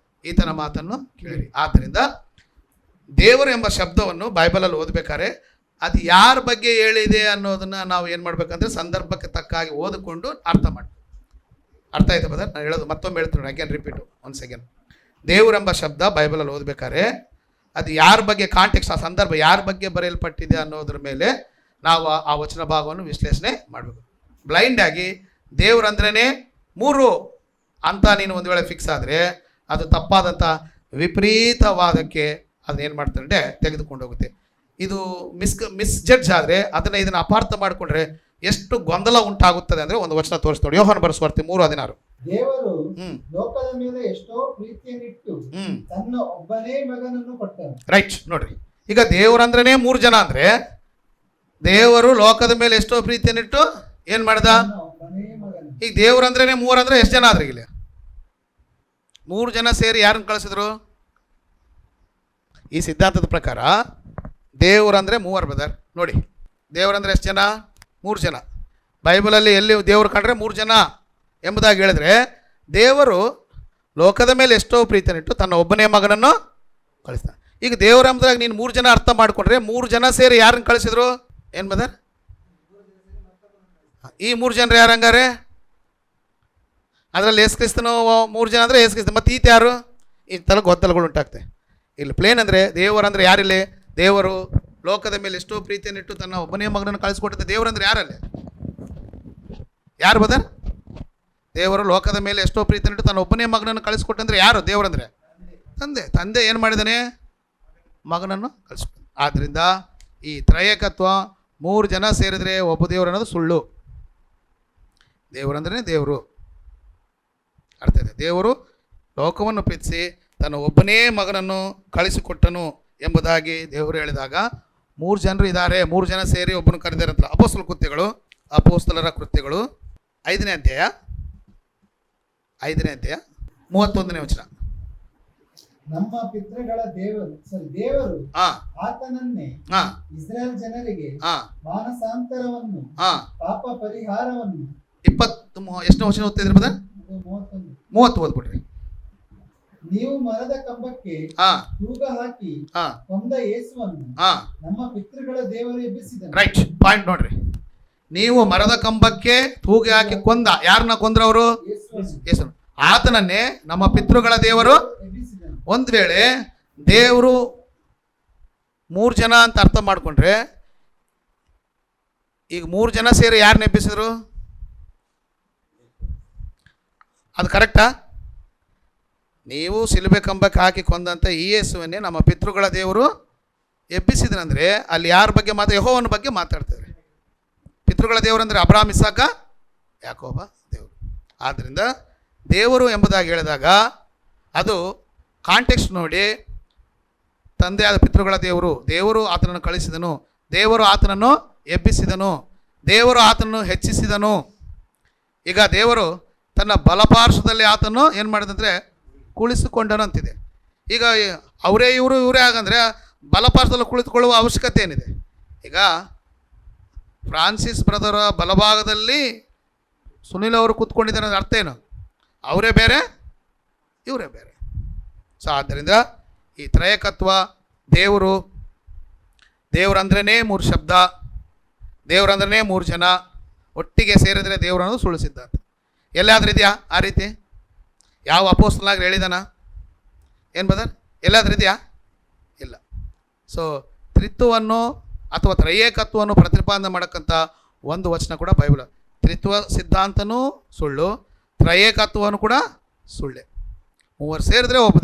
S1: ಈತನ ಮಾತನ್ನು ಕೇಳಿರಿ. ಆದ್ದರಿಂದ ದೇವರು ಎಂಬ ಶಬ್ದವನ್ನು ಬೈಬಲಲ್ಲಿ ಓದಬೇಕಾದ್ರೆ ಅದು ಯಾರ ಬಗ್ಗೆ ಹೇಳಿದೆ ಅನ್ನೋದನ್ನ ನಾವು ಏನು ಮಾಡ್ಬೇಕಂದ್ರೆ ಸಂದರ್ಭಕ್ಕೆ ತಕ್ಕಾಗಿ ಓದಿಕೊಂಡು ಅರ್ಥ ಆಯ್ತಾ ಬದರ್? ನಾನು ಹೇಳೋದು ಮತ್ತೊಮ್ಮೆ ಹೇಳ್ತೀನಿ, ಅಗೇನ್ ರಿಪೀಟು ಒನ್ಸ್ ಅಗೇನ್. ದೇವರೆಂಬ ಶಬ್ದ ಬೈಬಲಲ್ಲಿ ಓದಬೇಕಾದ್ರೆ ಅದು ಯಾರ ಬಗ್ಗೆ ಕಾಂಟೆಕ್ಸ್ಟ್, ಆ ಸಂದರ್ಭ ಯಾರ ಬಗ್ಗೆ ಬರೆಯಲ್ಪಟ್ಟಿದೆ ಅನ್ನೋದ್ರ ಮೇಲೆ ನಾವು ಆ ವಚನ ಭಾಗವನ್ನು ವಿಶ್ಲೇಷಣೆ ಮಾಡಬೇಕು. ಬ್ಲೈಂಡ್ ಆಗಿ ದೇವ್ರಂದ್ರೇ 3 ಅಂತ ನೀನು ಒಂದು ವೇಳೆ ಫಿಕ್ಸ್ ಆದರೆ ಅದು ತಪ್ಪಾದಂಥ ವಿಪರೀತವಾದಕ್ಕೆ ಅದನ್ನೇನು ಮಾಡ್ತಾರೆ ತೆಗೆದುಕೊಂಡು ಹೋಗುತ್ತೆ. ಇದು ಮಿಸ್ಜಡ್ಜ್ ಆದರೆ ಇದನ್ನು ಅಪಾರ್ಥ ಮಾಡಿಕೊಂಡ್ರೆ ಎಷ್ಟು ಗೊಂದಲ ಉಂಟಾಗುತ್ತದೆ ಅಂದರೆ ಒಂದು ವಚನ ತೋರಿಸ್ತಾರೆ. ಯೋಹಾನ ಬರೆಸುವಾರ್ತೆ 3:16.
S2: ದೇವರು ಲೋಕದ ಮೇಲೆ ಎಷ್ಟೋ ಪ್ರೀತಿಯನ್ನಿಟ್ಟು ತನ್ನ ಒಬ್ಬನೇ ಮಗನನ್ನು ಕೊಟ್ಟನು.
S1: ರೈಟ್. ನೋಡ್ರಿ, ಈಗ ದೇವರಂದ್ರೇ 3 ಜನ ಅಂದ್ರೆ ದೇವರು ಲೋಕದ ಮೇಲೆ ಎಷ್ಟೋ ಪ್ರೀತಿಯನ್ನಿಟ್ಟು ಏನ್ ಮಾಡ್ದ? ಈಗ ದೇವ್ರಂದ್ರೇ 3 ಅಂದ್ರೆ ಎಷ್ಟು ಜನ ಆದ್ರೆ? ಇಲ್ಲಿ 3 ಜನ ಸೇರಿ ಯಾರನ್ನು ಕಳಿಸಿದ್ರು? ಈ ಸಿದ್ಧಾಂತದ ಪ್ರಕಾರ ದೇವ್ರಂದ್ರೆ 3 ಬ್ರದರ್. ನೋಡಿ, ದೇವ್ರಂದ್ರೆ ಎಷ್ಟು ಜನ? 3 ಜನ. ಬೈಬಲಲ್ಲಿ ಎಲ್ಲಿ ದೇವ್ರು ಕಂಡ್ರೆ 3 ಜನ ಎಂಬುದಾಗಿ ಹೇಳಿದ್ರೆ ದೇವರು ಲೋಕದ ಮೇಲೆ ಎಷ್ಟೋ ಪ್ರೀತಿಯನ್ನಿಟ್ಟು ತನ್ನ ಒಬ್ಬನೇ ಮಗನನ್ನು ಕಳಿಸ್ತಾನೆ. ಈಗ ದೇವರಂಬುದಾಗಿ ನೀನು 3 ಜನ ಅರ್ಥ ಮಾಡ್ಕೊಂಡ್ರೆ 3 ಜನ ಸೇರಿ ಯಾರನ್ನು ಕಳಿಸಿದ್ರು? ಏನು ಬದರ್? ಈ 3 ಜನರು ಯಾರು ಹಂಗಾರೆ? ಅದರಲ್ಲಿ ಯೇಸು ಕ್ರಿಸ್ತನು 3 ಜನ ಅಂದರೆ ಯೇಸು ಕ್ರಿಸ್ತ. ಮತ್ತು ಈತ ಯಾರು? ಈ ಥರ ಗೊಂದಲಗಳು ಉಂಟಾಗ್ತವೆ. ಇಲ್ಲಿ ಪ್ಲೇನ್ ಅಂದರೆ ದೇವರಂದ್ರೆ ಯಾರಿಲ್ಲಿ? ದೇವರು ಲೋಕದ ಮೇಲೆ ಎಷ್ಟೋ ಪ್ರೀತಿಯನ್ನಿಟ್ಟು ತನ್ನ ಒಬ್ಬನೇ ಮಗನನ್ನು ಕಳಿಸ್ಕೊಟ್ಟಿದ್ದ ದೇವರಂದ್ರೆ ಯಾರಲ್ಲಿ? ಯಾರು ಬದರ್? ದೇವರು ಲೋಕದ ಮೇಲೆ ಎಷ್ಟೋ ಪ್ರೀತಿಯನ್ನಿಟ್ಟು ತನ್ನ ಒಬ್ಬನೇ ಮಗನನ್ನು ಕಳಿಸ್ಕೊಟ್ಟಂದ್ರೆ ಯಾರು? ದೇವರಂದ್ರೆ ತಂದೆ. ತಂದೆ ಏನು ಮಾಡಿದ್ದಾನೆ? ಮಗನನ್ನು ಕಳಿಸ್ಕೊಟ್ಟ. ಆದ್ದರಿಂದ ಈ ತ್ರಯೇಕತ್ವ 3 ಜನ ಸೇರಿದ್ರೆ ಒಬ್ಬ ದೇವರು ಅನ್ನೋದು ಸುಳ್ಳು. ದೇವರಂದ್ರೆ ದೇವರು. ಅರ್ಥ ಇದೆ? ದೇವರು ಲೋಕವನ್ನು ಪ್ರೀತಿಸಿ ತನ್ನ ಒಬ್ಬನೇ ಮಗನನ್ನು ಕಳಿಸಿಕೊಟ್ಟನು ಎಂಬುದಾಗಿ ದೇವರು ಹೇಳಿದಾಗ 3 ಜನರು ಇದ್ದಾರೆ. 3 ಜನ ಸೇರಿ ಒಬ್ಬನು ಕರೆದಿರಂತ. ಅಪೋಸ್ತಲರ ಕೃತ್ಯಗಳು 5ನೇ ಅಧ್ಯಾಯ 31ನೇ ವಚನ.
S2: ನಮ್ಮ ಪಿತೃಗಳ ದೇವರು ಆತನನ್ನೇ ಇಸ್ರಾಯೇಲ್ ಜನರಿಗೆ ಮಾನಸಾಂತರವನ್ನು ಪಾಪ ಪರಿಹಾರವನ್ನು
S1: 20 ವಚನ ಓದ್ತಿದ್ರಿ ಬದ? 30 ಓದ್ಬಿಡ್ರಿ.
S2: ನೀವು ಮರದ ಕಂಬಕ್ಕೆ ತೂಗ ಹಾಕಿ ಕೊಂದ ಯೇಸುವನ್ನು ನಮ್ಮ ಪಿತೃಗಳ ದೇವರು ಎಬ್ಬಿಸಿದನು.
S1: ರೈಟ್ ಪಾಯಿಂಟ್ ನೋಡ್ರಿ. ನೀವು ಮರದ ಕಂಬಕ್ಕೆ ತೂಗಿ ಹಾಕಿ ಕೊಂದ, ಯಾರನ್ನ ಕೊಂದ್ರವರು? ಯೇಸು. ಆತನನ್ನೇ ನಮ್ಮ ಪಿತೃಗಳ ದೇವರು. ಒಂದು ವೇಳೆ ದೇವರು 3 ಜನ ಅಂತ ಅರ್ಥ ಮಾಡ್ಕೊಂಡ್ರೆ ಈಗ 3 ಜನ ಸೇರಿ ಯಾರನ್ನ ಎಬ್ಬಿಸಿದ್ರು? ಅದು ಕರೆಕ್ಟಾ? ನೀವು ಶಿಲುಬೆ ಕಂಬಕ್ಕೆ ಹಾಕಿ ಕೊಂದಂಥ ಈ ಯೇಸುವನ್ನೇ ನಮ್ಮ ಪಿತೃಗಳ ದೇವರು ಎಬ್ಬಿಸಿದ್ರಂದ್ರೆ ಅಲ್ಲಿ ಯಾರ ಬಗ್ಗೆ ಯೆಹೋವನ ಬಗ್ಗೆ ಮಾತಾಡ್ತಾರೆ. ಪಿತೃಗಳ ದೇವರಂದ್ರೆ ಅಬ್ರಹಾಮ್, ಇಸಾಕ, ಯಾಕೋಬ ದೇವರು. ಆದ್ದರಿಂದ ದೇವರು ಎಂಬುದಾಗಿ ಹೇಳಿದಾಗ ಅದು ಕಾಂಟೆಕ್ಸ್ಟ್ ನೋಡಿ, ತಂದೆಯಾದ ಪಿತೃಗಳ ದೇವರು ಆತನನ್ನು ಕಳಿಸಿದನು, ದೇವರು ಆತನನ್ನು ಎಬ್ಬಿಸಿದನು, ದೇವರು ಆತನನ್ನು ಹೆಚ್ಚಿಸಿದನು. ಈಗ ದೇವರು ತನ್ನ ಬಲಪಾರ್ಶ್ವದಲ್ಲಿ ಆತನು ಏನು ಮಾಡಿದಂದರೆ ಕುಳಿಸಿಕೊಂಡನು ಅಂತಿದೆ. ಈಗ ಇವರೇ ಆಗಂದರೆ ಬಲಪಾರ್ಶ್ವದಲ್ಲಿ ಕುಳಿತುಕೊಳ್ಳುವ ಅವಶ್ಯಕತೆ ಏನಿದೆ? ಈಗ ಫ್ರಾನ್ಸಿಸ್ ಬ್ರದರ ಬಲಭಾಗದಲ್ಲಿ ಸುನಿಲ್ ಅವರು ಕೂತ್ಕೊಂಡಿದ್ದಾರೆ ಅನ್ನೋದು ಅರ್ಥ ಏನು? ಅವರೇ ಬೇರೆ, ಇವರೇ ಬೇರೆ. ಸೊ ಆದ್ದರಿಂದ ಈ ತ್ರಯಕತ್ವ, ದೇವರಂದ್ರೇ ಮೂರು ಶಬ್ದ, ದೇವರಂದ್ರೇ ಮೂರು ಜನ ಒಟ್ಟಿಗೆ ಸೇರಿದರೆ ದೇವರನ್ನು ಸುಳ್ಳು ಸಿದ್ಧಾಂತ. ಎಲ್ಲಾದ್ರೂ ಇದೆಯಾ ಆ ರೀತಿ? ಯಾವ ಅಪೋಸ್ತಲನಾಗಿ ಹೇಳಿದಾನ? ಏನು ಬದರ್? ಎಲ್ಲಾದ್ರೂ ಇದೆಯಾ? ಇಲ್ಲ. ಸೊ ತ್ರಿತ್ವವನ್ನು ಅಥವಾ ತ್ರಯೇಕತ್ವವನ್ನು ಪ್ರತಿಪಾದನೆ ಮಾಡೋಕ್ಕಂಥ ಒಂದು ವಚನ ಕೂಡ ಬೈಬಲ್. ತ್ರಿತ್ವ ಸಿದ್ಧಾಂತನೂ ಸುಳ್ಳು, ತ್ರಯೇಕತ್ವವನ್ನು ಕೂಡ ಸುಳ್ಳೆ. ಮೂವರು ಸೇರಿದ್ರೆ ಒಬ್ಬ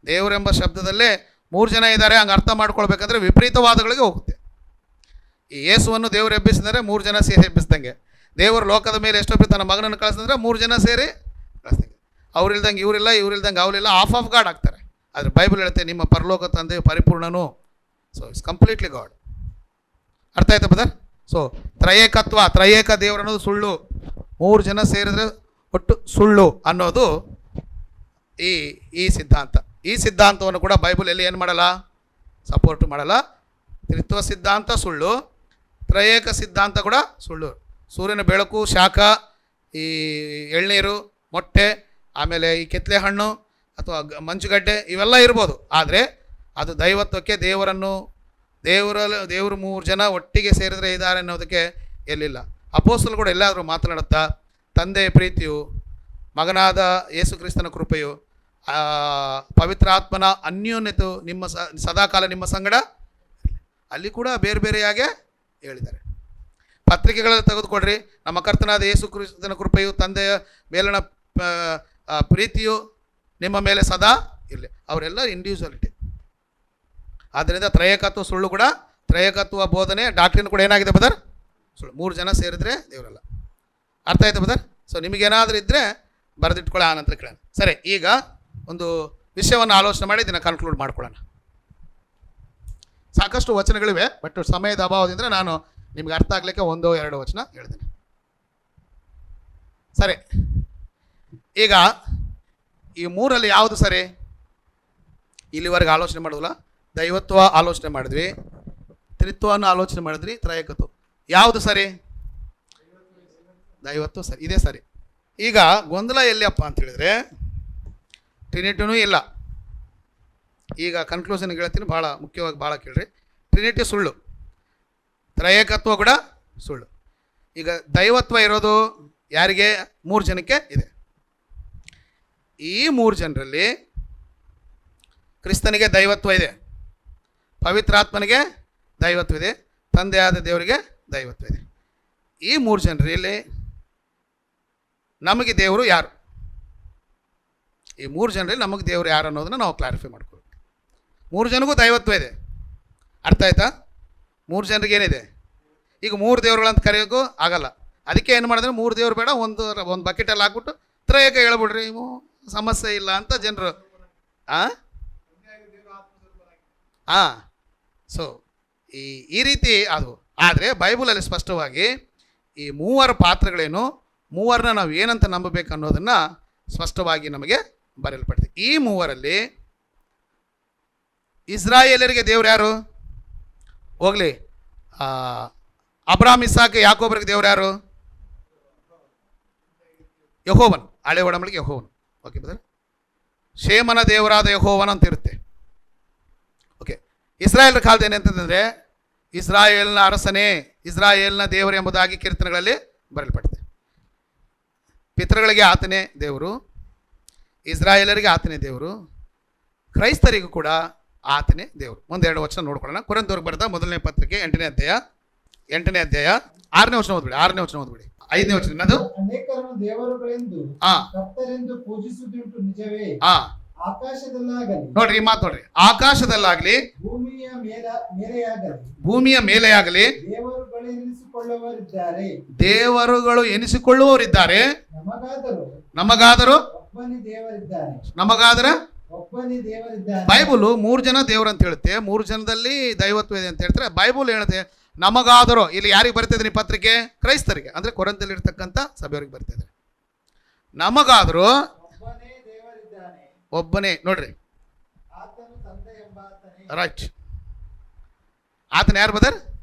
S1: ದೇವರೆಂಬ ಶಬ್ದದಲ್ಲೇ ಮೂರು ಜನ ಇದ್ದಾರೆ. ಹಂಗೆ ಅರ್ಥ ಮಾಡ್ಕೊಳ್ಬೇಕಂದ್ರೆ ವಿಪರೀತವಾದಗಳಿಗೆ ಹೋಗುತ್ತೆ. ಈ ಯೇಸುವನ್ನು ದೇವರು ಎಬ್ಬಿಸಿದರೆ ಮೂರು ಜನ ಸೇರಿ ಎಬ್ಬಿಸ್ದಂಗೆ, ದೇವರು ಲೋಕದ ಮೇಲೆ ಎಷ್ಟೋ ತನ್ನ ಮಗನನ್ನು ಕಳಿಸಿದ್ರೆ ಮೂರು ಜನ ಸೇರಿ ಕಳಿಸ್ದಂಗೆ. ಅವ್ರಿಲ್ದಂಗೆ ಇವರಿಲ್ಲ, ಇವರಿಲ್ದಂಗೆ ಅವರಿಲ್ಲ, ಆಫ್ ಗಾಡ್ ಆಗ್ತಾರೆ. ಆದರೆ ಬೈಬಲ್ ಹೇಳುತ್ತೆ ನಿಮ್ಮ ಪರಲೋಕ ತಂದೆ ಪರಿಪೂರ್ಣನು. So it's completely God. ಅರ್ಥ ಆಯ್ತಾ ಬದರ್? ಸೊ ತ್ರಯೇಕ ದೇವರು ಅನ್ನೋದು ಸುಳ್ಳು, ಮೂರು ಜನ ಸೇರಿದ್ರೆ ಒಟ್ಟು ಸುಳ್ಳು ಅನ್ನೋದು ಈ ಸಿದ್ಧಾಂತ. ಈ ಸಿದ್ಧಾಂತವನ್ನು ಕೂಡ ಬೈಬಲ್ ಎಲ್ಲಿ ಏನು ಮಾಡಲ್ಲ? ಸಪೋರ್ಟ್ ಮಾಡಲ್ಲ. ತ್ರಿತ್ವ ಸಿದ್ಧಾಂತ ಸುಳ್ಳು, ತ್ರಯೇಕ ಸಿದ್ಧಾಂತ ಕೂಡ ಸುಳ್ಳು. ಸೂರ್ಯನ ಬೆಳಕು, ಶಾಖ, ಈ ಎಳ್ನೀರು, ಮೊಟ್ಟೆ, ಆಮೇಲೆ ಈ ಕಿತ್ತಳೆ ಹಣ್ಣು ಅಥವಾ ಮಂಜುಗಡ್ಡೆ ಇವೆಲ್ಲ ಇರ್ಬೋದು. ಆದರೆ ಅದು ದೈವತ್ವಕ್ಕೆ, ದೇವರು ಮೂರು ಜನ ಒಟ್ಟಿಗೆ ಸೇರಿದರೆ ಇದ್ದಾರೆ ಅನ್ನೋದಕ್ಕೆ ಎಲ್ಲಿಲ್ಲ. ಅಪೋಸ್ತಲರು ಕೂಡ ಎಲ್ಲಾದರೂ ಮಾತನಾಡುತ್ತಾ ತಂದೆಯ ಪ್ರೀತಿಯು, ಮಗನಾದ ಯೇಸು ಕ್ರಿಸ್ತನ ಕೃಪೆಯು, ಪವಿತ್ರಾತ್ಮನ ಅನ್ಯೋನ್ಯತೆ ನಿಮ್ಮ ಸದಾಕಾಲ ನಿಮ್ಮ ಸಂಗಡ, ಅಲ್ಲಿ ಕೂಡ ಬೇರೆ ಬೇರೆಯಾಗೆ ಹೇಳಿದ್ದಾರೆ. ಪತ್ರಿಕೆಗಳಲ್ಲಿ ತೆಗೆದುಕೊಡ್ರಿ, ನಮ್ಮ ಕರ್ತನಾದ ಯೇಸು ಕ್ರಿಸ್ತನ ಕೃಪೆಯು, ತಂದೆಯ ಮೇಲಿನ ಪ್ರೀತಿಯು ನಿಮ್ಮ ಮೇಲೆ ಸದಾ ಇರಲಿ. ಅವರೆಲ್ಲ ಇಂಡಿವಿಜುವಲಿಟಿ. ಆದ್ದರಿಂದ ತ್ರಯೇಕತ್ವ ಸುಳ್ಳು ಕೂಡ, ತ್ರಯೇಕತ್ವ ಬೋಧನೆ ಡಾಕ್ಟ್ರಿನ್ ಕೂಡ ಏನಾಗಿದೆ ಬದರ್? ಸುಳ್ಳು. ಮೂರು ಜನ ಸೇರಿದ್ರೆ ದೇವರಲ್ಲ. ಅರ್ಥ ಆಯ್ತು ಬದರ್? ಸೊ ನಿಮಗೇನಾದರೂ ಇದ್ದರೆ ಬರೆದಿಟ್ಕೊಳ್ಳಿ, ಆನಂತರ ಕೇಳೋಣ. ಸರಿ, ಈಗ ಒಂದು ವಿಷಯವನ್ನು ಆಲೋಚನೆ ಮಾಡಿ ಇದನ್ನು ಕನ್ಕ್ಲೂಡ್ ಮಾಡ್ಕೊಳ್ಳೋಣ. ಸಾಕಷ್ಟು ವಚನಗಳಿವೆ, ಬಟ್ ಸಮಯದ ಅಭಾವದಿಂದ ನಾನು ನಿಮ್ಗೆ ಅರ್ಥ ಆಗಲಿಕ್ಕೆ 1-2 ವಚನ ಹೇಳ್ತೇನೆ. ಸರಿ, ಈಗ ಈ ಮೂರಲ್ಲಿ ಯಾವುದು ಸರಿ? ಇಲ್ಲಿವರೆಗೆ ಆಲೋಚನೆ ಮಾಡೋದಿಲ್ಲ. ದೈವತ್ವ ಆಲೋಚನೆ ಮಾಡಿದ್ವಿ, ತ್ರಿತ್ವವನ್ನು ಆಲೋಚನೆ ಮಾಡಿದ್ವಿ, ತ್ರಯಕತ್ವ. ಯಾವುದು ಸರಿ? ದೈವತ್ವ ಸರಿ, ಇದೇ ಸರಿ. ಈಗ ಗೊಂದಲ ಎಲ್ಲಿಯಪ್ಪ ಅಂತ ಹೇಳಿದ್ರೆ, ಟ್ರಿನಿಟಿನೂ ಇಲ್ಲ. ಈಗ ಕನ್ಕ್ಲೂಷನ್ಗೆ ಹೇಳ್ತೀನಿ, ಭಾಳ ಮುಖ್ಯವಾಗಿ ಭಾಳ ಕೇಳ್ರಿ. ಟ್ರಿನಿಟಿ ಸುಳ್ಳು, ತ್ರಯೇಕತ್ವ ಕೂಡ ಸುಳ್ಳು. ಈಗ ದೈವತ್ವ ಇರೋದು ಯಾರಿಗೆ? 3 ಜನಕ್ಕೆ ಇದೆ. ಈ 3 ಜನರಲ್ಲಿ ಕ್ರಿಸ್ತನಿಗೆ ದೈವತ್ವ ಇದೆ, ಪವಿತ್ರಾತ್ಮನಿಗೆ ದೈವತ್ವ ಇದೆ, ತಂದೆಯಾದ ದೇವರಿಗೆ ದೈವತ್ವ ಇದೆ. ಈ 3 ಜನರಲ್ಲಿ ನಮಗೆ ದೇವರು ಯಾರು? ಈ 3 ಜನರಲ್ಲಿ ನಮಗೆ ದೇವರು ಯಾರು ಅನ್ನೋದನ್ನು ನಾವು ಕ್ಲಾರಿಫೈ ಮಾಡ್ಕೊಳ್ಬೇಕು. 3 ಜನಗೂ ದೈವತ್ವ ಇದೆ. ಅರ್ಥ ಆಯ್ತಾ? 3 ಜನರಿಗೆ ಏನಿದೆ? ಈಗ 3 ದೇವರುಗಳಂತ ಕರೆಯೋಕ್ಕೂ ಆಗಲ್ಲ. ಅದಕ್ಕೆ ಏನು ಮಾಡಿದ್ರೆ 3 ದೇವರು ಬೇಡ, ಒಂದು ಬಕೆಟಲ್ಲಿ ಹಾಕ್ಬಿಟ್ಟು ತ್ರಯೇಕ ಹೇಳ್ಬಿಡ್ರಿ, ಸಮಸ್ಯೆ ಇಲ್ಲ ಅಂತ ಜನರು. ಸೊ ಈ ರೀತಿ ಅದು. ಆದರೆ ಬೈಬಲಲ್ಲಿ ಸ್ಪಷ್ಟವಾಗಿ ಈ 3 ಪಾತ್ರಗಳೇನು, 3 ನಾವು ಏನಂತ ನಂಬಬೇಕು ಅನ್ನೋದನ್ನು ಸ್ಪಷ್ಟವಾಗಿ ನಮಗೆ ಬರೆಯಲ್ಪಡ್ತೀವಿ. ಈ 3ರಲ್ಲಿ ಇಸ್ರಾಯೇಲರಿಗೆ ದೇವ್ರು ಯಾರು? ಹೋಗಲಿ, ಅಬ್ರಾಮ್, ಇಸಾಕ್, ಯಾಕೋಬರಿಗೆ ದೇವ್ರು ಯಾರು? ಯೆಹೋವನು. ಹಳೆ ಒಡಂಬಡಿಕೆ ಯೆಹೋವನು. Okay brother. ಶೇಮನ ದೇವರಾದ ಯೆಹೋವನು ಅಂತ ಇರುತ್ತೆ. ಓಕೆ. ಇಸ್ರಾಯೇಲರ ಕಾಲದ ಏನಂತಂದರೆ ಇಸ್ರಾಯೇಲ್ನ ಅರಸನೇ, ಇಸ್ರಾಯೇಲ್ನ ದೇವರು ಎಂಬುದಾಗಿ ಕೀರ್ತನೆಗಳಲ್ಲಿ ಬರೆಯಲ್ಪಟ್ಟಿದೆ. ಪಿತೃಗಳಿಗೆ ಆತನೇ ದೇವರು, ಇಸ್ರಾಯೇಲರಿಗೆ ಆತನೇ ದೇವರು, ಕ್ರೈಸ್ತರಿಗೂ ಕೂಡ ಆತನೇ ದೇವರು. 1-2 ವಚನ ನೋಡ್ಕೊಳ್ಳೋಣ. ಕೊರಿಂಥದವರಿಗೆ ಬರೆದ ಮೊದಲನೇ ಪತ್ರಿಕೆ 8ನೇ ಅಧ್ಯಾಯ 6ನೇ ವಚನ ಓದ್ಬಿಡಿ. 6ನೇ ವಚನ ಓದ್ಬಿಡಿ. 5ನೇ ವಚನ. ಅದು
S2: ಅನೇಕರನ್ನು ದೇವರುಗಳೆಂದು ಕರ್ತರೆಂದು ಪೂಜಿಸುವುದುಂಟು, ನಿಜವೇ? ಆಕಾಶದಲ್ಲಾಗಲಿ, ನೋಡ್ರಿ
S1: ಈ ಮಾತು ನೋಡ್ರಿ, ಆಕಾಶದಲ್ಲಾಗಲಿ ಭೂಮಿಯ ಮೇಲೆಯಾಗಲಿ ದೇವರುಗಳು ಎನಿಸಿಕೊಳ್ಳುವವರಿದ್ದಾರೆ, ನಮಗಾದರೂ ಬೈಬಲ್ 3 ಜನ ದೇವರು ಅಂತ ಹೇಳುತ್ತೆ. 3 ಜನದಲ್ಲಿ ದೈವತ್ವ ಇದೆ ಅಂತ ಹೇಳ್ತಾರೆ. ಬೈಬಲ್ ಹೇಳುತ್ತೆ ನಮಗಾದರೂ. ಇಲ್ಲಿ ಯಾರಿಗೆ ಬರ್ತಿದ್ದೀನಿ ಪತ್ರಿಕೆ? ಕ್ರೈಸ್ತರಿಗೆ, ಅಂದರೆ ಕೊರಿಂಥದಲ್ಲಿ ಇರ್ತಕ್ಕಂಥ ಸಭೆಯವರಿಗೆ ಬರ್ತಿದ್ದಾರೆ. ನಮಗಾದರೂ ಒಬ್ಬನೇ. ನೋಡ್ರಿ, ರೈಟ್. ಆತನ ಯಾರು ಬದರ್?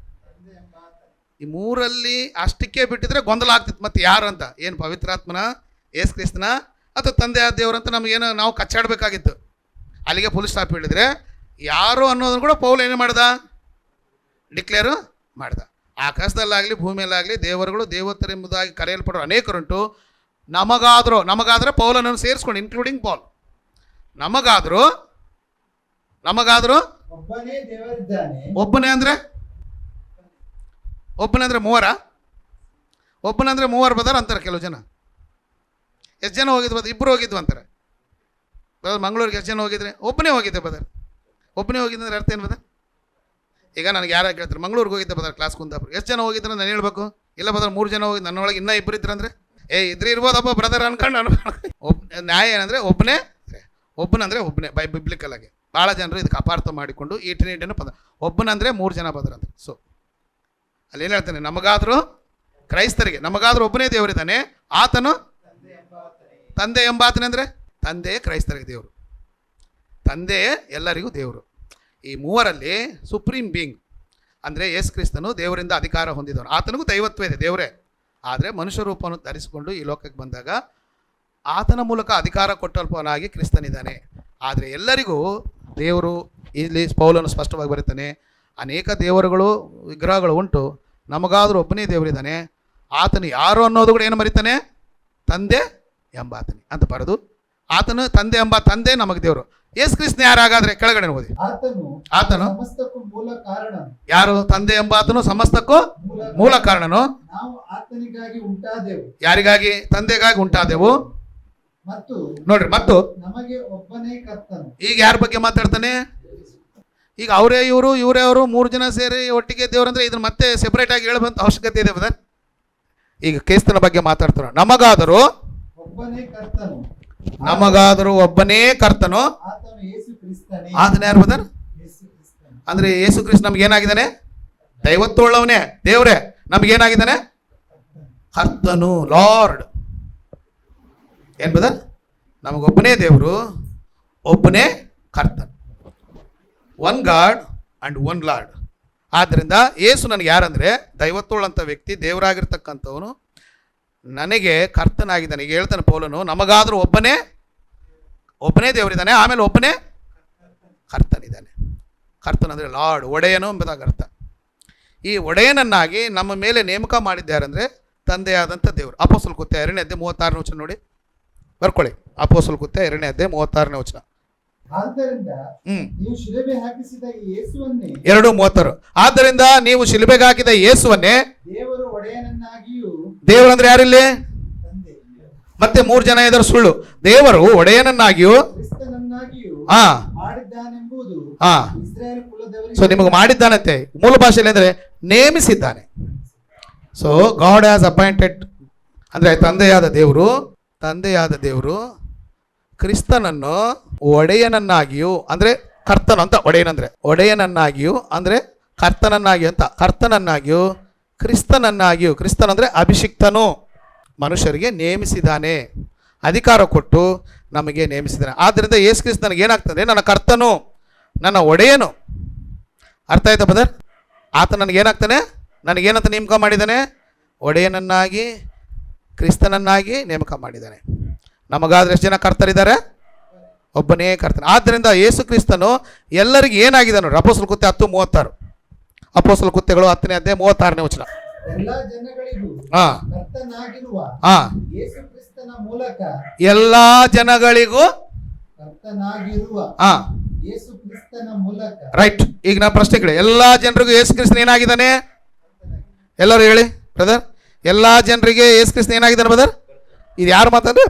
S2: ತಂದೆ ಎಂಬ ಆತನೇ.
S1: ಈ ಮೂರಲ್ಲಿ ಅಷ್ಟಕ್ಕೆ ಬಿಟ್ಟಿದ್ರೆ ಗೊಂದಲ ಆಗ್ತಿತ್ತು. ಮತ್ತೆ ಯಾರು ಅಂತ, ಏನು ಪವಿತ್ರಾತ್ಮನ, ಯೇಸು ಕ್ರಿಸ್ತನ, ಅಥವಾ ತಂದೆ ಆದ ದೇವರಂತ ನಮಗೇನು ನಾವು ಕಚ್ಚಾಡಬೇಕಾಗಿತ್ತು. ಅಲ್ಲಿಗೆ ಫುಲ್ ಸ್ಟಾಪ್ ಹೇಳಿದರೆ ಯಾರು ಅನ್ನೋದನ್ನು ಕೂಡ ಪೌಲ್ ಏನು ಮಾಡ್ದ? ಡಿಕ್ಲೇರು ಮಾಡ್ದ. ಆಕಾಶದಲ್ಲಾಗಲಿ ಭೂಮಿಯಲ್ಲಾಗಲಿ ದೇವರುಗಳು ದೇವತರೆಂಬುದಾಗಿ ಕರೆಯಲ್ಪಡೋ ಅನೇಕರುಂಟು. ನಮಗಾದರೆ ಪೌಲನನ್ನು ಸೇರಿಸ್ಕೊಂಡು, ಇನ್ಕ್ಲೂಡಿಂಗ್ ಪಾಲ್, ನಮಗಾದರೂ
S2: ಒಬ್ಬನೇ ದೇವರಿದ್ದಾನೆ.
S1: ಒಬ್ಬನೇ ಅಂದರೆ ಮೂವರ? ಒಬ್ಬನಂದ್ರೆ ಮೂವರು ಬದಾರ ಅಂತಾರೆ ಕೆಲವು ಜನ. ಎಷ್ಟು ಜನ ಹೋಗಿದ್ವು? ಇಬ್ಬರು ಹೋಗಿದ್ವು ಅಂತಾರೆ. ಮಂಗಳೂರಿಗೆ ಎಷ್ಟು ಜನ ಹೋಗಿದ್ರೆ? ಒಬ್ಬನೇ ಹೋಗಿದ್ದೆ ಬದರ್. ಒಬ್ಬನೇ ಹೋಗಿದ್ದಂದ್ರೆ ಅರ್ಥ ಏನು ಬದ? ಈಗ ನನಗೆ ಯಾರು ಕೇಳ್ತಾರೆ ಮಂಗಳೂರಿಗೆ ಹೋಗಿದ್ದೆ ಬದರ್ ಕ್ಲಾಸ್ ಕುಂದಾಪುರ, ಎಷ್ಟು ಜನ ಹೋಗಿದ್ರೆ ನಾನು ಹೇಳ್ಬೇಕು? ಇಲ್ಲ ಬದರ್ 3 ಜನ ಹೋಗಿದ್ದು, ನನ್ನೊಳಗೆ ಇನ್ನೂ ಇಬ್ಬರು ಇದ್ರಂದ್ರೆ ಇದ್ರೆ ಇರ್ಬೋದಪ್ಪ ಬ್ರದರ್ ಅನ್ಕೊಂಡು ನಾನು ನ್ಯಾಯ ಏನಂದರೆ ಒಬ್ಬನಂದರೆ ಒಬ್ಬನೇ ಬಿಬ್ಲಿಕಲ್ ಆಗಿ. ಭಾಳ ಜನರು ಇದಕ್ಕೆ ಅಪಾರ್ಥ ಮಾಡಿಕೊಂಡು ಈ ಟ್ರಿನಿಟಿಯನ್ನು ಪದ ಒಬ್ಬನಂದರೆ 3 ಜನ ಬದರ್ ಅಂತ. ಸೊ ಅಲ್ಲಿ ಏನು ಹೇಳ್ತಾನೆ? ನಮಗಾದರೂ ಕ್ರೈಸ್ತರಿಗೆ ನಮಗಾದರೂ ಒಬ್ಬನೇ ದೇವರಿದ್ದಾನೆ, ಆತನು ತಂದೆ ಎಂಬಾತನೇ. ಅಂದರೆ ತಂದೆ ಕ್ರೈಸ್ತರಿಗೆ ದೇವರು, ತಂದೆ ಎಲ್ಲರಿಗೂ ದೇವರು. ಈ ಮೂವರಲ್ಲಿ ಸುಪ್ರೀಂ ಬೀಯಿಂಗ್ ಅಂದರೆ ಯೇಸು ಕ್ರಿಸ್ತನು ದೇವರಿಂದ ಅಧಿಕಾರ ಹೊಂದಿದವನು. ಆತನಿಗೂ ದೈವತ್ವ ಇದೆ, ದೇವರೇ. ಆದರೆ ಮನುಷ್ಯ ರೂಪವನ್ನು ಧರಿಸಿಕೊಂಡು ಈ ಲೋಕಕ್ಕೆ ಬಂದಾಗ ಆತನ ಮೂಲಕ ಅಧಿಕಾರ ಕೊಟ್ಟಲ್ಪನಾಗಿ ಕ್ರಿಸ್ತನಿದ್ದಾನೆ. ಆದರೆ ಎಲ್ಲರಿಗೂ ದೇವರು, ಇಲ್ಲಿ ಪೌಲನು ಸ್ಪಷ್ಟವಾಗಿ ಬರುತ್ತಾನೆ, ಅನೇಕ ದೇವರುಗಳು ವಿಗ್ರಹಗಳು ಉಂಟು, ನಮಗಾದರೂ ಒಬ್ಬನೇ ದೇವರಿದ್ದಾನೆ, ಆತನು ಯಾರು ಅನ್ನೋದು ಕೂಡ ಏನು ಮರಿತಾನೆ? ತಂದೆ ಎಂಬಾತನೇ ಅಂತ ಬರೆದು, ಆತನು ತಂದೆ ಎಂಬ ತಂದೆ ನಮಗೆ ದೇವರು. ಯೇಸು ಕ್ರಿಸ್ತನ ಯಾರಾಗಾದ್ರೆ ಕೆಳಗಡೆ ಓದಿ. ಆತನು
S2: ಸಮಸ್ತಕ್ಕೂ ಮೂಲ ಕಾರಣ.
S1: ಯಾರು? ತಂದೆ ಎಂಬಾತನು ಸಮಸ್ತಕ್ಕೂ ಮೂಲ ಕಾರಣನು.
S2: ನಾವು ಆತನಿಗಾಗಿ ಉಂಟಾದೆವು.
S1: ಯಾರಿಗಾಗಿ? ತಂದೆಗಾಗಿ ಉಂಟಾದೆವು.
S2: ಮತ್ತು
S1: ನೋಡ್ರಿ, ಮತ್ತು
S2: ನಮಗೆ ಒಬ್ಬನೇ ಕರ್ತನು.
S1: ಈಗ ಯಾರ ಬಗ್ಗೆ ಮಾತಾಡ್ತಾನೆ? ಈಗ ಅವರೇ ಇವರು, ಇವರೇ ಅವರು, 3 ಜನ ಸೇರಿ ಒಟ್ಟಿಗೆ ದೇವರಂದ್ರೆ ಇದನ್ನ ಮತ್ತೆ ಸೆಪರೇಟ್ ಆಗಿ ಹೇಳಬಂತ ಅವಶ್ಯಕತೆ ಇದೆ ಬದರ್. ಈಗ ಕ್ರಿಸ್ತನ ಬಗ್ಗೆ ಮಾತಾಡ್ತಾರ. ನಮಗಾದರೂ
S2: ಒಬ್ಬನೇ ಕರ್ತನು.
S1: ನಮಗಾದರೂ ಒಬ್ಬನೇ ಕರ್ತನು,
S2: ಆತನು ಯೇಸು ಕ್ರಿಸ್ತನೇ.
S1: ಆತನ ಯಾರು ಬದರ್?
S2: ಯೇಸು ಕ್ರಿಸ್ತನು.
S1: ಅಂದ್ರೆ ಯೇಸು ಕ್ರಿಸ್ತ ನಮ್ಗೆ ಏನಾಗಿದ್ದಾನೆ? ದೈವತ್ವಳ್ಳವನೇ, ದೇವರೇ ನಮಗೇನಾಗಿದ್ದಾನೆ? ಕರ್ತನು, ಲಾರ್ಡ್. ಏನು ಬದರ್? ನಮಗೊಬ್ಬನೇ ದೇವರು, ಒಬ್ಬನೇ ಕರ್ತನು. One god and one lord. ಆದ್ದರಿಂದ ಯೇಸು ನನಗೆ ಯಾರಂದರೆ ದೈವತ್ವಳ್ಳಂಥ ವ್ಯಕ್ತಿ, ದೇವರಾಗಿರ್ತಕ್ಕಂಥವನು, ನನಗೆ ಕರ್ತನಾಗಿದ್ದಾನೆ. ಈಗ ಹೇಳ್ತಾನೆ ಪೌಲನು, ನಮಗಾದರೂ ಒಬ್ಬನೇ ದೇವರಿದ್ದಾನೆ, ಆಮೇಲೆ ಒಬ್ಬನೇ ಕರ್ತನಿದ್ದಾನೆ. ಕರ್ತನಂದರೆ ಲಾರ್ಡ್, ಒಡೆಯನು ಎಂಬುದಾಗಿ ಅರ್ಥ. ಈ ಒಡೆಯನನ್ನಾಗಿ ನಮ್ಮ ಮೇಲೆ ನೇಮಕ ಮಾಡಿದ್ದಾರಂದರೆ ತಂದೆಯಾದಂಥ ದೇವರು. ಅಪೊಸ್ತಲ ಕೃತ್ಯ 2ನೇ ಅಧ್ಯಾಯ 36ನೇ ವಚನ ನೋಡಿ, ಬರ್ಕೊಳ್ಳಿ. ಅಪೊಸ್ತಲ ಕೃತ್ಯ 2ನೇ ಅಧ್ಯಾಯ 36ನೇ ವಚನ.
S2: ಆದ್ದರಿಂದ ನೀವು ಶಿಲುಬೆ ಹಾಕಿಸಿದ ಯೇಸುವನ್ನೇ,
S1: 2:36. ಆದ್ದರಿಂದ ನೀವು ಶಿಲುಬೆಗೆ ಹಾಕಿದ ಯೇಸುವನ್ನೇ
S2: ದೇವರು ಒಡೆಯನನ್ನಾಗಿಯೂ.
S1: ದೇವರಂದ್ರೆ ಯಾರಿಲ್ಲಿ?
S2: ತಂದೆ.
S1: ಮತ್ತೆ 3 ಜನ ಇದ್ದಾರೆ ಸುಳ್ಳು. ದೇವರು ಒಡೆಯನನ್ನಾಗಿಯೂ
S2: ಕ್ರಿಸ್ತನನ್ನಾಗಿಯೂ ಮಾಡಿದ್ದಾನೆಂಬುದು ಇಸ್ರಾಯೇಲ್ ಕುಲದವರಿಗೆ.
S1: ಸೊ ನಿಮಗೆ ಮಾಡಿದ್ದಾನಂತೆ ಮೂಲ ಭಾಷೆಯಲ್ಲಿ ಅಂದರೆ ನೇಮಿಸಿದ್ದಾನೆ. ಸೊ ಗಾಡ್ ಹ್ಯಾಸ್ ಅಪಾಯಿಂಟೆಡ್ ಅಂದರೆ ತಂದೆಯಾದ ದೇವರು ಕ್ರಿಸ್ತನನ್ನು ಒಡೆಯನನ್ನಾಗಿಯೂ ಅಂದರೆ ಕರ್ತನ ಅಂತ, ಒಡೆಯನನ್ನಾಗಿಯೂ ಅಂದರೆ ಕರ್ತನನ್ನಾಗಿಯೂ ಅಂತ, ಕರ್ತನನ್ನಾಗಿಯೂ ಕ್ರಿಸ್ತನನ್ನಾಗಿಯೂ, ಕ್ರಿಸ್ತನಂದರೆ ಅಭಿಷಿಕ್ತನು, ಮನುಷ್ಯರಿಗೆ ನೇಮಿಸಿದ್ದಾನೆ, ಅಧಿಕಾರ ಕೊಟ್ಟು ನಮಗೆ ನೇಮಿಸಿದ್ದಾನೆ. ಆದ್ದರಿಂದ ಯೇಸು ಕ್ರಿಸ್ತ ನನಗೇನಾಗ್ತದೆ? ನನ್ನ ಕರ್ತನು, ನನ್ನ ಒಡೆಯನು. ಅರ್ಥ ಆಯ್ತಾ ಬದರ್? ಆತ ನನಗೇನಾಗ್ತಾನೆ? ನನಗೇನಂತ ನೇಮಕ ಮಾಡಿದ್ದಾನೆ? ಒಡೆಯನನ್ನಾಗಿ, ಕ್ರಿಸ್ತನನ್ನಾಗಿ ನೇಮಕ ಮಾಡಿದ್ದಾನೆ. ನಮಗಾದ್ರೆ ಎಷ್ಟು ಜನ ಕರ್ತರಿದ್ದಾರೆ? ಒಬ್ಬನೇ ಕರ್ತನ. ಆದ್ದರಿಂದ ಯೇಸು ಕ್ರಿಸ್ತನು ಎಲ್ಲರಿಗೂ ಏನಾಗಿದ್ದಾನೆ ನೋಡಿ. ಅಪೊಸ್ತಲ ಕೃತ್ಯ 10:36. ಅಪೊಸ್ತಲ ಕೃತ್ಯಗಳು 10ನೇ ಅಧ್ಯಾಯ 36ನೇ ವಚನ.
S2: ಎಲ್ಲಾ ಜನಗಳಿಗೂ ಕರ್ತನಾಗಿರುವ ಯೇಸು ಕ್ರಿಸ್ತನ ಮೂಲಕ,
S1: ಎಲ್ಲಾ ಜನಗಳಿಗೂ
S2: ಕರ್ತನಾಗಿರುವ ಯೇಸು ಕ್ರಿಸ್ತನ ಮೂಲಕ.
S1: ರೈಟ್. ಈಗ ನಾ ಪ್ರಶ್ನೆ ಕೇಳಿ, ಎಲ್ಲಾ ಜನರಿಗೂ ಯೇಸು ಕ್ರಿಸ್ತನ ಏನಾಗಿದ್ದಾನೆ? ಎಲ್ಲರೂ ಹೇಳಿ ಬ್ರದರ್. ಎಲ್ಲಾ ಜನರಿಗೆ ಯೇಸು ಕ್ರಿಸ್ತನ ಏನಾಗಿದ್ದಾನೆ ಬ್ರದರ್? ಇದು ಯಾರು ಮಾತಾಡಿದ್ರೆ?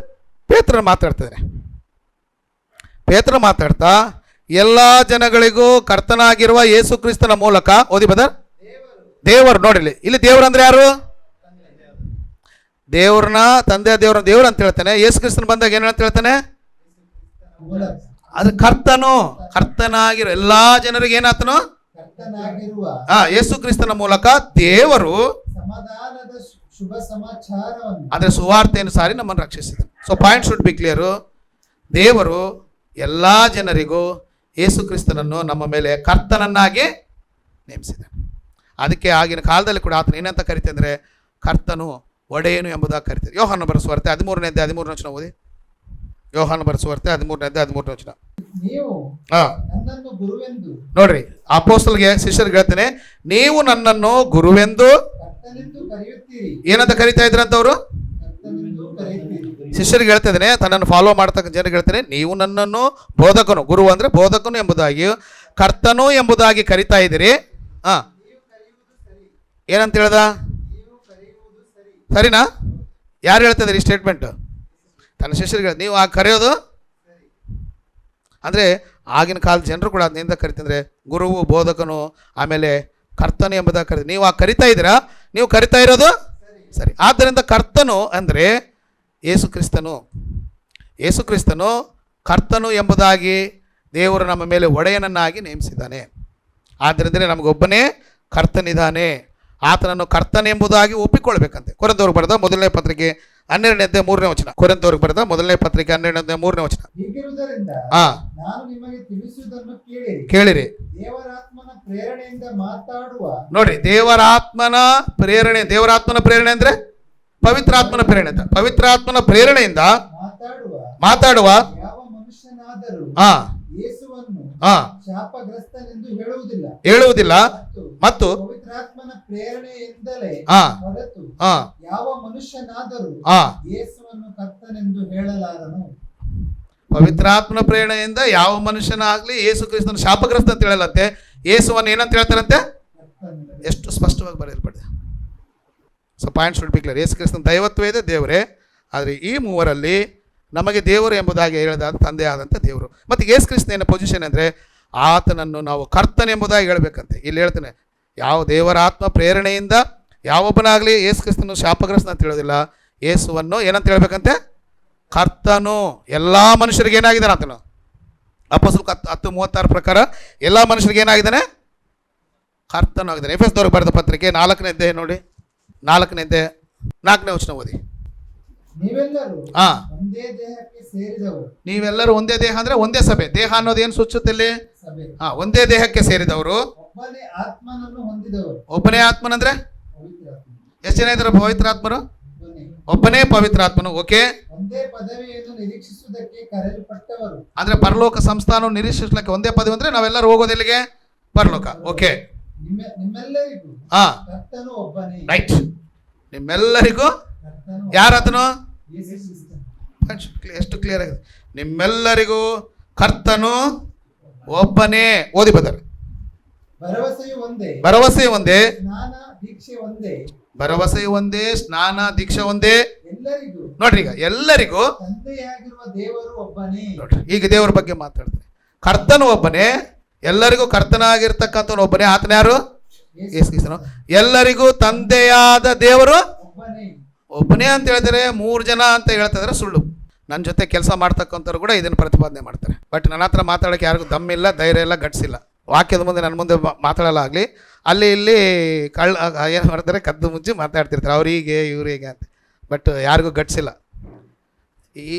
S1: ಪೇತ್ರನ ಮಾತಾಡ್ತಾ ಎಲ್ಲ ಜನಗಳಿಗೂ ಕರ್ತನಾಗಿರುವ ಯೇಸು ಕ್ರಿಸ್ತನ ಮೂಲಕ. ಓದಿ ಬದರ್. ದೇವರು ನೋಡಿಲಿ, ಇಲ್ಲಿ ದೇವರು ಅಂದ್ರೆ ಯಾರು? ದೇವ್ರನ್ನ, ತಂದೆ ದೇವ್ರನ್ನ ದೇವ್ರು ಅಂತ ಹೇಳ್ತಾನೆ. ಯೇಸು ಕ್ರಿಸ್ತನ ಬಂದಾಗ ಏನಂತ ಹೇಳ್ತಾನೆ? ಅದು ಕರ್ತನಾಗಿರೋ ಎಲ್ಲಾ ಜನರಿಗೆ ಏನಾತನು? ಯೇಸು ಕ್ರಿಸ್ತನ ಮೂಲಕ ದೇವರು
S2: ಸಮಾಧಾನದ ಶುಭ ಸಮಾಚಾರವನ್ನು,
S1: ಅಂದರೆ ಸುವಾರ್ತೆಯನ್ನು ಸಾರಿ ನಮ್ಮನ್ನು ರಕ್ಷಿಸಿದ. So point should be clear. ದೇವರು ಎಲ್ಲ ಜನರಿಗೂ ಯೇಸು ಕ್ರಿಸ್ತನನ್ನು ನಮ್ಮ ಮೇಲೆ ಕರ್ತನನ್ನಾಗಿ ನೇಮಿಸಿದ್ದಾನೆ. ಅದಕ್ಕೆ ಆಗಿನ ಕಾಲದಲ್ಲಿ ಕೂಡ ಆತನ ಏನಂತ ಕರಿತೆ ಅಂದರೆ ಕರ್ತನು ಒಡೆಯನು ಎಂಬುದಾಗಿ ಕರಿತಾರೆ. ಯೋಹಾನ ಬರೆಸುವಾರ್ತೆ 13ನೇ ಅಧ್ಯಾಯ 13ನೇ ವಚನ ಓದಿ. ಯೋಹಾನ ಬರೆಸುವಾರ್ತೆ 13ನೇ ಅಧ್ಯಾಯ 13ನೇ ವಚನ.
S2: ನೀವು ನನ್ನನ್ನು ಗುರುವೆಂದು,
S1: ನೋಡ್ರಿ, ಅಪೊಸ್ತಲರಿಗೆ ಶಿಷ್ಯರಿಗೆ ಹೇಳ್ತೇನೆ, ನೀವು ನನ್ನನ್ನು ಗುರುವೆಂದು
S2: ಕರ್ತನೆಂದು ಕರೆಯುತ್ತೀರಿ.
S1: ಏನಂತ ಕರಿತಾ ಇದ್ರಂತವ್ರು?
S2: ಕರ್ತನೆಂದು ಕರೆಯುತ್ತೀರಿ.
S1: ಶಿಷ್ಯರಿಗೆ ಹೇಳ್ತಾ ಇದ್ದೇನೆ, ತನ್ನನ್ನು ಫಾಲೋ ಮಾಡ್ತಕ್ಕಂಥ ಜನರಿಗೆ ಹೇಳ್ತೇನೆ, ನೀವು ನನ್ನನ್ನು ಬೋಧಕನು, ಗುರು ಅಂದರೆ ಬೋಧಕನು ಎಂಬುದಾಗಿ, ಕರ್ತನು ಎಂಬುದಾಗಿ ಕರಿತಾ ಇದ್ದೀರಿ. ಹಾ,
S2: ನೀವು ಕರೆಯುವುದು ಸರಿ,
S1: ಏನಂತ ಹೇಳ್ದ?
S2: ನೀವು ಕರೆಯುವುದು ಸರಿ.
S1: ಸರಿನಾ? ಯಾರು ಹೇಳ್ತಾ ಇದ್ದೀರಿ ಸ್ಟೇಟ್ಮೆಂಟ್? ತನ್ನ ಶಿಷ್ಯರಿಗೆ ನೀವು ಆ ಕರೆಯೋದು ಅಂದರೆ ಆಗಿನ ಕಾಲದ ಜನರು ಕೂಡ ಅದನ್ನಿಂದ ಕರಿತಂದ್ರೆ ಗುರುವು, ಬೋಧಕನು, ಆಮೇಲೆ ಕರ್ತನು ಎಂಬುದಾಗಿ ಕರೀತಾರೆ. ನೀವು ಆ ಕರಿತಾ ಇದ್ದೀರಾ? ನೀವು ಕರಿತಾ ಇರೋದು ಸರಿ. ಆದ್ದರಿಂದ ಕರ್ತನು ಅಂದರೆ ಯೇಸು ಕ್ರಿಸ್ತನು. ಯೇಸು ಕ್ರಿಸ್ತನು ಕರ್ತನು ಎಂಬುದಾಗಿ ದೇವರು ನಮ್ಮ ಮೇಲೆ ಒಡೆಯನನ್ನಾಗಿ ನೇಮಿಸಿದ್ದಾನೆ. ಆದ್ದರಿಂದ ನಮಗೊಬ್ಬನೇ ಕರ್ತನಿದ್ದಾನೆ. ಆತನನ್ನು ಕರ್ತನೆಂಬುದಾಗಿ ಒಪ್ಪಿಕೊಳ್ಬೇಕಂತೆ. ಕೊರಿಂಥದವರಿಗೆ ಬರೆದ ಮೊದಲನೇ ಪತ್ರಿಕೆ 12ನೇ ಅಧ್ಯಾಯ 3ನೇ ವಚನ. ಕೊರಿಂಥದವರಿಗೆ ಬರೆದ ಮೊದಲನೇ ಪತ್ರಿಕೆ 12ನೇ ಅಧ್ಯಾಯ 3ನೇ ವಚನ.
S2: ಹೀಗಿರುವುದರಿಂದ
S1: ಹಾ,
S2: ನಾನು ನಿಮಗೆ ತಿಳಿಸುವುದನ್ನು ಕೇಳಿರಿ.
S1: ಕೇಳಿರಿ.
S2: ದೇವರಾತ್ಮನ ಪ್ರೇರಣೆಯಿಂದ ಮಾತಾಡುವ,
S1: ನೋಡ್ರಿ, ದೇವರಾತ್ಮನ ಪ್ರೇರಣೆ ಅಂದ್ರೆ ಪವಿತ್ರಾತ್ಮನ ಪ್ರೇರಣೆ ಅಂತ. ಪವಿತ್ರಾತ್ಮನ ಪ್ರೇರಣೆಯಿಂದ ಮಾತಾಡುವ
S2: ಯಾವ ಮನುಷ್ಯನಾದರೂ
S1: ಹಾ
S2: ಯೇಸುವನ್ನು
S1: ಹಾ
S2: ಶಾಪಗ್ರಸ್ತನೆಂದು ಹೇಳುವುದಿಲ್ಲ
S1: ಮತ್ತು
S2: ಪವಿತ್ರಾತ್ಮನ ಪ್ರೇರಣೆಯಿಂದಲೇ
S1: ಹಾ
S2: ಹೊರತು
S1: ಹಾ
S2: ಯಾವ ಮನುಷ್ಯನಾದರೂ
S1: ಹಾ
S2: ಯೇಸುವನ್ನು ಕರ್ತನೆಂದು ಹೇಳಲಾರನು.
S1: ಪವಿತ್ರಾತ್ಮನ ಪ್ರೇರಣೆಯಿಂದ ಯಾವ ಮನುಷ್ಯನಾಗ್ಲಿ ಯೇಸು ಕ್ರಿಸ್ತನ ಶಾಪಗ್ರಸ್ತ ಅಂತ ಹೇಳಲ್ಲಂತೆ. ಯೇಸುವನ್ನು ಏನಂತ ಹೇಳ್ತಾರಂತೆ? ಎಷ್ಟು ಸ್ಪಷ್ಟವಾಗಿ ಬರೆಯಲ್ಪಡಿದೆ. So point should be clear. Yesu ಕ್ರಿಸ್ತನ ದೈವತ್ವ ಇದೆ, ದೇವರೇ. ಆದರೆ ಈ ಮೂವರಲ್ಲಿ ನಮಗೆ ದೇವರು ಎಂಬುದಾಗಿ ಹೇಳಿದಾದ ತಂದೆ ಆದಂಥ ದೇವರು. ಮತ್ತು ಯೇಸು ಕ್ರಿಸ್ತನ ಏನು ಪೊಸಿಷನ್ ಅಂದರೆ ಆತನನ್ನು ನಾವು ಕರ್ತನೆಂಬುದಾಗಿ ಹೇಳಬೇಕಂತೆ. ಇಲ್ಲಿ ಹೇಳ್ತಾನೆ, ಯಾವ ದೇವರ ಆತ್ಮ ಪ್ರೇರಣೆಯಿಂದ ಯಾವೊಬ್ಬನಾಗಲಿ ಯೇಸು ಕ್ರಿಸ್ತನು ಶಾಪಗ್ರಸ್ತ ಅಂತ ಹೇಳೋದಿಲ್ಲ. ಯೇಸುವನ್ನು ಏನಂತ ಹೇಳ್ಬೇಕಂತೆ? ಕರ್ತನು. ಎಲ್ಲ ಮನುಷ್ಯರಿಗೆ ಏನಾಗಿದ್ದಾನೆ ಆತನು? ಅಪೊಸ್ತಲ 10:36 ಪ್ರಕಾರ ಎಲ್ಲ ಮನುಷ್ಯರಿಗೆ ಏನಾಗಿದ್ದಾನೆ? ಕರ್ತನು ಆಗಿದ್ದಾನೆ. ಎಫೆಸದವರಿಗೆ ಬರೆದ ಪತ್ರಿಕೆ 4ನೇ ಅಧ್ಯಾಯ ನೋಡಿ, 4ನೇ ಅಧ್ಯಾಯ 4ನೇ ವಚನ ಓದಿ.
S2: ನೀವೆಲ್ಲರೂ
S1: ಹಾ,
S2: ಒಂದೇ ದೇಹಕ್ಕೆ ಸೇರಿದವರು.
S1: ನೀವೆಲ್ಲರೂ ಒಂದೇ ದೇಹ ಅಂದ್ರೆ ಒಂದೇ ಸಭೆ. ದೇಹ ಅನ್ನೋದು ಏನು ಸೂಚಿಸುತ್ತೆ ಇಲ್ಲಿ?
S2: ಸಭೆ.
S1: ಹಾ, ಒಂದೇ ದೇಹಕ್ಕೆ ಸೇರಿದವರು,
S2: ಒಬ್ಬನೇ ಆತ್ಮನನ್ನು ಹೊಂದಿದವರು.
S1: ಒಬ್ಬನೇ ಆತ್ಮನಂದ್ರೆ
S2: ಪವಿತ್ರಾತ್ಮ.
S1: ಎಷ್ಟು ಜನ ಇದ್ದಾರೆ ಪವಿತ್ರಾತ್ಮರು?
S2: ಒಬ್ಬನೇ.
S1: ಒಬ್ಬನೇ ಪವಿತ್ರಾತ್ಮನು. ಓಕೆ,
S2: ಒಂದೇ ಪದವಿಯನ್ನು ನಿರೀಕ್ಷಿಸುವುದಕ್ಕೆ ಕರೆಯಲ್ಪಟ್ಟವರು.
S1: ಅಂದ್ರೆ ಪರಲೋಕ ಸಂಸ್ಥಾನ ನಿರೀಕ್ಷಿಸ್ಲಿಕ್ಕೆ ಒಂದೇ ಪದವಿ ಅಂದ್ರೆ ನಾವೆಲ್ಲರೂ ಹೋಗೋದೆಲ್ಲಿಗೆ? ಪರಲೋಕ. ಓಕೆ,
S2: ನಿಮ್ಮೆಲ್ಲರಿಗೂ
S1: ಹಾ
S2: ಕರ್ತನು ಒಬ್ಬನೇ.
S1: ರೈಟ್. ನಿಮ್ಮೆಲ್ಲರಿಗೂ
S2: ಕರ್ತನು
S1: ಯಾರಾತನು?
S2: ಯೇಸು ಕ್ರಿಸ್ತನು.
S1: ಎಷ್ಟು ಕ್ಲಿಯರ್ ಆಗಿದೆ. ನಿಮ್ಮೆಲ್ಲರಿಗೂ ಕರ್ತನು ಒಬ್ಬನೇ. ಓದಿ ಬದರ್.
S2: ಭರವಸೆಯು ಒಂದೇ.
S1: ಭರವಸೆ ಒಂದೇ.
S2: ಸ್ನಾನ ದೀಕ್ಷೆ ಒಂದೇ.
S1: ಭರವಸೆ ಒಂದೇ, ಸ್ನಾನ ದೀಕ್ಷೆ ಒಂದೇ.
S2: ಎಲ್ಲರಿಗೂ
S1: ನೋಡ್ರಿ, ಈಗ ಎಲ್ಲರಿಗೂ
S2: ತಂದೆಯಾಗಿರುವ ದೇವರು ಒಬ್ಬನೇ.
S1: ನೋಡ್ರಿ, ಈಗ ದೇವರ ಬಗ್ಗೆ ಮಾತಾಡ್ತಾರೆ. ಕರ್ತನು ಒಬ್ಬನೇ, ಎಲ್ಲರಿಗೂ ಕರ್ತನಾಗಿರ್ತಕ್ಕಂಥವನು ಒಬ್ಬನೇ. ಆತನ ಯಾರು? ಯೇಸು ಕ್ರಿಸ್ತನು. ಎಲ್ಲರಿಗೂ ತಂದೆಯಾದ ದೇವರು
S2: ಒಬ್ಬನೇ.
S1: ಒಬ್ಬನೇ ಅಂತ ಹೇಳಿದರೆ 3 ಜನ ಅಂತ ಹೇಳ್ತಾ ಇದ್ರೆ ಸುಳ್ಳು. ನನ್ನ ಜೊತೆ ಕೆಲಸ ಮಾಡ್ತಕ್ಕಂಥವ್ರು ಕೂಡ ಇದನ್ನು ಪ್ರತಿಪಾದನೆ ಮಾಡ್ತಾರೆ. ಬಟ್ ನನ್ನ ಹತ್ರ ಮಾತಾಡೋಕ್ಕೆ ಯಾರಿಗೂ ದಮ್ಮಿಲ್ಲ, ಧೈರ್ಯ ಇಲ್ಲ, ಗಟ್ಸಿಲ್ಲ. ವಾಕ್ಯದ ಮುಂದೆ ನನ್ನ ಮುಂದೆ ಮಾತಾಡಲ್ಲ ಆಗಲಿ, ಅಲ್ಲಿ ಇಲ್ಲಿ ಏನು ಮಾಡ್ತಾರೆ, ಕದ್ದು ಮುಚ್ಚಿ ಮಾತಾಡ್ತಿರ್ತಾರೆ, ಅವ್ರು ಹೀಗೆ ಇವ್ರು ಹೀಗೆ ಅಂತ. ಬಟ್ ಯಾರಿಗೂ ಗಟ್ಸಿಲ್ಲ.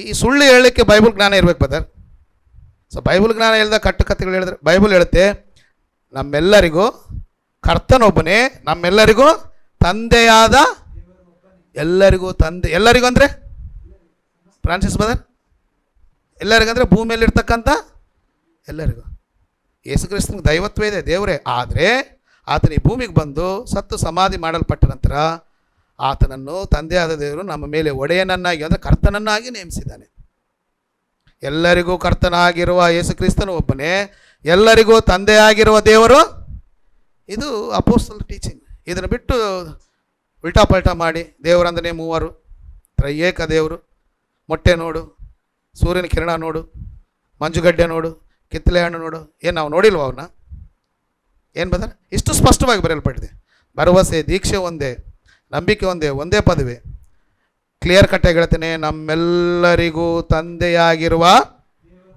S1: ಈ ಸುಳ್ಳು ಹೇಳಲಿಕ್ಕೆ ಬೈಬಲ್ ಜ್ಞಾನ ಇರ್ಬೇಕು ಬದರ್. ಸೊ ಬೈಬಲ್ ಜ್ಞಾನ ಹೇಳ್ದ ಕಟ್ಟುಕತೆಗಳು ಹೇಳಿದ್ರೆ ಬೈಬಲ್ ಹೇಳುತ್ತೆ ನಮ್ಮೆಲ್ಲರಿಗೂ ಕರ್ತನೊಬ್ಬನೇ, ನಮ್ಮೆಲ್ಲರಿಗೂ ತಂದೆಯಾದ, ಎಲ್ಲರಿಗೂ ತಂದೆ. ಎಲ್ಲರಿಗೂ ಅಂದರೆ ಫ್ರಾನ್ಸಿಸ್ ಬದರ್, ಎಲ್ಲರಿಗಂದರೆ ಭೂಮಿಯಲ್ಲಿರ್ತಕ್ಕಂಥ ಎಲ್ಲರಿಗೂ. ಯೇಸು ಕ್ರಿಸ್ತನಿಗೆ ದೈವತ್ವ ಇದೆ, ದೇವರೇ. ಆದರೆ ಆತನ ಈ ಭೂಮಿಗೆ ಬಂದು ಸತ್ತು ಸಮಾಧಿ ಮಾಡಲ್ಪಟ್ಟ ನಂತರ ಆತನನ್ನು ತಂದೆಯಾದ ದೇವರು ನಮ್ಮ ಮೇಲೆ ಒಡೆಯನನ್ನಾಗಿ ಅಂದರೆ ಕರ್ತನನ್ನಾಗಿ ನೇಮಿಸಿದ್ದಾನೆ. ಎಲ್ಲರಿಗೂ ಕರ್ತನಾಗಿರುವ ಯೇಸು ಕ್ರಿಸ್ತನು ಒಬ್ಬನೇ, ಎಲ್ಲರಿಗೂ ತಂದೆಯಾಗಿರುವ ದೇವರು. ಇದು ಅಪೋಸ್ತಲ ಟೀಚಿಂಗ್. ಇದನ್ನು ಬಿಟ್ಟು ಉಲ್ಟಾ ಪಲ್ಟಾ ಮಾಡಿ ದೇವರಂದನೇ 3 ತ್ರೈಯೇಕ ದೇವರು, ಮೊಟ್ಟೆ ನೋಡು, ಸೂರ್ಯನ ಕಿರಣ ನೋಡು, ಮಂಜುಗಡ್ಡೆ ನೋಡು, ಕಿತ್ತಲೆ ಹಣ್ಣು ನೋಡು, ಏನು ನಾವು ನೋಡಿಲ್ವ ಅವನ್ನ? ಏನು ಬದರ್? ಇಷ್ಟು ಸ್ಪಷ್ಟವಾಗಿ ಬರೆಯಲ್ಪಟ್ಟಿದೆ. ಭರವಸೆ ದೀಕ್ಷೆ ಒಂದೇ, ನಂಬಿಕೆ ಒಂದೇ, ಒಂದೇ ಪದವಿ. ಕ್ಲಿಯರ್ ಕಟ್ಟಾಗಿ ಹೇಳ್ತೇನೆ, ನಮ್ಮೆಲ್ಲರಿಗೂ ತಂದೆಯಾಗಿರುವ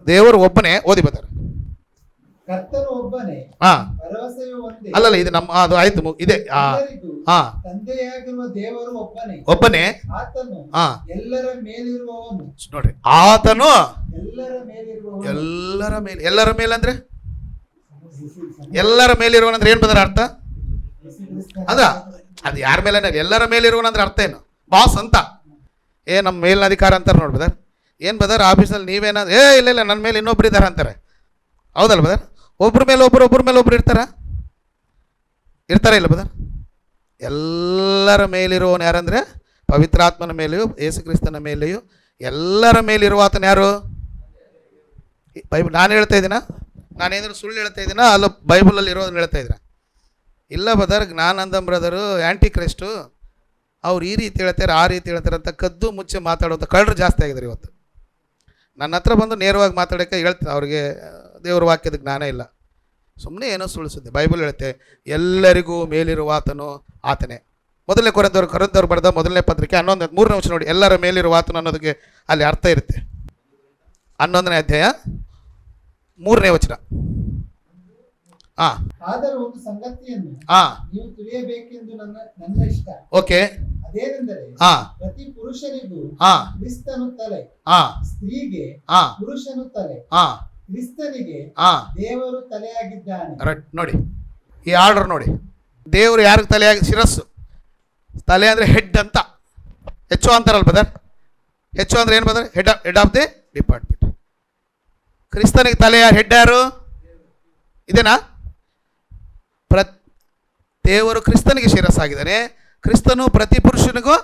S1: ದೇವರು ಒಬ್ಬನೇ. ಓದಿ ಬದರ್.
S2: ಕರ್ತನು ಒಬ್ಬನೇ.
S1: ಹಾ,
S2: ಭರವಸೆಯು ಒಂದೇ.
S1: ಅಲ್ಲಲ್ಲ, ಇದು ನಮ್ಮ ಅದು ಆಯ್ತು ಇದೆ. ಹಾ
S2: ತಂದೆಯಾಗಿರುವ ದೇವರು
S1: ಒಬ್ಬನೇ.
S2: ಆತನು
S1: ಹಾ
S2: ಎಲ್ಲರ ಮೇಲಿರುವವನು.
S1: ನೋಡ್ರಿ, ಆತನು
S2: ಎಲ್ಲರ ಮೇಲಿರುವವನು.
S1: ಎಲ್ಲರ ಮೇಲೆ ಅಂದ್ರೆ ಎಲ್ಲರ ಮೇಲಿರುವನಂದ್ರೆ ಏನ್ ಬಂದ್ರೆ ಅರ್ಥ? ಅದ ಅದು ಯಾರ ಮೇಲೆ ಎಲ್ಲರ ಮೇಲಿರುವನಂದ್ರೆ ಅರ್ಥ ಏನು? ಬಾಸ್ ಅಂತ, ನಮ್ಮ ಮೇಲಿನ ಅಧಿಕಾರ ಅಂತಾರೆ ನೋಡಿ ಬದರ್. ಏನು ಬದರ್ ಆಫೀಸಲ್ಲಿ ನೀವೇನಾದ್ರು ಇಲ್ಲ ನನ್ನ ಮೇಲೆ ಇನ್ನೊಬ್ರು ಇದ್ದಾರೆ ಅಂತಾರೆ, ಹೌದಲ್ಲ ಬದರ್? ಒಬ್ಬರ ಮೇಲೆ ಒಬ್ಬರು ಇರ್ತಾರೆ ಇಲ್ಲ ಬದರ್? ಎಲ್ಲರ ಮೇಲಿರುವವನು ಯಾರಂದರೆ ಪವಿತ್ರಾತ್ಮನ ಮೇಲೆಯೂ ಯೇಸು ಕ್ರಿಸ್ತನ ಮೇಲೆಯೂ ಎಲ್ಲರ ಮೇಲಿರುವ ಆತನ ಯಾರು? ಬೈಬಲ್ ನಾನು ಹೇಳ್ತಾ ಇದ್ದೀನ? ನಾನೇನಾದ್ರು ಸುಳ್ಳು ಹೇಳ್ತಾ ಇದ್ದೀನ? ಅಲ್ಲ ಬೈಬಲಲ್ಲಿ ಇರೋದನ್ನ ಹೇಳ್ತಾ ಇದ್ದೀನ? ಇಲ್ಲ ಬದರ್, ಜ್ಞಾನಾನಂದಂ ಬ್ರದರು ಆ್ಯಂಟಿ ಕ್ರೈಸ್ಟು, ಅವ್ರು ಈ ರೀತಿ ಹೇಳ್ತಾರೆ ಆ ರೀತಿ ಹೇಳ್ತಾರೆ ಅಂತ ಕದ್ದು ಮುಚ್ಚಿ ಮಾತಾಡುವಂಥ ಕಳ್ಳರು ಜಾಸ್ತಿ ಆಗಿದ್ದಾರೆ ಇವತ್ತು. ನನ್ನ ಹತ್ರ ಬಂದು ನೇರವಾಗಿ ಮಾತಾಡೋಕ್ಕೆ ಹೇಳ್ತೀನಿ, ಅವ್ರಿಗೆ ದೇವ್ರ ವಾಕ್ಯದ ಜ್ಞಾನ ಇಲ್ಲ, ಸುಮ್ಮನೆ ಏನೋ ಸುಳಿಸುತ್ತೆ. ಬೈಬಲ್ ಹೇಳುತ್ತೆ ಎಲ್ಲರಿಗೂ ಮೇಲಿರುವ ಆತನು ಆತನೇ. ಮೊದಲನೇ ಕೊರಿಂಥದವರು ಬರೆದ ಮೊದಲನೇ ಪತ್ರಿಕೆ 11:3 ವಚನ ನೋಡಿ, ಎಲ್ಲರ ಮೇಲಿರುವ ಆತನು ಅನ್ನೋದಕ್ಕೆ ಅಲ್ಲಿ ಅರ್ಥ ಇರುತ್ತೆ. 11ನೇ ಅಧ್ಯಾಯ 3ನೇ ವಚನ.
S2: ಆದರೆ ಒಂದು ಸಂಗತಿಯನ್ನು ನೀವು ತಿಳಿಯಬೇಕೆಂದು ನನ್ನ ಇಷ್ಟ.
S1: ಓಕೆ,
S2: ಅದೇನೆಂದರೆ ಪ್ರತಿ ಪುರುಷನಿಗೂ ಕ್ರಿಸ್ತನು ತಲೆ, ಸ್ತ್ರೀಗೆ ಪುರುಷನು ತಲೆ, ಕ್ರಿಸ್ತನಿಗೆ ದೇವರು ತಲೆಯಾಗಿದ್ದಾನೆ.
S1: ನೋಡಿ ಈ ಆರ್ಡರ್ ನೋಡಿ, ದೇವರು ಯಾರಿಗೆ ತಲೆಯಾಗಿ? ಶಿರಸ್ಸು. ತಲೆ ಅಂದರೆ ಹೆಡ್ ಅಂತ, ಹೆಚ್ಚು ಅಂತಾರಲ್ಲ ಬದರ್. ಹೆಚ್ಚು ಅಂದ್ರೆ ಏನು brother? Head of the department. ಕ್ರಿಸ್ತನಿಗೆ ತಲೆ ಯಾರು? ಹೆಡ್ ಯಾರು? ಇದೇನಾ? ದೇವರು ಕ್ರಿಸ್ತನಿಗೆ ಶಿರಸ್ಸಾಗಿದ್ದಾನೆ, ಕ್ರಿಸ್ತನು ಪ್ರತಿ ಪುರುಷನಿಗೂ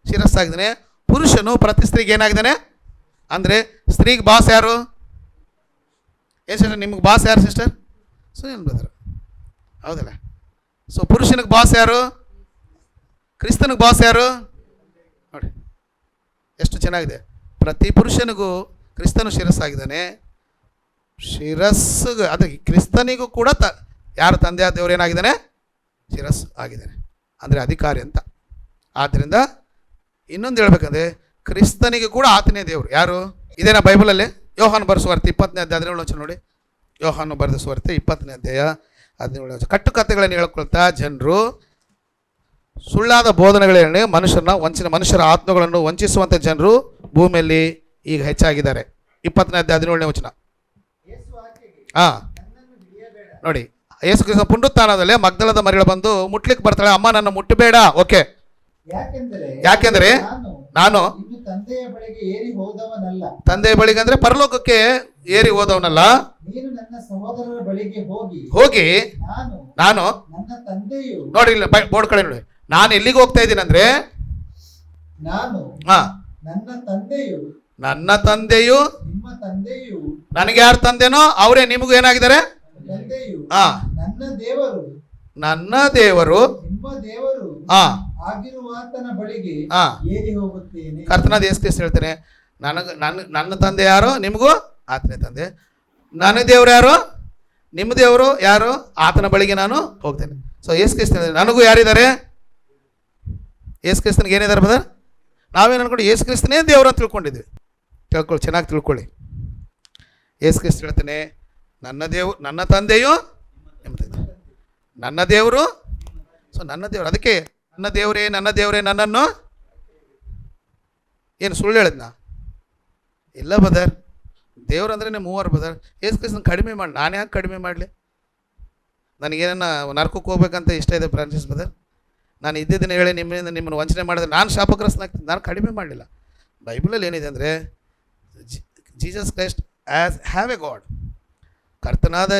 S1: ಶಿರಸ್ಸಾಗಿದ್ದಾನೆ, ಪುರುಷನು ಪ್ರತಿ ಸ್ತ್ರೀಗೆ ಏನಾಗಿದ್ದಾನೆ ಅಂದರೆ ಸ್ತ್ರೀಗೆ ಬಾಸ್ ಯಾರು? ಏನು ಸಿಸ್ಟರ್, ನಿಮಗೆ ಬಾಸ್ ಯಾರು ಸಿಸ್ಟರ್? ಸುನಿಲ್ ಬ್ರದರ್, ಹೌದಲ್ಲ? ಸೊ ಪುರುಷನಿಗೆ ಬಾಸ್ ಯಾರು? ಕ್ರಿಸ್ತನಿಗೆ ಬಾಸ್ ಯಾರು? ನೋಡಿ ಎಷ್ಟು ಚೆನ್ನಾಗಿದೆ. ಪ್ರತಿ ಪುರುಷನಿಗೂ ಕ್ರಿಸ್ತನು ಶಿರಸ್ಸಾಗಿದ್ದಾನೆ. ಶಿರಸ್ಸಿಗೆ ಅದು ಕ್ರಿಸ್ತನಿಗೂ ಕೂಡ ಯಾರು ತಂದೆಯ ದೇವರು ಏನಾಗಿದ್ದಾನೆ? ಶಿರಸ್ಸು ಆಗಿದ್ದಾನೆ, ಅಂದರೆ ಅಧಿಕಾರಿ ಅಂತ. ಆದ್ದರಿಂದ ಇನ್ನೊಂದು ಹೇಳ್ಬೇಕಂದ್ರೆ ಕ್ರಿಸ್ತನಿಗೆ ಕೂಡ ಆತನೇ ದೇವರು. ಯಾರು? ಇದೇನಾ ಬೈಬಲಲ್ಲಿ? ಯೋಹಾನು ಬರೆದ ಸುವಾರ್ತೆ 20ನೇ ಅಧ್ಯಾಯ 17ನೇ ವಚನ ನೋಡಿ. ಯೋಹಾನು ಬರೆದ ಸುವಾರ್ತೆ 20ನೇ ಅಧ್ಯಾಯ 17ನೇ ವಚನ. ಕಟ್ಟುಕತೆಗಳನ್ನು ಹೇಳ್ಕೊಳ್ತಾ ಜನರು ಸುಳ್ಳಾದ ಬೋಧನೆಗಳನ್ನೇ ಮನುಷ್ಯರ ಆತ್ಮಗಳನ್ನು ವಂಚಿಸುವಂಥ ಜನರು ಭೂಮಿಯಲ್ಲಿ ಈಗ ಹೆಚ್ಚಾಗಿದ್ದಾರೆ. 20ನೇ ಅಧ್ಯಾಯ 17ನೇ ವಚನ. ನೋಡಿ, ಯೇಸು ಕ್ರಿಸ್ತ ಪುನರುತ್ಥಾನದಲ್ಲಿ ಮಗ್ದಲದ ಮರಿಗಳು ಬಂದು ಮುಟ್ಲಿಕ್ಕೆ ಬರ್ತಾಳೆ, ಅಮ್ಮ ನನ್ನ ಮುಟ್ಟಬೇಡ. ಓಕೆ, ಯಾಕೆಂದರೆ ನಾನು ತಂದೆಯ ಬಳಿಗೆ ಅಂದ್ರೆ ಪರಲೋಕಕ್ಕೆ ಏರಿ ಹೋದವನಲ್ಲ, ಹೋಗಿ ನಾನು ನೋಡಿ ಇಲ್ಲ ಬೋರ್ಡ್ ಕಡೆ ನೋಡಿ, ನಾನು ಎಲ್ಲಿಗೆ ಹೋಗ್ತಾ ಇದ್ದೀನಿ ಅಂದ್ರೆ ನನ್ನ ತಂದೆಯು ನನಗೆ ಯಾರು ತಂದೆನೋ ಅವರೇ ನಿಮಗೂ ಏನಾಗಿದ್ದಾರೆ? ನನ್ನ ದೇವರು ಕರ್ತನಾದ ಯೇಸು ಕ್ರಿಸ್ತ ಹೇಳ್ತಾನೆ, ನನ್ನ ತಂದೆ ಯಾರು? ನಿಮಗೂ ಆತನೇ ತಂದೆ. ನನ್ನ ದೇವರು ಯಾರು? ನಿಮ್ಮ ದೇವರು ಯಾರು? ಆತನ ಬಳಿಗೆ ನಾನು ಹೋಗ್ತೇನೆ. ಸೊ ಯೇಸು ಕ್ರಿಸ್ತ ನನಗೂ ಯಾರಿದ್ದಾರೆ? ಯೇಸು ಕ್ರಿಸ್ತನಿಗೆ ಏನಿದ್ದಾರೆ ಬದರ್? ನಾವೇನು ಅನ್ಕೊಂಡು ಯೇಸು ಕ್ರಿಸ್ತನೇ ದೇವರು ಅಂತ ತಿಳ್ಕೊಂಡಿದ್ವಿ. ಚೆನ್ನಾಗಿ ತಿಳ್ಕೊಳ್ಳಿ. ಯೇಸು ಕ್ರಿಸ್ತ ಹೇಳ್ತಾನೆ, ನನ್ನ ತಂದೆಯು ನಿಮ್ಮ ತಂದೆ, ನನ್ನ ದೇವರು. ಸೊ ನನ್ನ ದೇವರು, ಅದಕ್ಕೆ ನನ್ನ ದೇವರೇ ನನ್ನನ್ನು ಏನು ಸುಳ್ಳು ಹೇಳಿದ್ನಾ? ಇಲ್ಲ ಬದರ್, ದೇವ್ರು ಅಂದ್ರೆ ಮೂವರು ಬದರ್. ಯೇಸು ಕ್ರಿಸ್ತನ ಕಡಿಮೆ ಮಾಡಿ ನಾನು ಯಾಕೆ ಕಡಿಮೆ ಮಾಡಲಿ? ನನಗೇನ ನರಕಕ್ಕೆ ಹೋಗ್ಬೇಕಂತ ಇಷ್ಟ ಇದೆ ಫ್ರಾನ್ಸಿಸ್ ಬದರ್. ನಾನು ಇದ್ದಿದ್ದನ್ನು ಹೇಳಿ ನಿಮ್ಮನ್ನು ವಂಚನೆ ಮಾಡಿದ್ರೆ ನಾನು ಶಾಪಗ್ರಸ್ತನಾಗ್ತೀನಿ. ನಾನು ಕಡಿಮೆ ಮಾಡಲಿಲ್ಲ. ಬೈಬಲಲ್ಲಿ ಏನಿದೆ ಅಂದರೆ Jesus Christ as have A god. ಕರ್ತನಾದ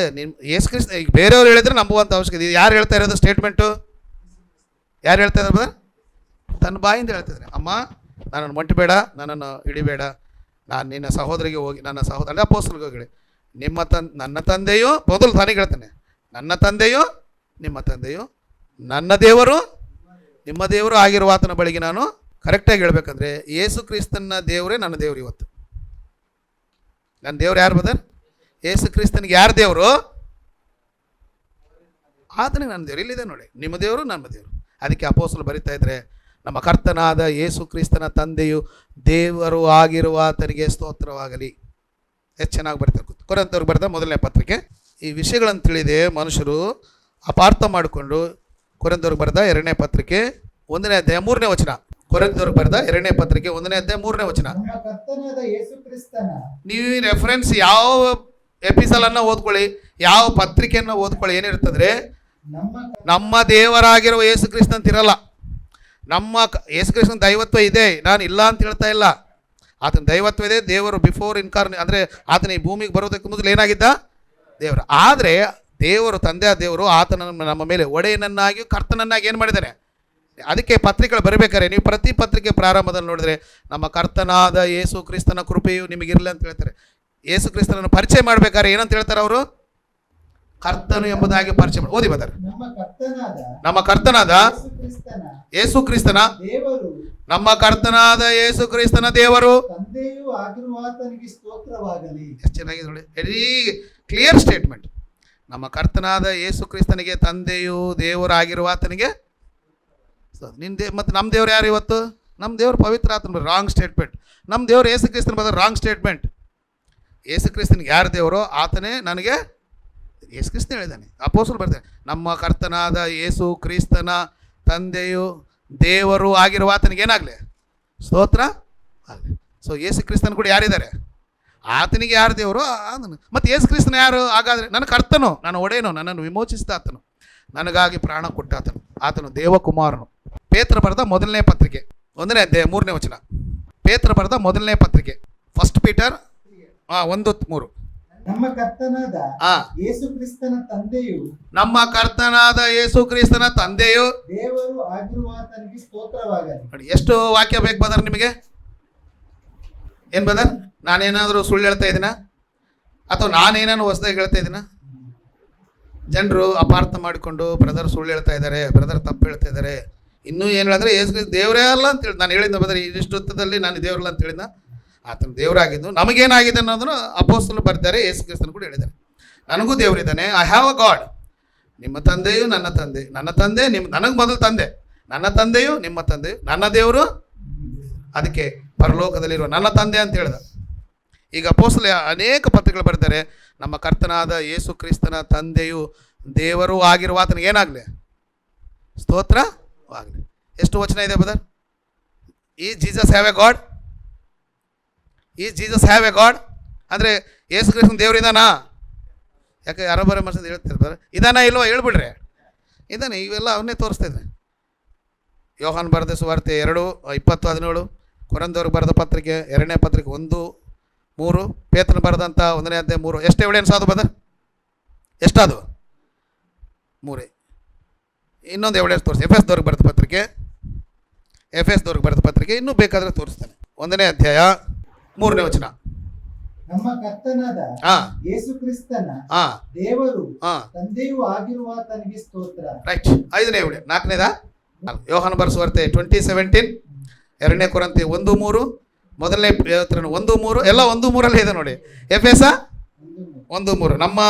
S1: ಯೇಸು ಕ್ರಿಸ್ತ. ಈಗ ಬೇರೆಯವ್ರು ಹೇಳಿದ್ರೆ ನಂಬುವಂಥ ಅವಶ್ಯಕತೆ ಇದೆ. ಯಾರು ಹೇಳ್ತಾ ಇರೋದು ಸ್ಟೇಟ್ಮೆಂಟು? ಯಾರು ಹೇಳ್ತಾ ಇದ್ದಾರೆ ಬದರ್? ತನ್ನ ಬಾಯಿಂದ ಹೇಳ್ತಿದ್ದಾರೆ, ಅಮ್ಮ ನನ್ನನ್ನು ಮುಟ್ಟಬೇಡ, ನನ್ನನ್ನು ಹಿಡಿಬೇಡ, ನಾನು ನಿನ್ನ ಸಹೋದರಿಗೆ ಹೋಗಿ ನನ್ನ ಸಹೋದರ ಅಪೊಸ್ತಲರಿಗೆ ಹೋಗಿ ನನ್ನ ತಂದೆಯು ಮೊದಲು ತಾನಿಗೆ ಹೇಳ್ತಾನೆ, ನನ್ನ ತಂದೆಯು ನಿಮ್ಮ ತಂದೆಯು, ನನ್ನ ದೇವರು ನಿಮ್ಮ ದೇವರು ಆಗಿರುವ ಆತನ ಬಳಿಗೆ ನಾನು ಕರೆಕ್ಟಾಗಿ ಹೇಳ್ಬೇಕಂದ್ರೆ ಯೇಸು ಕ್ರಿಸ್ತನ ದೇವರೇ ನನ್ನ ದೇವರು. ಇವತ್ತು ನನ್ನ ದೇವ್ರು ಯಾರು ಬದರ್? ಯೇಸು ಕ್ರಿಸ್ತನಿಗೆ ಯಾರು ದೇವರು? ಆತನಿಗೆ ನನ್ನ ದೇವರು. ಇಲ್ಲಿದೆ ನೋಡಿ, ನಿಮ್ಮ ದೇವರು ನನ್ನ ದೇವರು. ಅದಕ್ಕೆ ಅಪೊಸ್ತಲರು ಬರಿತಾ ಇದ್ರೆ, ನಮ್ಮ ಕರ್ತನಾದ ಯೇಸು ಕ್ರಿಸ್ತನ ತಂದೆಯು ದೇವರು ಆಗಿರುವ ಆತನಿಗೆ ಸ್ತೋತ್ರವಾಗಲಿ. ಎಷ್ಟು ಚೆನ್ನಾಗಿ ಬರ್ತಾರೆ. ಕೊರಿಂಥದವರಿಗೆ ಬರೆದ ಮೊದಲನೇ ಪತ್ರಿಕೆ. ಈ ವಿಷಯಗಳನ್ನು ತಿಳಿದೇ ಮನುಷ್ಯರು ಅಪಾರ್ಥ ಮಾಡಿಕೊಂಡು ಕೊರಿಂಥದವರಿಗೆ ಬರೆದ 2ನೇ ಪತ್ರಿಕೆ 1ನೇ ಅಧ್ಯಾಯ 3ನೇ ವಚನ. ಕೊರಿಂಥದವರಿಗೆ ಬರೆದ 2ನೇ ಪತ್ರಿಕೆ 1ನೇ ಅಧ್ಯಾಯ 3ನೇ ವಚನ.
S2: ನಮ್ಮ ಕರ್ತನಾದ ಯೇಸು ಕ್ರಿಸ್ತನ
S1: ನೀವು ರೆಫರೆನ್ಸ್ ಯಾವ ಎಪಿಸಲನ್ನು ಓದ್ಕೊಳ್ಳಿ, ಯಾವ ಪತ್ರಿಕೆಯನ್ನು ಓದ್ಕೊಳ್ಳಿ, ಏನಿರ್ತದ್ರೆ ನಮ್ಮ ದೇವರಾಗಿರುವ ಯೇಸು ಕ್ರಿಸ್ತ ಅಂತಿರಲ್ಲ. ಯೇಸು ಕ್ರಿಸ್ತನ ದೈವತ್ವ ಇದೆ, ನಾನು ಇಲ್ಲ ಅಂತ ಹೇಳ್ತಾ ಇಲ್ಲ. ಆತನ ದೈವತ್ವ ಇದೆ. ದೇವರು ಬಿಫೋರ್ ಇನ್ಕಾರ್ನ್ ಅಂದರೆ ಆತನ ಈ ಭೂಮಿಗೆ ಬರೋದಕ್ಕೆ ಮೊದಲು ಏನಾಗಿದ್ದ? ದೇವರು. ಆದರೆ ದೇವರು, ತಂದೆಯ ದೇವರು ಆತನನ್ನು ನಮ್ಮ ಮೇಲೆ ಒಡೆಯನನ್ನಾಗಿ ಕರ್ತನನ್ನಾಗಿ ಏನು ಮಾಡಿದ್ದಾರೆ? ಅದಕ್ಕೆ ಪತ್ರಿಕೆಗಳು ಬರಬೇಕಾರೆ ನೀವು ಪ್ರತಿ ಪತ್ರಿಕೆ ಪ್ರಾರಂಭದಲ್ಲಿ ನೋಡಿದ್ರೆ ನಮ್ಮ ಕರ್ತನಾದ ಯೇಸು ಕ್ರಿಸ್ತನ ಕೃಪೆಯು ನಿಮಗಿರಲಿ ಅಂತ ಹೇಳ್ತಾರೆ. ಯೇಸು ಕ್ರಿಸ್ತನನ್ನು ಪರಿಚಯ ಮಾಡಬೇಕಾದ್ರೆ ಏನಂತ ಹೇಳ್ತಾರೆ ಅವರು? ಕರ್ತನು ಎಂಬುದಾಗಿ ಪರಿಚಯ ಮಾಡಿ. ಓದಿ ಬದರ್. ನಮ್ಮ ಕರ್ತನಾದ ಯೇಸು ಕ್ರಿಸ್ತನ
S2: ದೇವರು,
S1: ನಮ್ಮ ಕರ್ತನಾದ ಯೇಸು ಕ್ರಿಸ್ತನ ದೇವರು
S2: ತಂದೆಯೂ ಆಗಿರುವಾತನಿಗೆ ಸ್ತೋತ್ರವಾಗಲಿ.
S1: ಎಷ್ಟು ಚೆನ್ನಾಗಿದೆ ನೋಡಿ, ವೆರಿ ಕ್ಲಿಯರ್ ಸ್ಟೇಟ್ಮೆಂಟ್. ನಮ್ಮ ಕರ್ತನಾದ ಯೇಸು ಕ್ರಿಸ್ತನಿಗೆ ತಂದೆಯು ದೇವರಾಗಿರುವಾತನಿಗೆ ಮತ್ತು ನಮ್ಮ ದೇವ್ರು ಯಾರು ಇವತ್ತು? ನಮ್ಮ ದೇವರು ಪವಿತ್ರ ಆತನ ರಾಂಗ್ ಸ್ಟೇಟ್ಮೆಂಟ್. ನಮ್ಮ ದೇವರು ಯೇಸು ಕ್ರಿಸ್ತನ ಬಂದ ರಾಂಗ್ ಸ್ಟೇಟ್ಮೆಂಟ್. ಯೇಸು ಕ್ರಿಸ್ತನಿಗೆ ಯಾರು ದೇವರು? ಆತನೇ ನನಗೆ ಯೇಸು ಕ್ರಿಸ್ತನ ಹೇಳಿದ್ದಾನೆ. ಅಪೋಸ್ತಲರು ಬರ್ತಾರೆ ನಮ್ಮ ಕರ್ತನಾದ ಯೇಸು ಕ್ರಿಸ್ತನ ತಂದೆಯು ದೇವರು ಆಗಿರುವ ಆತನಿಗೆ ಏನಾಗಲಿ? ಸ್ತೋತ್ರ ಆಗಲಿ. ಸೊ ಯೇಸು ಕ್ರಿಸ್ತನ ಕೂಡ ಯಾರಿದ್ದಾರೆ? ಆತನಿಗೆ ಯಾರು ದೇವರು? ಆತನು. ಮತ್ತು ಯೇಸು ಕ್ರಿಸ್ತನ ಯಾರು? ಹಾಗಾದರೆ ನನ್ನ ಕರ್ತನು, ನನ್ನ ಒಡೆಯನು, ನನ್ನನ್ನು ವಿಮೋಚಿಸಿದ ಆತನು, ನನಗಾಗಿ ಪ್ರಾಣ ಕೊಟ್ಟ ಆತನು, ಆತನು ದೇವಕುಮಾರನು. ಪೇತ್ರ ಬರೆದ 1ನೇ ಪತ್ರಿಕೆ 1ನೇ ಅಧ್ಯಾಯ 3ನೇ ವಚನ. ಪೇತ್ರ ಬರೆದ 1ನೇ ಪತ್ರಿಕೆ, 1 ಪೀಟರ್ 1:3.
S2: ನಮ್ಮ ಕರ್ತನಾದ ಯೇಸು ಕ್ರಿಸ್ತನ ತಂದೆಯು,
S1: ನಮ್ಮ ಕರ್ತನಾದ ಯೇಸು ಕ್ರಿಸ್ತನ ತಂದೆಯು
S2: ದೇವರು ಆಗಿರುವಾತನಿಗೆ ಸ್ತೋತ್ರವಾಗಲಿ.
S1: ನೋಡಿ, ಎಷ್ಟು ವಾಕ್ಯ ಬೇಕು ಬದರ್ ನಿಮಗೆ? ಏನು ಬದರ್? ನಾನೇನಾದರೂ ಸುಳ್ಳು ಹೇಳ್ತಾ ಇದ್ದೀನ ಅಥವಾ ನಾನೇನಾದ್ರು ಹೊಸದಾಗಿ ಹೇಳ್ತಾ ಇದ್ದೀನ? ಜನರು ಅಪಾರ್ಥ ಮಾಡಿಕೊಂಡು ಬ್ರದರ್ ಸುಳ್ಳು ಹೇಳ್ತಾ ಇದ್ದಾರೆ, ಬ್ರದರ್ ತಪ್ಪು ಹೇಳ್ತಾ ಇದ್ದಾರೆ. ಇನ್ನೂ ಏನು ಹೇಳಿದ್ರೆ ಯೇಸು ಕ್ರಿಸ್ತ ದೇವರೇ ಅಲ್ಲ ಅಂತೇಳಿ ನಾನು ಹೇಳಿದ್ದ ಬದರ್. ಇಷ್ಟೊತ್ತದಲ್ಲಿ ನಾನು ದೇವರಲ್ಲ ಅಂತ ಹೇಳಿದ್ನ. ಆತನ ದೇವರಾಗಿದ್ದು ನಮಗೇನಾಗಿದೆ ಅನ್ನೋದನ್ನು ಅಪೋಸ್ತಲರು ಬರ್ತಾರೆ, ಯೇಸು ಕ್ರಿಸ್ತನು ಕೂಡ ಹೇಳಿದ್ದಾರೆ. ನನಗೂ ದೇವರಿದ್ದಾನೆ, ಐ ಹ್ಯಾವ್ ಅ ಗಾಡ್. ನಿಮ್ಮ ತಂದೆಯು ನನ್ನ ತಂದೆ, ನನ್ನ ತಂದೆ ನನಗೆ ಮೊದಲು ತಂದೆ, ನನ್ನ ತಂದೆಯು ನಿಮ್ಮ ತಂದೆಯು, ನನ್ನ ದೇವರು ಅದಕ್ಕೆ ಪರಲೋಕದಲ್ಲಿರುವ ನನ್ನ ತಂದೆ ಅಂತ ಹೇಳ್ದ. ಈಗ ಅಪೋಸ್ತಲರು ಅನೇಕ ಪತ್ರಿಕೆಗಳು ಬರ್ತಾರೆ, ನಮ್ಮ ಕರ್ತನಾದ ಯೇಸು ಕ್ರಿಸ್ತನ ತಂದೆಯು ದೇವರು ಆಗಿರುವ ಆತನಿಗೆ ಏನಾಗಲಿ? ಸ್ತೋತ್ರವಾಗಲಿ. ಎಷ್ಟು ವಚನ ಇದೆ ಬದರ್? ಈ ಜೀಸಸ್ ಹ್ಯಾವ್ ಎ ಗಾಡ್? ಈ ಜೀಸಸ್ ಹ್ಯಾವ್ ಎ ಗಾಡ್ ಅಂದರೆ ಯೇಸು ಕ್ರಿಸ್ತನ ದೇವರು ಇದಾನಾ? ಯಾಕೆ ಯಾರೋ ಬರೋ ಮನುಷ್ಯ ಹೇಳ್ತಿರ್ತಾರೆ, ಇದಾನ ಇಲ್ವೋ ಹೇಳ್ಬಿಡ್ರಿ. ಇದಾನೆ, ಇವೆಲ್ಲ ಅವನ್ನೇ ತೋರಿಸ್ತಾ ಇದ್ದಾರೆ. ಯೋಹಾನ್ ಬರೆದ ಸುವಾರ್ತೆ 2:20-17, ಕೊರಿಂಥದವರಿಗೆ ಬರೆದ ಪತ್ರಿಕೆ 2ನೇ ಪತ್ರಿಕೆ 1:3, ಪೇತ್ರನ ಬರೆದಂಥ 1ನೇ ಅಧ್ಯಾಯ 3. ಎಷ್ಟು ಎವಿಡೆನ್ಸ್ ಅದು ಬದರ್? ಎಷ್ಟಾದವು? 3. ಇನ್ನೊಂದು ಎವಿಡೆನ್ಸ್ ತೋರಿಸಿ. ಎಫೆಸದವರಿಗೆ ಬರೆದ ಪತ್ರಿಕೆ ಇನ್ನೂ ಬೇಕಾದರೆ ತೋರಿಸ್ತಾನೆ. 1ನೇ ಅಧ್ಯಾಯ 3ನೇ ವಚನ.
S2: ನಮ್ಮ ಕರ್ತನಾದ ಯೇಸು ಕ್ರಿಸ್ತನ ದೇವರು ತಂದೆಯೂ ಆಗಿರುವಾತನಿಗೆ ಸ್ತೋತ್ರ.
S1: ರೈಟ್. 5ನೇ ಎವಿಡೆನ್ಸ್. 4ನೇದ ಯೋಹಾನ ಬರೆದ ಸುವಾರ್ತೆ 20:17, 2ನೇ ಕೊರಿಂಥಿ 1:3, 1ನೇ ಪೇತ್ರನ 1:3, ಎಲ್ಲ 1:3 ಇದೆ ನೋಡಿ. ಎಫೆಸ 1:3. ನಮ್ಮ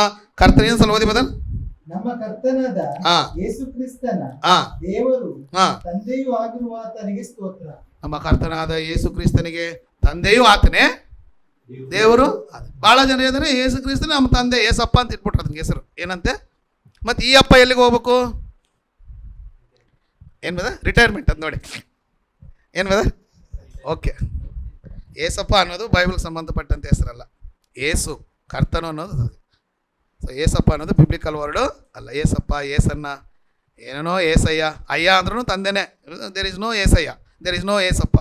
S1: ಕರ್ತನ ಏನು ಸಲ ಓದಿ ಬದಲ್?
S2: ನಮ್ಮ ಕರ್ತನಾದ ಯೇಸು ಕ್ರಿಸ್ತನ ದೇವರು ತಂದೆಯೂ ಆಗಿರುವಾತನಿಗೆ ಸ್ತೋತ್ರ.
S1: ನಮ್ಮ ಕರ್ತನಾದ ಯೇಸು ಕ್ರಿಸ್ತನಿಗೆ ತಂದೆಯೂ ಆತನೇ, ದೇವರು. ಭಾಳ ಜನ ಹೇಳಿದ್ರೆ ಯೇಸು ಕ್ರಿಸ್ತನ ನಮ್ಮ ತಂದೆ ಏಸಪ್ಪ ಅಂತ ಇಟ್ಬಿಟ್ರೆ ಅದಕ್ಕೆ ಹೆಸರು ಏನಂತೆ. ಮತ್ತು ಈ ಅಪ್ಪ ಎಲ್ಲಿಗೆ ಹೋಗ್ಬೇಕು? ಏನು ಬದ? ರಿಟೈರ್ಮೆಂಟ್ ಅಂತ ನೋಡಿ. ಏನು ಬದ? ಓಕೆ. ಏಸಪ್ಪ ಅನ್ನೋದು ಬೈಬಲ್ಗೆ ಸಂಬಂಧಪಟ್ಟಂಥ ಹೆಸರಲ್ಲ. ಏಸು ಕರ್ತನು ಅನ್ನೋದು. ಸೊ ಏಸಪ್ಪ ಅನ್ನೋದು ಬಿಬ್ಲಿಕಲ್ ವರ್ಡು ಅಲ್ಲ. ಏಸಪ್ಪ, ಏಸನ್ನ, ಏನೇನೋ ಏಸಯ್ಯ, ಅಯ್ಯ ಅಂದ್ರೂ ತಂದೆನೇ. ದೇರ್ ಇಸ್ ನೋ ಏಸಯ್ಯ, ದೇರ್ ಇಸ್ ನೋ ಏಸಪ್ಪ.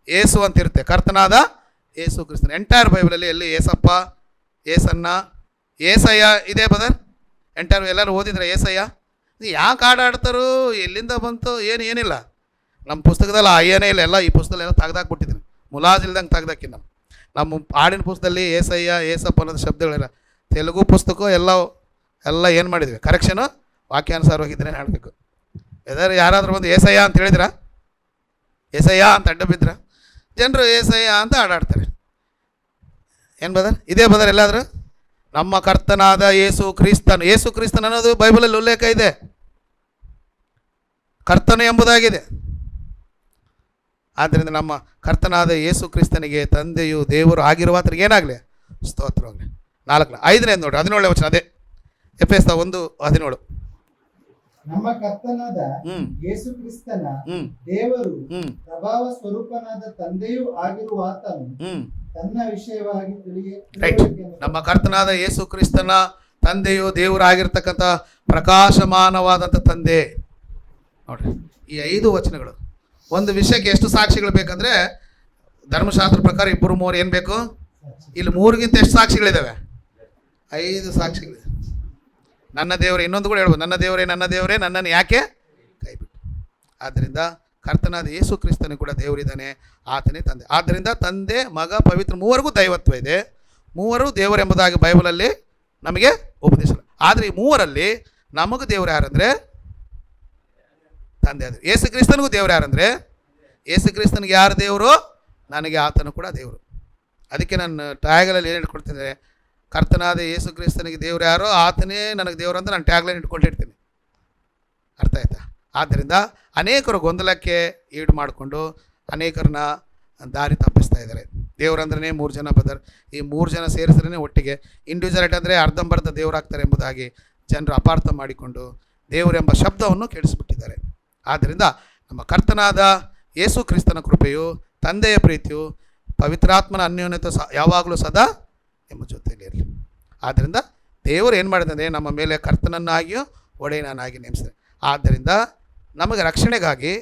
S1: ಏಸು ಅಂತಿರುತ್ತೆ. ಕರ್ತನಾದ ಏಸು ಕ್ರಿಸ್ತನ ಎಂಟೈರ್ ಬೈಬಲಲ್ಲಿ ಎಲ್ಲಿ ಏಸಪ್ಪ, ಏಸನ್ನ, ಏಸಯ್ಯ ಇದೆ ಬದರ್? ಎಂಟೈರ್ ಎಲ್ಲರೂ ಓದಿದ್ರೆ ಏಸಯ್ಯ ಯಾಕೆ ಆಡಾಡ್ತಾರೋ, ಎಲ್ಲಿಂದ ಬಂತು, ಏನಿಲ್ಲ. ನಮ್ಮ ಪುಸ್ತಕದಲ್ಲಿ ಅಯ್ಯನೇ ಇಲ್ಲ. ಎಲ್ಲ ಈ ಪುಸ್ತಕದಲ್ಲಿ ಎಲ್ಲ ತೆಗ್ದಾಕ್ಬಿಟ್ಟಿದ್ದೀನಿ, ಮುಲಾಜಿಲ್ದಂಗೆ ತೆಗ್ದಾಕಿ. ನಮ್ಮ ಹಾಡಿನ ಪುಸ್ತಕದಲ್ಲಿ ಏಸಯ್ಯ, ಏಸಪ್ಪ ಅನ್ನೋದು ಶಬ್ದಗಳಿಲ್ಲ. ತೆಲುಗು ಪುಸ್ತಕ ಎಲ್ಲ ಏನು ಮಾಡಿದ್ವಿ, ಕರೆಕ್ಷನು ವಾಕ್ಯಾನುಸಾರವಾಗಿದ್ದರೆ ಹಾಡಬೇಕು. ಯಾರಾದರೂ ಬಂದು ಏಸಯ್ಯ ಅಂತ ಹೇಳಿದ್ರ, ಏಸಯ್ಯ ಅಂತ ಅಡ್ಡ ಬಿದ್ರ ಜನರು ಏಸಯ್ಯ ಅಂತ ಆಡಾಡ್ತಾರೆ. ಏನು ಬದರ್? ಇದೇ ಬದರ್ ಎಲ್ಲಾದರೂ? ನಮ್ಮ ಕರ್ತನಾದ ಯೇಸು ಕ್ರಿಸ್ತನ್ ಅನ್ನೋದು ಬೈಬಲಲ್ಲಿ ಉಲ್ಲೇಖ ಇದೆ. ಕರ್ತನು ಎಂಬುದಾಗಿದೆ. ಆದ್ದರಿಂದ ನಮ್ಮ ಕರ್ತನಾದ ಯೇಸು ಕ್ರಿಸ್ತನಿಗೆ ತಂದೆಯು ದೇವರು ಆಗಿರುವಾತನಿಗೆ ಏನಾಗಲಿ? ಸ್ತೋತ್ರವಾಗಲಿ. 5ನೇ ನೋಡಿ, 17ನೇ ವಚನ. ಅದೇ ಎಫೆಸ 1:17.
S2: ನಮ್ಮ ಕರ್ತನಾದ ಯೇಸು ಕ್ರಿಸ್ತನ ದೇವರು ಪ್ರಭಾವ ಸ್ವರೂಪನಾದ ತಂದೆಯೂ ಆಗಿರುವ ಆತನು ತನ್ನ ವಿಷಯವಾಗಿ
S1: ನಮ್ಮ ಕರ್ತನಾದ ಯೇಸು ಕ್ರಿಸ್ತನ ತಂದೆಯು ದೇವರಾಗಿರ್ತಕ್ಕಂಥ ಪ್ರಕಾಶಮಾನವಾದಂಥ ತಂದೆ. ನೋಡ್ರಿ, ಈ 5 ವಚನಗಳು ಒಂದು ವಿಷಯಕ್ಕೆ ಎಷ್ಟು ಸಾಕ್ಷಿಗಳು ಬೇಕಂದ್ರೆ ಧರ್ಮಶಾಸ್ತ್ರ ಪ್ರಕಾರ 2-3 ಏನು ಬೇಕು? ಇಲ್ಲಿ 3ಗಿಂತ ಎಷ್ಟು ಸಾಕ್ಷಿಗಳಿದ್ದಾವೆ? 5 ಸಾಕ್ಷಿಗಳಿವೆ. ನನ್ನ ದೇವರೇ, ಇನ್ನೊಂದು ಕೂಡ ಹೇಳ್ಬೋದು, ನನ್ನ ದೇವರೇ ನನ್ನನ್ನು ಯಾಕೆ ಕೈ ಬಿಟ್ಟು. ಆದ್ದರಿಂದ ಕರ್ತನಾದ ಯೇಸು ಕ್ರಿಸ್ತನಿಗೆ ಕೂಡ ದೇವರಿದ್ದಾನೆ, ಆತನೇ ತಂದೆ. ಆದ್ದರಿಂದ ತಂದೆ, ಮಗ, ಪವಿತ್ರ ಮೂವರಿಗೂ ದೈವತ್ವ ಇದೆ. ಮೂವರು ದೇವರೆಂಬುದಾಗಿ ಬೈಬಲಲ್ಲಿ ನಮಗೆ ಉಪದೇಶ. ಆದರೆ ಈ ಮೂವರಲ್ಲಿ ನಮಗೆ ದೇವರು ಯಾರಂದರೆ ತಂದೆ. ಆದರೆ ಯೇಸು ಕ್ರಿಸ್ತನಿಗೂ ದೇವರು ಯಾರಂದರೆ, ಯೇಸು ಕ್ರಿಸ್ತನಿಗೆ ಯಾರು ದೇವರು? ನನಗೆ ಆತನು ಕೂಡ ದೇವರು. ಅದಕ್ಕೆ ನಾನು ಟ್ಯಾಗಲಲ್ಲಿ ಏನು ಇಟ್ಕೊಳ್ತೀನಿ, ಕರ್ತನಾದ ಯೇಸು ಕ್ರಿಸ್ತನಿಗೆ ದೇವರು ಯಾರೋ ಆತನೇ ನನಗೆ ದೇವರು ಅಂತ ನಾನು ಟ್ಯಾಗ್ಲೈನ್ ಇಟ್ಕೊಂಡಿರ್ತೀನಿ. ಅರ್ಥ ಆಯ್ತಾ? ಆದ್ದರಿಂದ ಅನೇಕರು ಗೊಂದಲಕ್ಕೆ ಈಡು ಮಾಡಿಕೊಂಡು ಅನೇಕರನ್ನ ದಾರಿ ತಪ್ಪಿಸ್ತಾ ಇದ್ದಾರೆ. ದೇವರಂದ್ರೆ 3 ಜನ ಬದರ್, ಈ 3 ಜನ ಸೇರಿಸ್ರೇ ಒಟ್ಟಿಗೆ. ಇಂಡಿವಿಜುವಲಿಟಿ ಅಂದರೆ ಅರ್ಧಂಬರ್ಧ ದೇವರಾಗ್ತಾರೆ ಎಂಬುದಾಗಿ ಜನರು ಅಪಾರ್ಥ ಮಾಡಿಕೊಂಡು ದೇವರೆಂಬ ಶಬ್ದವನ್ನು ಕೆಡಿಸಿಬಿಟ್ಟಿದ್ದಾರೆ. ಆದ್ದರಿಂದ ನಮ್ಮ ಕರ್ತನಾದ ಯೇಸು ಕ್ರಿಸ್ತನ ಕೃಪೆಯು, ತಂದೆಯ ಪ್ರೀತಿಯು, ಪವಿತ್ರಾತ್ಮನ ಅನ್ಯೋನ್ಯತೆ ಯಾವಾಗಲೂ ಸದಾ ಎಂಬ ಜೊತೆಯಲ್ಲಿ ಇರಲಿ. ಆದ್ದರಿಂದ ದೇವರು ಏನು ಮಾಡಿದಂದರೆ ನಮ್ಮ ಮೇಲೆ ಕರ್ತನನ್ನಾಗಿಯೂ ಒಡೆಯನಾಗಿ ನೇಮಿಸಿದೆ. ಆದ್ದರಿಂದ ನಮಗೆ ರಕ್ಷಣೆಗಾಗಿ,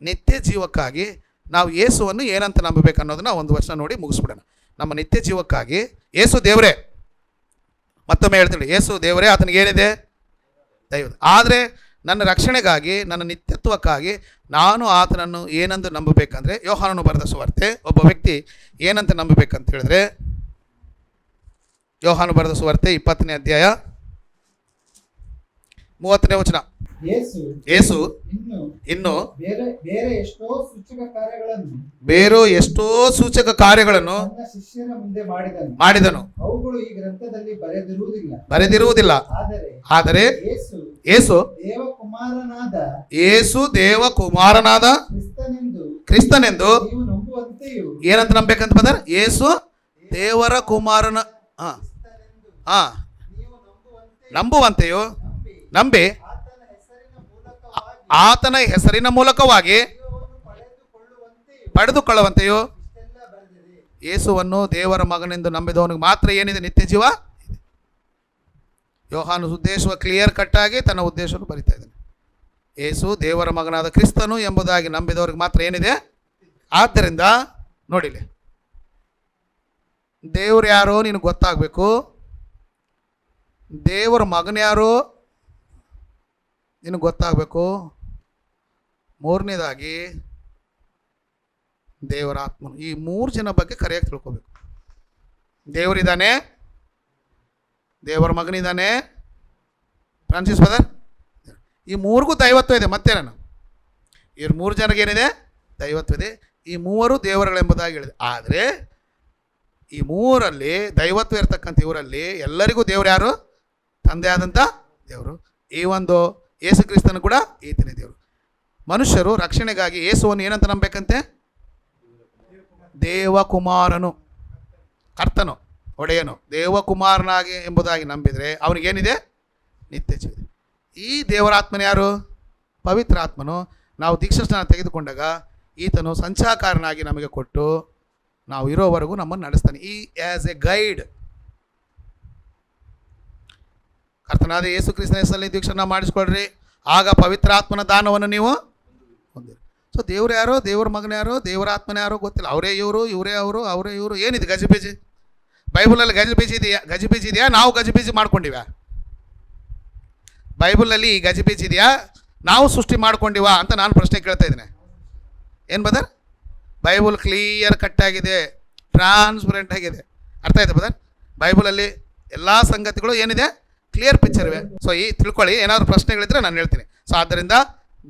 S1: ನಿತ್ಯ ಜೀವಕ್ಕಾಗಿ ನಾವು ಯೇಸುವನ್ನು ಏನಂತ ನಂಬಬೇಕು ಅನ್ನೋದನ್ನು ಒಂದು ವರ್ಷ ನೋಡಿ ಮುಗಿಸ್ಬಿಡೋಣ. ನಮ್ಮ ನಿತ್ಯ ಜೀವಕ್ಕಾಗಿ ಯೇಸು ದೇವರೇ, ಮತ್ತೊಮ್ಮೆ ಹೇಳ್ತೀವಿ, ಯೇಸು ದೇವರೇ, ಆತನಿಗೇನಿದೆ? ದೈವ. ಆದರೆ ನನ್ನ ರಕ್ಷಣೆಗಾಗಿ, ನನ್ನ ನಿತ್ಯತ್ವಕ್ಕಾಗಿ ನಾನು ಆತನನ್ನು ಏನಂದು ನಂಬಬೇಕಂದ್ರೆ, ಯೋಹಾನನು ಬರೆದ ಸುವಾರ್ತೆ ಒಬ್ಬ ವ್ಯಕ್ತಿ ಏನಂತ ನಂಬಬೇಕಂತ ಹೇಳಿದ್ರೆ, ಯೋಹಾನು ಬರೆದ ಸುವಾರ್ತೆ 20ನೇ ಅಧ್ಯಾಯ 30ನೇ ವಚನ. ಯೇಸು ಇನ್ನು ಬೇರೆ ಎಷ್ಟೋ ಸೂಚಕ ಕಾರ್ಯಗಳನ್ನು
S2: ಶಿಷ್ಯರ ಮುಂದೆ
S1: ಮಾಡಿದನು,
S2: ಅವುಗಳು ಈ ಗ್ರಂಥದಲ್ಲಿ
S1: ಬರೆದಿರುವುದಿಲ್ಲ. ಆದರೆ ಯೇಸು ದೇವಕುಮಾರನಾದ ಕ್ರಿಸ್ತನೆಂದು ಏನಂತ ನಂಬಬೇಕಂತ ಬಂದರೆ, ಯೇಸು ದೇವರ ಕುಮಾರನ ನಂಬುವಂತೆಯೋ ನಂಬಿ ಆತನ ಹೆಸರಿನ ಮೂಲಕವಾಗಿ ಪಡೆದುಕೊಳ್ಳುವಂತೆಯೋ ಯೇಸುವನ್ನು ದೇವರ ಮಗನೆಂದು ನಂಬಿದವನಿಗೆ ಮಾತ್ರ ಏನಿದೆ? ನಿತ್ಯ ಜೀವ. ಯೋಹಾನು ಉದ್ದೇಶ ಕ್ಲಿಯರ್ ಕಟ್ ಆಗಿ ತನ್ನ ಉದ್ದೇಶವನ್ನು ಬರಿತಾ ಇದ್ದಾನೆ. ಯೇಸು ದೇವರ ಮಗನಾದ ಕ್ರಿಸ್ತನು ಎಂಬುದಾಗಿ ನಂಬಿದವ್ರಿಗೆ ಮಾತ್ರ ಏನಿದೆ? ಆದ್ದರಿಂದ ನೋಡಿಲಿ, ದೇವ್ರು ಯಾರೋ ನಿನಗೆ ಗೊತ್ತಾಗಬೇಕು, ದೇವರ ಮಗನ ಯಾರೋ ನಿನಗೆ ಗೊತ್ತಾಗಬೇಕು. 3ನೇದಾಗಿ ದೇವರ ಆತ್ಮನು. ಈ 3 ಜನ ಬಗ್ಗೆ ಕರೆಯಾಗಿ ತಿಳ್ಕೊಬೇಕು. ದೇವರಿದ್ದಾನೆ, ದೇವರ ಮಗನಿದ್ದಾನೆ, ಫ್ರಾನ್ಸಿಸ್ ಬ್ರದರ್, ಈ 3ಗೂ ದೈವತ್ವ ಇದೆ. ಮತ್ತೆ ನಾನು ಇವ್ರು 3 ಜನಗೇನಿದೆ? ದೈವತ್ವ ಇದೆ. ಈ 3 ದೇವರುಗಳೆಂಬುದಾಗಿ ಹೇಳಿದೆ. ಆದರೆ ಈ 3ರಲ್ಲಿ ದೈವತ್ವ ಇರ್ತಕ್ಕಂಥ ಇವರಲ್ಲಿ ಎಲ್ಲರಿಗೂ ದೇವರು ಯಾರು? ತಂದೆ ಆದಂಥ ದೇವರು. ಈ ಒಂದು ಯೇಸು ಕ್ರಿಸ್ತನು ಕೂಡ ಈತನೇ ದೇವರು. ಮನುಷ್ಯರು ರಕ್ಷಣೆಗಾಗಿ ಯೇಸುವನ್ನು ಏನಂತ ನಂಬಬೇಕಂತೆ? ದೇವಕುಮಾರನು, ಕರ್ತನು, ಒಡೆಯನು, ದೇವಕುಮಾರನಾಗಿ ಎಂಬುದಾಗಿ ನಂಬಿದರೆ ಅವನಿಗೇನಿದೆ? ನಿತ್ಯ ಜೀವ. ಈ ದೇವರಾತ್ಮನ ಯಾರು? ಪವಿತ್ರ ಆತ್ಮನು. ನಾವು ದೀಕ್ಷಾಸ್ನಾನ ತೆಗೆದುಕೊಂಡಾಗ ಈತನು ಸಂಚಾಕಾರನಾಗಿ ನಮಗೆ ಕೊಟ್ಟು ನಾವು ಇರೋವರೆಗೂ ನಮ್ಮನ್ನು ನಡೆಸ್ತಾನೆ. ಈ ಆ್ಯಸ್ ಎ ಗೈಡ್. ಕರ್ತನಾದ ಯೇಸು ಕ್ರಿಸ್ತನ ಹೆಸರಲ್ಲಿ ದೀಕ್ಷಾಸ್ನಾನ ಮಾಡಿಸ್ಕೊಳ್ರಿ, ಆಗ ಪವಿತ್ರಾತ್ಮನ ದಾನವನ್ನು ನೀವು ಹೊಂದಿರಿ. ಸೊ ದೇವ್ರು ಯಾರೋ, ದೇವ್ರ ಮಗನ ಯಾರೋ, ದೇವರಾತ್ಮನ ಯಾರೋ ಗೊತ್ತಿಲ್ಲ. ಅವರೇ ಇವರು, ಇವರೇ ಅವರು, ಅವರೇ ಇವರು. ಏನಿದೆ ಗಜಿಬೀಜಿ? ಬೈಬಲಲ್ಲಿ ಗಜಿಬೀಜಿ ಇದೆಯಾ? ನಾವು ಗಜಿಬೀಜಿ ಮಾಡ್ಕೊಂಡಿವ್ಯಾ? ಬೈಬಲಲ್ಲಿ ಈ ಗಜಿಬೀಜಿ ಇದೆಯಾ? ನಾವು ಸೃಷ್ಟಿ ಮಾಡ್ಕೊಂಡಿವಾ ಅಂತ ನಾನು ಪ್ರಶ್ನೆ ಕೇಳ್ತಾ ಇದ್ದೇನೆ. ಏನು ಬದರ್? ಬೈಬಲ್ ಕ್ಲಿಯರ್ ಕಟ್ ಆಗಿದೆ, ಟ್ರಾನ್ಸ್ಪರೆಂಟ್ ಆಗಿದೆ. ಅರ್ಥ ಆಯ್ತು ಬದರ್? ಬೈಬಲಲ್ಲಿ ಎಲ್ಲ ಸಂಗತಿಗಳು ಏನಿದೆ? ಕ್ಲಿಯರ್ ಪಿಕ್ಚರ್ ಇವೆ. ಸೊ ಈ ತಿಳ್ಕೊಳ್ಳಿ. ಏನಾದರೂ ಪ್ರಶ್ನೆಗಳಿದ್ರೆ ನಾನು ಹೇಳ್ತೀನಿ. ಸೊ ಆದ್ದರಿಂದ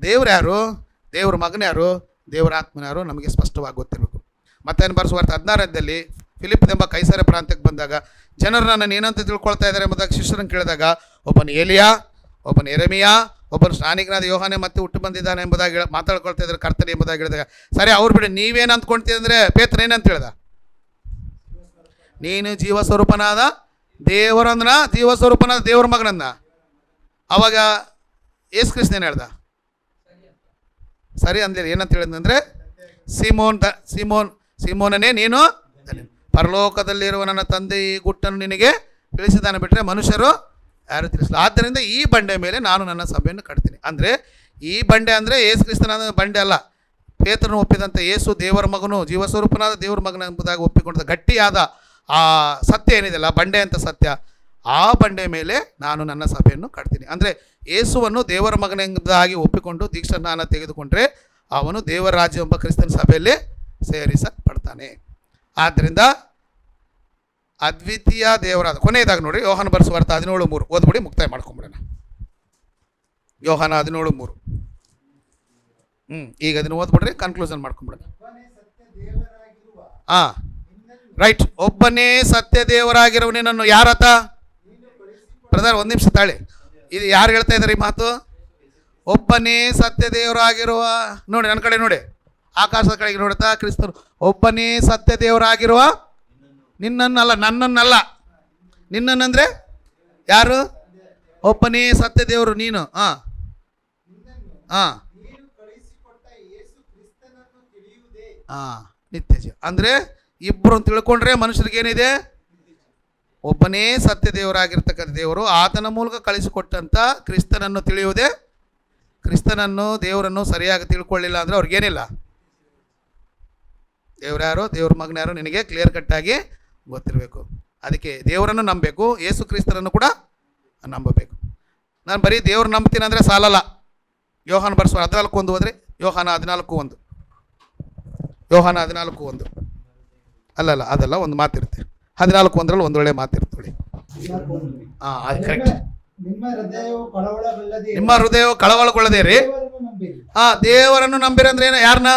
S1: ದೇವ್ರು ಯಾರು, ದೇವ್ರ ಮಗನ ಯಾರು, ದೇವರ ಆತ್ಮನ ಯಾರು ನಮಗೆ ಸ್ಪಷ್ಟವಾಗಿ ಗೊತ್ತಿರಬೇಕು. ಮತ್ತೇನು ಬರೆಸುವಾರ್ತೆ 16ರಲ್ಲಿ ಫಿಲಿಪ್ಪೆಂಬ ಕೈಸರ ಪ್ರಾಂತ್ಯಕ್ಕೆ ಬಂದಾಗ ಜನರು ನನ್ನನ್ನು ಏನಂತ ತಿಳ್ಕೊಳ್ತಾ ಇದ್ದಾರೆ ಎಂಬುದಾಗಿ ಶಿಷ್ಯರನ್ನು ಕೇಳಿದಾಗ, ಒಬ್ಬನು ಏಲಿಯಾ, ಒಬ್ಬನು ಯೆರೆಮೀಯಾ, ಒಬ್ಬನು ಸ್ನಾನಿಕನಾದ ಯೋಹಾನೆ ಮತ್ತೆ ಹುಟ್ಟು ಬಂದಿದ್ದಾನೆ ಎಂಬುದಾಗಿ ಮಾತಾಡ್ಕೊಳ್ತಾ ಇದ್ದಾರೆ ಕರ್ತನೆ ಎಂಬುದಾಗಿ ಹೇಳಿದಾಗ, ಸರಿ ಅವ್ರು ಬಿಡಿ, ನೀವೇನು ಅಂದ್ಕೊಳ್ತೀವಿ ಅಂದರೆ ಪೇತ್ರ ಏನಂತ ಹೇಳ್ದ? ನೀನು ಜೀವಸ್ವರೂಪನಾದ ದೇವರಂದನ, ಜೀವಸ್ವರೂಪನಾದ ದೇವರ ಮಗನಂದ. ಅವಾಗ ಯೇಸು ಕ್ರಿಸ್ತ ಏನು ಹೇಳ್ದ? ಸರಿ ಅಂದಿಲ್ಲ. ಏನಂತ ಹೇಳಿದಂದ್ರೆ, ಸಿಮೋನನೇ ನೀನು ಪರಲೋಕದಲ್ಲಿರುವ ನನ್ನ ತಂದೆ ಈ ಗುಟ್ಟನ್ನು ನಿನಗೆ ತಿಳಿಸಿದಾನೆ ಬಿಟ್ಟರೆ ಮನುಷ್ಯರು ಯಾರು ತಿಳಿಸಲ್ಲ. ಆದ್ದರಿಂದ ಈ ಬಂಡೆ ಮೇಲೆ ನಾನು ನನ್ನ ಸಭೆಯನ್ನು ಕಟ್ತೀನಿ. ಅಂದರೆ ಈ ಬಂಡೆ ಅಂದರೆ ಯೇಸು ಕ್ರಿಸ್ತನ ಬಂಡೆ ಅಲ್ಲ, ಪೇತ್ರನು ಒಪ್ಪಿದಂಥ ಯೇಸು ದೇವರ ಮಗನು, ಜೀವಸ್ವರೂಪನಾದ ದೇವರ ಮಗನ ಎಂಬುದಾಗಿ ಒಪ್ಪಿಕೊಂಡ ಗಟ್ಟಿಯಾದ ಆ ಸತ್ಯ ಏನಿದೆಯಲ್ಲ, ಬಂಡೆ ಅಂತ ಸತ್ಯ, ಆ ಬಂಡೆ ಮೇಲೆ ನಾನು ನನ್ನ ಸಭೆಯನ್ನು ಕಟ್ತೀನಿ. ಅಂದರೆ ಯೇಸುವನ್ನು ದೇವರ ಮಗನೆಂಬುದಾಗಿ ಒಪ್ಪಿಕೊಂಡು ದೀಕ್ಷಾಸ್ನಾನ ತೆಗೆದುಕೊಂಡ್ರೆ ಅವನು ದೇವರ ರಾಜ್ಯ ಎಂಬ ಕ್ರಿಸ್ತನ ಸಭೆಯಲ್ಲಿ ಸೇರಿಸಲ್ಪಡ್ತಾನೆ. ಆದ್ದರಿಂದ ಅದ್ವಿತೀಯ ದೇವರಾದ, ಕೊನೆಯದಾಗ ನೋಡಿ ಯೋಹಾನ ಬರೆಸುವಾರ್ಥ 17:3 ಓದ್ಬಿಡಿ, ಮುಕ್ತಾಯ ಮಾಡ್ಕೊಂಬಿಡೋಣ. ಯೋಹಾನ 17:3. ಈಗ ಅದನ್ನು ಓದ್ಬಿಡ್ರಿ, ಕನ್ಕ್ಲೂಷನ್ ಮಾಡ್ಕೊಂಬಿಡೋಣ. ಹಾಂ, ರೈಟ್. ಒಬ್ಬನೇ ಸತ್ಯ ದೇವರಾಗಿರುವ ನಿನ್ನನ್ನು ಯಾರತ? ಬ್ರದರ್ ಒಂದು ನಿಮಿಷ ತಾಳಿ, ಇದು ಯಾರು ಹೇಳ್ತಾ ಇದ್ದಾರೆ ಈ ಮಾತು? ಒಬ್ಬನೇ ಸತ್ಯ ದೇವರಾಗಿರುವ, ನೋಡಿ ನನ್ನ ಕಡೆ ನೋಡಿ, ಆಕಾಶದ ಕಡೆಗೆ ನೋಡುತ್ತಾ ಕ್ರಿಸ್ತನು ಒಬ್ಬನೇ ಸತ್ಯ ದೇವರಾಗಿರುವ ನಿನ್ನನ್ನಲ್ಲ, ನನ್ನನ್ನಲ್ಲ. ನಿನ್ನನ್ನಂದ್ರೆ ಯಾರು? ಒಬ್ಬನೇ ಸತ್ಯ ದೇವರು ನೀನು. ಹಾಂ ಹಾಂ ಹಾಂ, ನಿತ್ಯ ಜೀವ. ಅಂದರೆ ಇಬ್ಬರು ತಿಳ್ಕೊಂಡ್ರೆ ಮನುಷ್ಯರಿಗೆ ಏನಿದೆ? ಒಬ್ಬನೇ ಸತ್ಯ ದೇವರಾಗಿರ್ತಕ್ಕಂಥ ದೇವರು ಆತನ ಮೂಲಕ ಕಳಿಸಿಕೊಟ್ಟಂಥ ಕ್ರಿಸ್ತನನ್ನು ತಿಳಿಯುವುದೇ. ಕ್ರಿಸ್ತನನ್ನು ದೇವರನ್ನು ಸರಿಯಾಗಿ ತಿಳ್ಕೊಳ್ಳಿಲ್ಲ ಅಂದರೆ ಅವ್ರಿಗೇನಿಲ್ಲ. ದೇವ್ರು ಯಾರು, ದೇವ್ರ ಮಗನ ಯಾರು ನಿನಗೆ ಕ್ಲಿಯರ್ ಕಟ್ಟಾಗಿ ಗೊತ್ತಿರಬೇಕು. ಅದಕ್ಕೆ ದೇವರನ್ನು ನಂಬಬೇಕು, ಯೇಸು ಕ್ರಿಸ್ತನನ್ನು ಕೂಡ ನಂಬಬೇಕು. ನಾನು ಬರೀ ದೇವ್ರು ನಂಬ್ತೀನಿ ಅಂದರೆ ಸಾಲಲ್ಲ. ಯೋಹಾನ ಬರೆಸುವ 14:1 ಹೋದರೆ, ಯೋಹಾನ 14:1, ಯೋಹಾನ 14:1 ಅಲ್ಲಲ್ಲ, ಅದಲ್ಲ, ಒಂದು ಮಾತಿರುತ್ತೆ 14:1 ಒಂದೊಳ್ಳೆ ಮಾತಿರ್ತೇಳಿ. ಹಾಂ, ಅದು ಕರೆಕ್ಟ್. ನಿಮ್ಮ ಹೃದಯವು ಕಳವಳಗೊಳ್ಳದೆ ರೀ. ಹಾಂ, ದೇವರನ್ನು ನಂಬಿರಿ ಅಂದ್ರೆ ಏನು? ಯಾರನ್ನ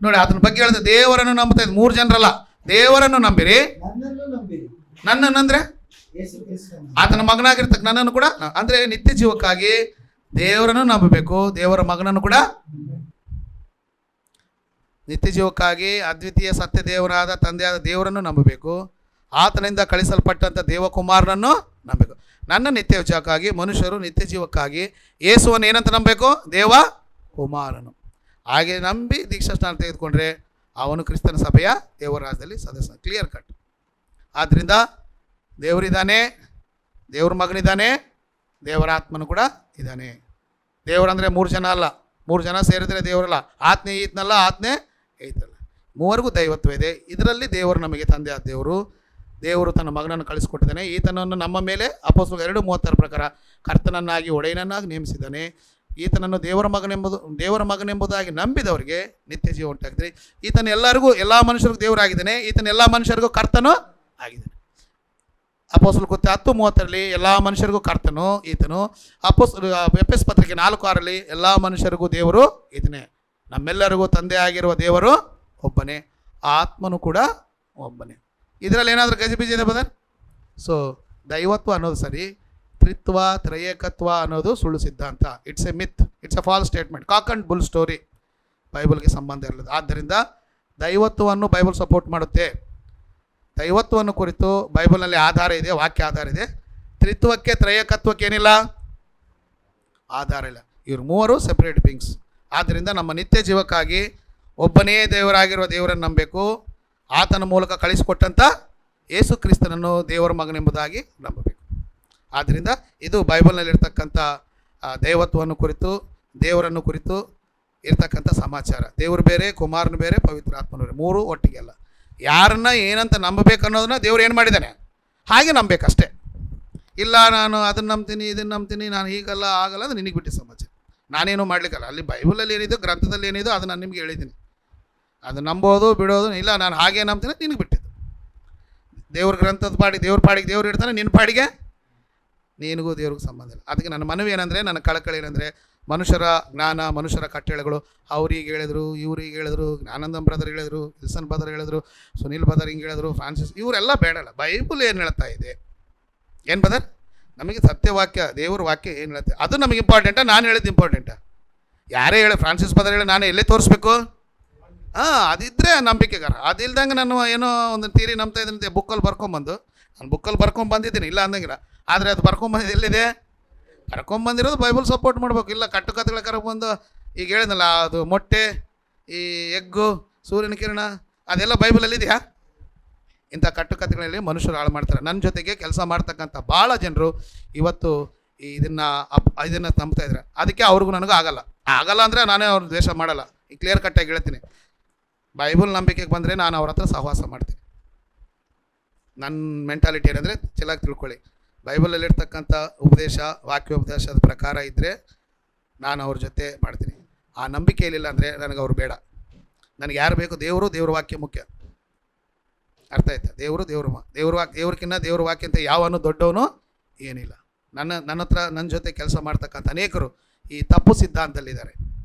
S1: ನೋಡಿ, ಆತನ ಬಗ್ಗೆ ಹೇಳಿದ್ರೆ ದೇವರನ್ನು ನಂಬುತ್ತಾ ಇದ್ದು 3 ಜನರಲ್ಲ, ದೇವರನ್ನು ನಂಬಿರಿ. ನನ್ನನ್ನಂದ್ರೆ ಆತನ ಮಗನಾಗಿರ್ತಕ್ಕ ನನ್ನನ್ನು ಕೂಡ, ಅಂದ್ರೆ ನಿತ್ಯ ಜೀವಕ್ಕಾಗಿ ದೇವರನ್ನು ನಂಬಬೇಕು, ದೇವರ ಮಗನನ್ನು ಕೂಡ. ನಿತ್ಯ ಜೀವಕ್ಕಾಗಿ ಅದ್ವಿತೀಯ ಸತ್ಯ ದೇವರಾದ ತಂದೆಯಾದ ದೇವರನ್ನು ನಂಬಬೇಕು, ಆತನಿಂದ ಕಳಿಸಲ್ಪಟ್ಟಂಥ ದೇವಕುಮಾರನನ್ನು ನಂಬಬೇಕು. ನನ್ನ ನಿತ್ಯ ಜೀವಕ್ಕಾಗಿ ಮನುಷ್ಯರು ನಿತ್ಯ ಜೀವಕ್ಕಾಗಿ ಯೇಸುವನ್ನು ಏನಂತ ನಂಬಬೇಕು? ದೇವ ಕುಮಾರನು. ಹಾಗೆ ನಂಬಿ ದೀಕ್ಷಾಸ್ನಾನ ತೆಗೆದುಕೊಂಡ್ರೆ ಅವನು ಕ್ರಿಸ್ತನ ಸಭೆಯ ದೇವರ ರಾಜ್ಯದಲ್ಲಿ ಸದಸ್ಯ. Clear cut. ಆದ್ದರಿಂದ ದೇವರಿದ್ದಾನೆ, ದೇವ್ರ ಮಗನಿದ್ದಾನೆ, ದೇವರ ಆತ್ಮನು ಕೂಡ ಇದ್ದಾನೆ. ದೇವರಂದರೆ 3 ಜನ ಅಲ್ಲ, 3 ಜನ ಸೇರಿದರೆ ದೇವರಲ್ಲ. ಆತ್ಮೆ ಈತನಲ್ಲ, ಆತ್ಮೆ ಈತನಲ್ಲ, ಮೂವರಿಗೂ ದೈವತ್ವ ಇದೆ. ಇದರಲ್ಲಿ ದೇವರು ನಮಗೆ ತಂದೆ ಆದ ದೇವರು ತನ್ನ ಮಗನನ್ನು ಕಳಿಸಿಕೊಟ್ಟಿದ್ದಾನೆ. ಈತನನ್ನು ನಮ್ಮ ಮೇಲೆ ಅಪೊಸ್ತಲರು 2:36 ಪ್ರಕಾರ ಕರ್ತನನ್ನಾಗಿ ಒಡೆಯನನ್ನಾಗಿ ನೇಮಿಸಿದ್ದಾನೆ. ಈತನನ್ನು ದೇವರ ಮಗನೆಂಬುದಾಗಿ ನಂಬಿದವರಿಗೆ ನಿತ್ಯ ಜೀವ ಉಂಟಾಗ್ತದೆ. ಈತನ ಎಲ್ಲರಿಗೂ, ಎಲ್ಲ ಮನುಷ್ಯರಿಗೂ ದೇವರಾಗಿದ್ದಾನೆ. ಈತನ ಎಲ್ಲ ಮನುಷ್ಯರಿಗೂ ಕರ್ತನೂ ಆಗಿದ್ದಾನೆ. ಅಪೊಸ್ತಲರ ಕೃತ್ಯ 10:30 ಎಲ್ಲ ಮನುಷ್ಯರಿಗೂ ಕರ್ತನು ಈತನು. ಎಫೆಸ ಪತ್ರಿಕೆ 4:6 ಎಲ್ಲ ಮನುಷ್ಯರಿಗೂ ದೇವರು ಈತನೇ. ನಮ್ಮೆಲ್ಲರಿಗೂ ತಂದೆ ಆಗಿರುವ ದೇವರು ಒಬ್ಬನೇ, ಆತ್ಮನು ಕೂಡ ಒಬ್ಬನೇ. ಇದರಲ್ಲಿ ಏನಾದರೂ ಗಜಿಬಿಜಿ ಇದೆ ಬದರ್? ಸೊ ದೈವತ್ವ ಅನ್ನೋದು ಸರಿ, ತ್ರಿತ್ವ ತ್ರಯೇಕತ್ವ ಅನ್ನೋದು ಸುಳ್ಳು ಸಿದ್ಧಾಂತ. It's a myth, it's a false statement, cock and bull story. ಬೈಬಲ್ಗೆ ಸಂಬಂಧ ಇರಲಿಲ್ಲ. ಆದ್ದರಿಂದ ದೈವತ್ವವನ್ನು ಬೈಬಲ್ ಸಪೋರ್ಟ್ ಮಾಡುತ್ತೆ. ದೈವತ್ವವನ್ನು ಕುರಿತು ಬೈಬಲ್ನಲ್ಲಿ ಆಧಾರ ಇದೆ, ವಾಕ್ಯ ಆಧಾರ ಇದೆ. ತ್ರಿತ್ವಕ್ಕೆ ತ್ರಯೇಕತ್ವಕ್ಕೆ ಏನಿಲ್ಲ, ಆಧಾರ ಇಲ್ಲ. ಇವರು ಮೂವರು ಸೆಪರೇಟ್ ಬೀಯಿಂಗ್ಸ್. ಆದ್ದರಿಂದ ನಮ್ಮ ನಿತ್ಯ ಜೀವಕ್ಕಾಗಿ ಒಬ್ಬನೇ ದೇವರಾಗಿರುವ ದೇವರನ್ನು ನಂಬಬೇಕು, ಆತನ ಮೂಲಕ ಕಳಿಸಿಕೊಟ್ಟಂಥ ಯೇಸು ಕ್ರಿಸ್ತನನ್ನು ದೇವರ ಮಗನೆಂಬುದಾಗಿ ನಂಬಬೇಕು. ಆದ್ದರಿಂದ ಇದು ಬೈಬಲ್ನಲ್ಲಿರ್ತಕ್ಕಂಥ ದೈವತ್ವವನ್ನು ಕುರಿತು, ದೇವರನ್ನು ಕುರಿತು ಇರ್ತಕ್ಕಂಥ ಸಮಾಚಾರ. ದೇವರು ಬೇರೆ, ಕುಮಾರನು ಬೇರೆ, ಪವಿತ್ರ ಆತ್ಮನು ಬೇರೆ, ಮೂರು ಒಟ್ಟಿಗೆ ಅಲ್ಲ. ಯಾರನ್ನ ಏನಂತ ನಂಬಬೇಕು ಅನ್ನೋದನ್ನ ದೇವ್ರು ಏನು ಮಾಡಿದ್ದಾನೆ ಹಾಗೆ ನಂಬಬೇಕಷ್ಟೇ. ಇಲ್ಲ ನಾನು ಅದನ್ನು ನಂಬ್ತೀನಿ, ಇದನ್ನು ನಂಬ್ತೀನಿ, ನಾನು ಹೀಗಲ್ಲ ಆಗಲ್ಲ, ಅದು ನಿನಗೆ ಬಿಟ್ಟು ಸಮಾಚಾರ. ನಾನೇನು ಮಾಡಲಿಕ್ಕಲ್ಲ. ಅಲ್ಲಿ ಬೈಬಲಲ್ಲಿ ಏನಿದೆ, ಗ್ರಂಥದಲ್ಲಿ ಏನಿದೆ ಅದು ನಾನು ನಿಮಗೆ ಹೇಳಿದ್ದೀನಿ. ಅದು ನಂಬೋದು ಬಿಡೋದು ಇಲ್ಲ, ನಾನು ಹಾಗೆ ನಂಬ್ತೀನಿ, ನಿನಗೆ ಬಿಟ್ಟಿದ್ದು. ದೇವ್ರ ಗ್ರಂಥದ ಪಾಡಿಗೆ ದೇವ್ರ ಪಾಡಿಗೆ ದೇವ್ರು ಇರ್ತಾನೆ, ನಿನ್ನ ಪಾಡಿಗೆ ನೀನಿಗೂ ದೇವ್ರಿಗೂ ಸಂಬಂಧ ಇಲ್ಲ. ಅದಕ್ಕೆ ನನ್ನ ಮನವಿ ಏನಂದರೆ, ನನ್ನ ಕಳಕಳಿ ಏನಂದರೆ, ಮನುಷ್ಯರ ಜ್ಞಾನ, ಮನುಷ್ಯರ ಕಟ್ಟಳೆಗಳು, ಅವ್ರಿಗೆ ಹೇಳಿದ್ರು, ಇವ್ರಿಗೆ ಹೇಳಿದ್ರು, ಆನಂದಂ ಬ್ರದರ್ ಹೇಳಿದ್ರು, ವಿಲ್ಸನ್ ಬ್ರದರ್ ಹೇಳಿದ್ರು, ಸುನಿಲ್ ಬ್ರದರ್ ಹಿಂಗೆ ಹೇಳಿದ್ರು, ಫ್ರಾನ್ಸಿಸ್, ಇವರೆಲ್ಲ ಬೇಡಲ್ಲ. ಬೈಬಲ್ ಏನು ಹೇಳ್ತಾ ಇದೆ? ಏನು ಬ್ರದರ್? ನಮಗೆ ಸತ್ಯವಾಕ್ಯ, ದೇವ್ರ ವಾಕ್ಯ ಏನು ಹೇಳುತ್ತೆ ಅದು ನಮಗೆ ಇಂಪಾರ್ಟೆಂಟಾ, ನಾನು ಹೇಳಿದ್ದು ಇಂಪಾರ್ಟೆಂಟಾ? ಯಾರೇ ಹೇಳಿ, ಫ್ರಾನ್ಸಿಸ್ ಬ್ರದರ್ ಹೇಳಿ ನಾನು ಎಲ್ಲೇ ತೋರಿಸ್ಬೇಕು? ಅದಿದ್ದರೆ ನಂಬಿಕೆಗಾರ. ಅದಿಲ್ದಂಗೆ ನಾನು ಏನೋ ಒಂದು ತೀರಿ ನಂಬ್ತಾ ಇದ್ದೀನಿ ಬುಕ್ಕಲ್ಲಿ ಬರ್ಕೊಂಬಂದು, ನಾನು ಬುಕ್ಕಲ್ಲಿ ಬರ್ಕೊಂಬಂದಿದ್ದೀನಿ, ಇಲ್ಲ ಅಂದಂಗಿಲ್ಲ. ಆದರೆ ಅದು ಬರ್ಕೊಂಬಂದಿದ್ದು ಎಲ್ಲಿದೆ? ಕರ್ಕೊಂಬಂದಿರೋದು ಬೈಬಲ್ ಸಪೋರ್ಟ್ ಮಾಡ್ಬೇಕು. ಇಲ್ಲ ಕಟ್ಟುಕತೆಗಳ ಕರ್ಕೊಂಬಂದು ಈಗ ಹೇಳಿದ್ನಲ್ಲ, ಅದು ಮೊಟ್ಟೆ, ಈ ಎಗ್ಗು, ಸೂರ್ಯನ ಕಿರಣ, ಅದೆಲ್ಲ ಬೈಬಲಲ್ಲಿ ಇದೆಯಾ? ಇಂಥ ಕಟ್ಟುಕತೆಗಳಲ್ಲಿ ಮನುಷ್ಯರು ಹಾಳು ಮಾಡ್ತಾರೆ. ನನ್ನ ಜೊತೆಗೆ ಕೆಲಸ ಮಾಡ್ತಕ್ಕಂಥ ಭಾಳ ಜನರು ಇವತ್ತು ಇದನ್ನು ನಂಬ್ತಾ ಇದ್ದಾರೆ. ಅದಕ್ಕೆ ಅವ್ರಿಗೂ ನನಗೂ ಆಗಲ್ಲ ಅಂದರೆ ನಾನೇ ಅವ್ರ ದ್ವೇಷ ಮಾಡಲ್ಲ. ಈ ಕ್ಲಿಯರ್ ಕಟ್ಟಾಗಿ ಹೇಳ್ತೀನಿ, ಬೈಬಲ್ ನಂಬಿಕೆಗೆ ಬಂದರೆ ನಾನು ಅವ್ರ ಹತ್ರ ಸಹವಾಸ ಮಾಡ್ತೀನಿ. ನನ್ನ ಮೆಂಟಾಲಿಟಿ ಏನಂದರೆ ಚೆನ್ನಾಗಿ ತಿಳ್ಕೊಳ್ಳಿ, ಬೈಬಲಲ್ಲಿರ್ತಕ್ಕಂಥ ಉಪದೇಶ, ವಾಕ್ಯೋಪದೇಶದ ಪ್ರಕಾರ ಇದ್ದರೆ ನಾನು ಅವ್ರ ಜೊತೆ ಮಾಡ್ತೀನಿ. ಆ ನಂಬಿಕೆ ಇರಲಿಲ್ಲ ಅಂದರೆ ನನಗೆ ಅವ್ರು ಬೇಡ. ನನಗೆ ಯಾರು ಬೇಕು? ದೇವ್ರ ವಾಕ್ಯ ಮುಖ್ಯ. ಅರ್ಥ ಆಯ್ತಾ? ದೇವ್ರಕ್ಕಿಂತ ದೇವ್ರ ವಾಕ್ಯ ಅಂತ ಯಾವನು ದೊಡ್ಡವನು ಏನಿಲ್ಲ. ನನ್ನ ಜೊತೆ ಕೆಲಸ ಮಾಡ್ತಕ್ಕಂಥ ಅನೇಕರು ಈ ತಪ್ಪು ಸಿದ್ಧಾಂತದಲ್ಲಿದ್ದಾರೆ.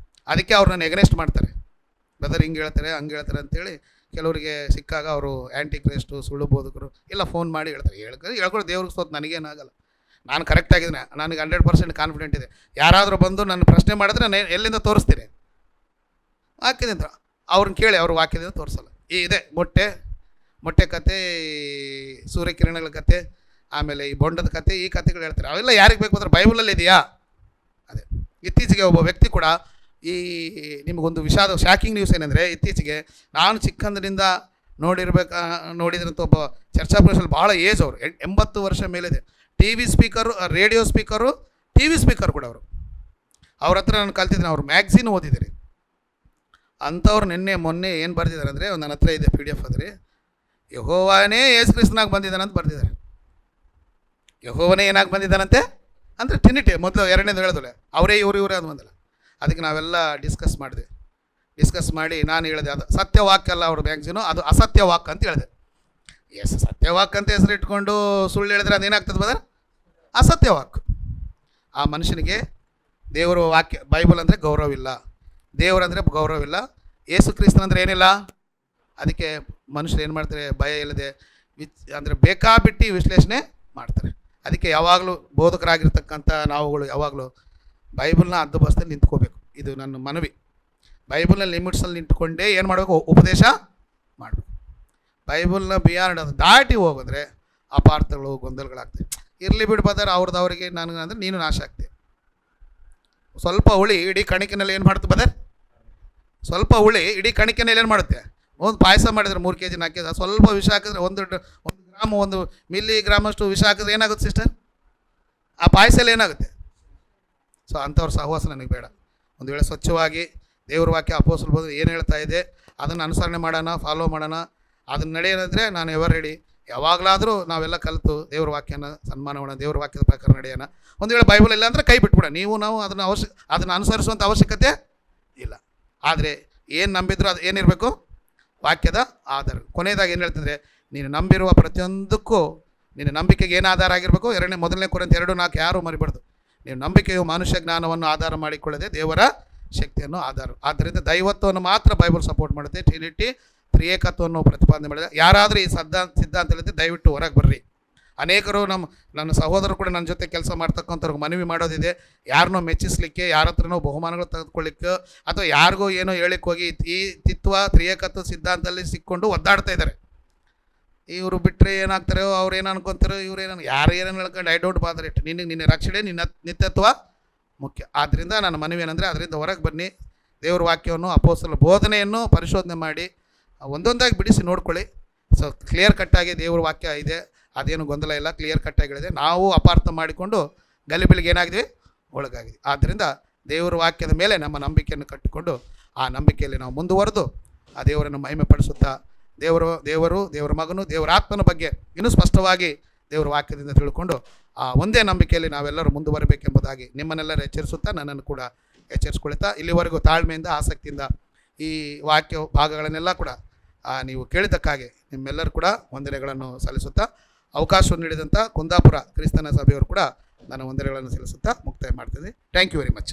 S1: ಅದಕ್ಕೆ ಅವ್ರು ನನ್ನ ಎಗನೆಸ್ಟ್ ಮಾಡ್ತಾರೆ. ಬ್ರದರ್ ಹಿಂಗೆ ಹೇಳ್ತಾರೆ, ಹಂಗೆ ಹೇಳ್ತಾರೆ ಅಂತೇಳಿ ಕೆಲವರಿಗೆ ಸಿಕ್ಕಾಗ ಅವರು ಆ್ಯಂಟಿ ಕ್ರೈಸ್ಟು, ಸುಳ್ಳು ಬೋಧಕರು ಎಲ್ಲ ಫೋನ್ ಮಾಡಿ ಹೇಳ್ತಾರೆ. ಹೇಳ್ಕೊಂಡು ದೇವ್ರಿಗೆ ಸ್ತೋತ್ರ, ನನಗೇನಾಗಲ್ಲ, ನಾನು ಕರೆಕ್ಟಾಗಿದ್ದೀನಿ, ನನಗೆ 100% ಕಾನ್ಫಿಡೆಂಟ್ ಇದೆ. ಯಾರಾದರೂ ಬಂದು ನನ್ನ ಪ್ರಶ್ನೆ ಮಾಡಿದ್ರೆ ನಾನು ಎಲ್ಲಿಂದ ತೋರಿಸ್ತೀನಿ? ವಾಕ್ಯದಿಂದ. ಅವ್ರನ್ನ ಕೇಳಿ, ಅವ್ರ ವಾಕ್ಯದಿಂದ ತೋರಿಸಲ್ಲ. ಇದೆ ಮೊಟ್ಟೆ ಕತೆ, ಸೂರ್ಯಕಿರಣಗಳ ಕತೆ, ಆಮೇಲೆ ಈ ಬೊಂಡದ ಕತೆ, ಈ ಕತೆಗಳು ಹೇಳ್ತಾರೆ. ಅವೆಲ್ಲ ಯಾರಿಗೆ ಬೇಕು ಅಂದ್ರೆ ಬೈಬಲಲ್ಲಿ ಇದೆಯಾ? ಅದೇ ಇತ್ತೀಚೆಗೆ ಒಬ್ಬ ವ್ಯಕ್ತಿ ಕೂಡ ನಿಮಗೊಂದು ಶಾಕಿಂಗ್ ನ್ಯೂಸ್ ಏನಂದರೆ, ಇತ್ತೀಚೆಗೆ ನಾನು ಚಿಕ್ಕಂದಿನಿಂದ ನೋಡಿದ್ರಂತ ಒಬ್ಬ ಚರ್ಚಾ ಪ್ರದೇಶದಲ್ಲಿ ಭಾಳ ಏಜ್ ಅವರು 80 ವರ್ಷ ಮೇಲಿದೆ. ರೇಡಿಯೋ ಸ್ಪೀಕರು, TV ಸ್ಪೀಕರ್ ಕೂಡ ಅವರು. ಅವ್ರ ಹತ್ರ ನಾನು ಕಲ್ತಿದ್ದೀನಿ, ಅವ್ರು ಮ್ಯಾಗ್ಝಿನ್ ಓದಿದ್ದೀರಿ ಅಂಥವ್ರು. ಮೊನ್ನೆ ಏನು ಬರೆದಿದ್ದಾರೆ ಅಂದರೆ, ನನ್ನ ಹತ್ರ ಇದೆ PDF ಅದ್ರಿ, ಯೆಹೋವನೇ ಯೇಸು ಕ್ರಿಸ್ತನಾಗಿ ಬಂದಿದ್ದಾನಂತ ಬರೆದಿದ್ದಾರೆ. ಯೆಹೋವನೇ ಏನಾಗಿ ಬಂದಿದ್ದಾನಂತೆ ಅಂದರೆ ಟ್ರಿನಿಟಿ. ಮೊದಲು ಎರಡನೇದು ಹೇಳಿದ್ರೆ ಅವರೇ ಇವರೇ ಅದು ಬಂದಲ್ಲ. ಅದಕ್ಕೆ ನಾವೆಲ್ಲ ಡಿಸ್ಕಸ್ ಮಾಡಿ ನಾನು ಹೇಳಿದೆ, ಅದು ಸತ್ಯವಾಕ್ ಅಲ್ಲ ಅವ್ರ ಮ್ಯಾಗ್ಝಿನು, ಅದು ಅಸತ್ಯವಾಕ್ ಅಂತ ಹೇಳಿದೆ. ಸತ್ಯವಾಕ್ ಅಂತ ಹೆಸರು ಇಟ್ಕೊಂಡು ಸುಳ್ಳು ಹೇಳಿದ್ರೆ ಅದೇನಾಗ್ತದೆ ಬದರ್? ಅಸತ್ಯವಾಕ್. ಆ ಮನುಷ್ಯನಿಗೆ ದೇವರ ವಾಕ್ಯ, ಬೈಬಲ್ ಅಂದರೆ ಗೌರವವಿಲ್ಲ, ದೇವರಂದರೆ ಗೌರವವಿಲ್ಲ, ಯೇಸು ಕ್ರಿಸ್ತನಂದರೆ ಏನಿಲ್ಲ. ಅದಕ್ಕೆ ಮನುಷ್ಯರು ಏನು ಮಾಡ್ತಾರೆ? ಭಯ ಇಲ್ಲದೆ ಅಂದರೆ ಬೇಕಾಬಿಟ್ಟು ವಿಶ್ಲೇಷಣೆ ಮಾಡ್ತಾರೆ. ಅದಕ್ಕೆ ಯಾವಾಗಲೂ ಬೋಧಕರಾಗಿರ್ತಕ್ಕಂಥ ನಾವುಗಳು ಯಾವಾಗಲೂ ಬೈಬಲ್ನ ಹದ್ದುಬಸ್ತಲ್ಲಿ ನಿಂತ್ಕೋಬೇಕು. ಇದು ನನ್ನ ಮನವಿ. ಬೈಬಲ್ನ ಲಿಮಿಟ್ಸಲ್ಲಿ ನಿಂತ್ಕೊಂಡೇ ಏನು ಮಾಡಬೇಕು? ಉಪದೇಶ ಮಾಡಬೇಕು. ಬೈಬಲ್ನ ಬಿಯಾಂಡ್ ಅದು ದಾಟಿ ಹೋಗಿದ್ರೆ ಅಪಾರ್ಥಗಳು, ಗೊಂದಲಗಳಾಗ್ತವೆ. ಇರಲಿ ಬಿಡ್ಬೋದಾರೆ ಅವ್ರದವ್ರಿಗೆ, ನನಗೆ ಅಂದರೆ ನೀನು ನಾಶ ಆಗ್ತೀವಿ. ಸ್ವಲ್ಪ ಹುಳಿ ಇಡೀ ಕಣಿಕಿನಲ್ಲಿ ಏನು ಮಾಡ್ತು ಬದರ್? ಸ್ವಲ್ಪ ಹುಳಿ ಇಡೀ ಕಣಿಕೆನಲ್ಲಿ ಏನು ಮಾಡುತ್ತೆ? ಒಂದು ಪಾಯಸ ಮಾಡಿದ್ರೆ 3 kg 4 kg, ಸ್ವಲ್ಪ ವಿಷ ಹಾಕಿದ್ರೆ 1 ಗ್ರಾಮ್ 1 ಮಿಲಿಗ್ರಾಮಷ್ಟು ವಿಷ ಹಾಕಿದ್ರೆ ಏನಾಗುತ್ತೆ ಸಿಸ್ಟರ್? ಆ ಪಾಯಸಲ್ಲಿ ಏನಾಗುತ್ತೆ? ಸೊ ಅಂಥವ್ರ ಸಹವಾಸ ನನಗೆ ಬೇಡ. ಒಂದು ವೇಳೆ ಸ್ವಚ್ಛವಾಗಿ ದೇವ್ರ ವಾಕ್ಯ ಅಪೋಸ್ತಲರ ಬೋಧನೆ ಏನು ಹೇಳ್ತಾ ಇದೆ ಅದನ್ನು ಅನುಸರಣೆ ಮಾಡೋಣ, ಫಾಲೋ ಮಾಡೋಣ. ಅದನ್ನು ನಡೆಯೋದಂದರೆ ನಾನು ಎವರ್ ರೆಡಿ. ಯಾವಾಗಲಾದರೂ ನಾವೆಲ್ಲ ಕಲಿತು ದೇವ್ರ ವಾಕ್ಯನ ಸನ್ಮಾನವಣ, ದೇವ್ರ ವಾಕ್ಯದ ಪ್ರಕಾರ ನಡೆಯೋಣ. ಒಂದು ವೇಳೆ ಬೈಬಲ್ ಇಲ್ಲ ಅಂದರೆ ಕೈ ಬಿಟ್ಬಿಡ. ನಾವು ಅದನ್ನು ಅನುಸರಿಸುವಂಥ ಅವಶ್ಯಕತೆ ಇಲ್ಲ. ಆದರೆ ಏನು ನಂಬಿದ್ರು ಅದು ಏನಿರಬೇಕು? ವಾಕ್ಯದ ಆಧಾರ. ಕೊನೆಯದಾಗಿ ಏನು ಹೇಳ್ತಂದರೆ, ನೀನು ನಂಬಿರುವ ಪ್ರತಿಯೊಂದಕ್ಕೂ ನಿನ್ನ ನಂಬಿಕೆಗೆ ಏನು ಆಧಾರ ಆಗಿರಬೇಕು? 1 ಕೊರಿಂಥಿ 2:4 ಯಾರೂ ಮರಿಬಾರ್ದು. ನೀವು ನಂಬಿಕೆಯು ಮನುಷ್ಯ ಜ್ಞಾನವನ್ನು ಆಧಾರ ಮಾಡಿಕೊಳ್ಳದೆ ದೇವರ ಶಕ್ತಿಯನ್ನು ಆಧಾರ. ಆದ್ದರಿಂದ ದೈವತ್ವವನ್ನು ಮಾತ್ರ ಬೈಬಲ್ ಸಪೋರ್ಟ್ ಮಾಡುತ್ತೆ. ಟ್ರಿನಿಟಿ, ತ್ರಿಯೇಕತ್ವವನ್ನು ಪ್ರತಿಪಾದನೆ ಮಾಡಿದೆ. ಯಾರಾದರೂ ಈ ಸಿದ್ಧಾಂತದಲ್ಲಿ ದಯವಿಟ್ಟು ಹೊರಗೆ ಬರ್ರಿ. ಅನೇಕರು ನನ್ನ ಸಹೋದರರು ಕೂಡ ನನ್ನ ಜೊತೆ ಕೆಲಸ ಮಾಡ್ತಕ್ಕಂಥವ್ರಿಗೆ ಮನವಿ ಮಾಡೋದಿದೆ, ಯಾರನ್ನೋ ಮೆಚ್ಚಿಸ್ಲಿಕ್ಕೆ, ಯಾರ ಹತ್ರನೋ ಬಹುಮಾನಗಳು ತೆಗೆದುಕೊಳ್ಳಿಕ್ಕೆ, ಅಥವಾ ಯಾರಿಗೂ ಏನೋ ಹೇಳಿಕ್ಕೆ ಹೋಗಿ ಈ ತ್ರಿಯೇಕತ್ವ ಸಿದ್ಧಾಂತದಲ್ಲಿ ಸಿಕ್ಕೊಂಡು ಒದ್ದಾಡ್ತಾ ಇದ್ದಾರೆ. ಇವರು ಬಿಟ್ಟರೆ ಏನಾಗ್ತಾರೆ, ಅವ್ರು ಏನು ಅನ್ಕೊತಾರೆ, ಇವ್ರು ಯಾರು ಏನೇನು ಹೇಳ್ಕೊಂಡು ಐ ಡೋಂಟ್ ಬಾದರ್ ಇಟ್. ನಿನ್ನ ರಕ್ಷಣೆ, ನಿನ್ನ ನಿತ್ಯತ್ವ ಮುಖ್ಯ. ಆದ್ದರಿಂದ ನನ್ನ ಮನವಿ ಏನಂದರೆ, ಅದರಿಂದ ಹೊರಗೆ ಬನ್ನಿ. ದೇವ್ರ ವಾಕ್ಯವನ್ನು, ಅಪೋಸ್ತಲರ ಬೋಧನೆಯನ್ನು ಪರಿಶೋಧನೆ ಮಾಡಿ ಒಂದೊಂದಾಗಿ ಬಿಡಿಸಿ ನೋಡ್ಕೊಳ್ಳಿ. ಸೊ ಕ್ಲಿಯರ್ ಕಟ್ಟಾಗಿ ದೇವ್ರ ವಾಕ್ಯ ಇದೆ, ಅದೇನು ಗೊಂದಲ ಇಲ್ಲ, ಕ್ಲಿಯರ್ ಕಟ್ಟಾಗಿಳಿದೆ. ನಾವು ಅಪಾರ್ಥ ಮಾಡಿಕೊಂಡು ಗಲಿಬಿಲಿಗೆ ಏನಾಗಿದ್ವಿ? ಒಳಗಾಗಿದ್ವಿ. ಆದ್ದರಿಂದ ದೇವರ ವಾಕ್ಯದ ಮೇಲೆ ನಮ್ಮ ನಂಬಿಕೆಯನ್ನು ಕಟ್ಟಿಕೊಂಡು ಆ ನಂಬಿಕೆಯಲ್ಲಿ ನಾವು ಮುಂದುವರೆದು ಆ ದೇವರನ್ನು ಮಹಿಮೆ ಪಡಿಸುತ್ತಾ ದೇವರ ಮಗನು, ದೇವರ ಆತ್ಮನ ಬಗ್ಗೆ ಇನ್ನೂ ಸ್ಪಷ್ಟವಾಗಿ ದೇವರ ವಾಕ್ಯದಿಂದ ತಿಳ್ಕೊಂಡು ಆ ಒಂದೇ ನಂಬಿಕೆಯಲ್ಲಿ ನಾವೆಲ್ಲರೂ ಮುಂದುವರಬೇಕೆಂಬುದಾಗಿ ನಿಮ್ಮನ್ನೆಲ್ಲರೂ ಎಚ್ಚರಿಸುತ್ತಾ, ನನ್ನನ್ನು ಕೂಡ ಎಚ್ಚರಿಸ್ಕೊಳ್ತಾ, ಇಲ್ಲಿವರೆಗೂ ತಾಳ್ಮೆಯಿಂದ, ಆಸಕ್ತಿಯಿಂದ ಈ ವಾಕ್ಯ ಭಾಗಗಳನ್ನೆಲ್ಲ ಕೂಡ ನೀವು ಕೇಳಿದ್ದಕ್ಕಾಗಿ ನಿಮ್ಮೆಲ್ಲರೂ ಕೂಡ ವಂದನೆಗಳನ್ನು ಸಲ್ಲಿಸುತ್ತಾ, ಅವಕಾಶವನ್ನು ನೀಡಿದಂಥ ಕುಂದಾಪುರ ಕ್ರಿಸ್ತನ ಸಭೆಯವರು ಕೂಡ ನನ್ನ ವಂದನೆಗಳನ್ನು ಸಲ್ಲಿಸುತ್ತಾ ಮುಕ್ತಾಯ ಮಾಡ್ತಿದ್ದೆ. Thank you very much.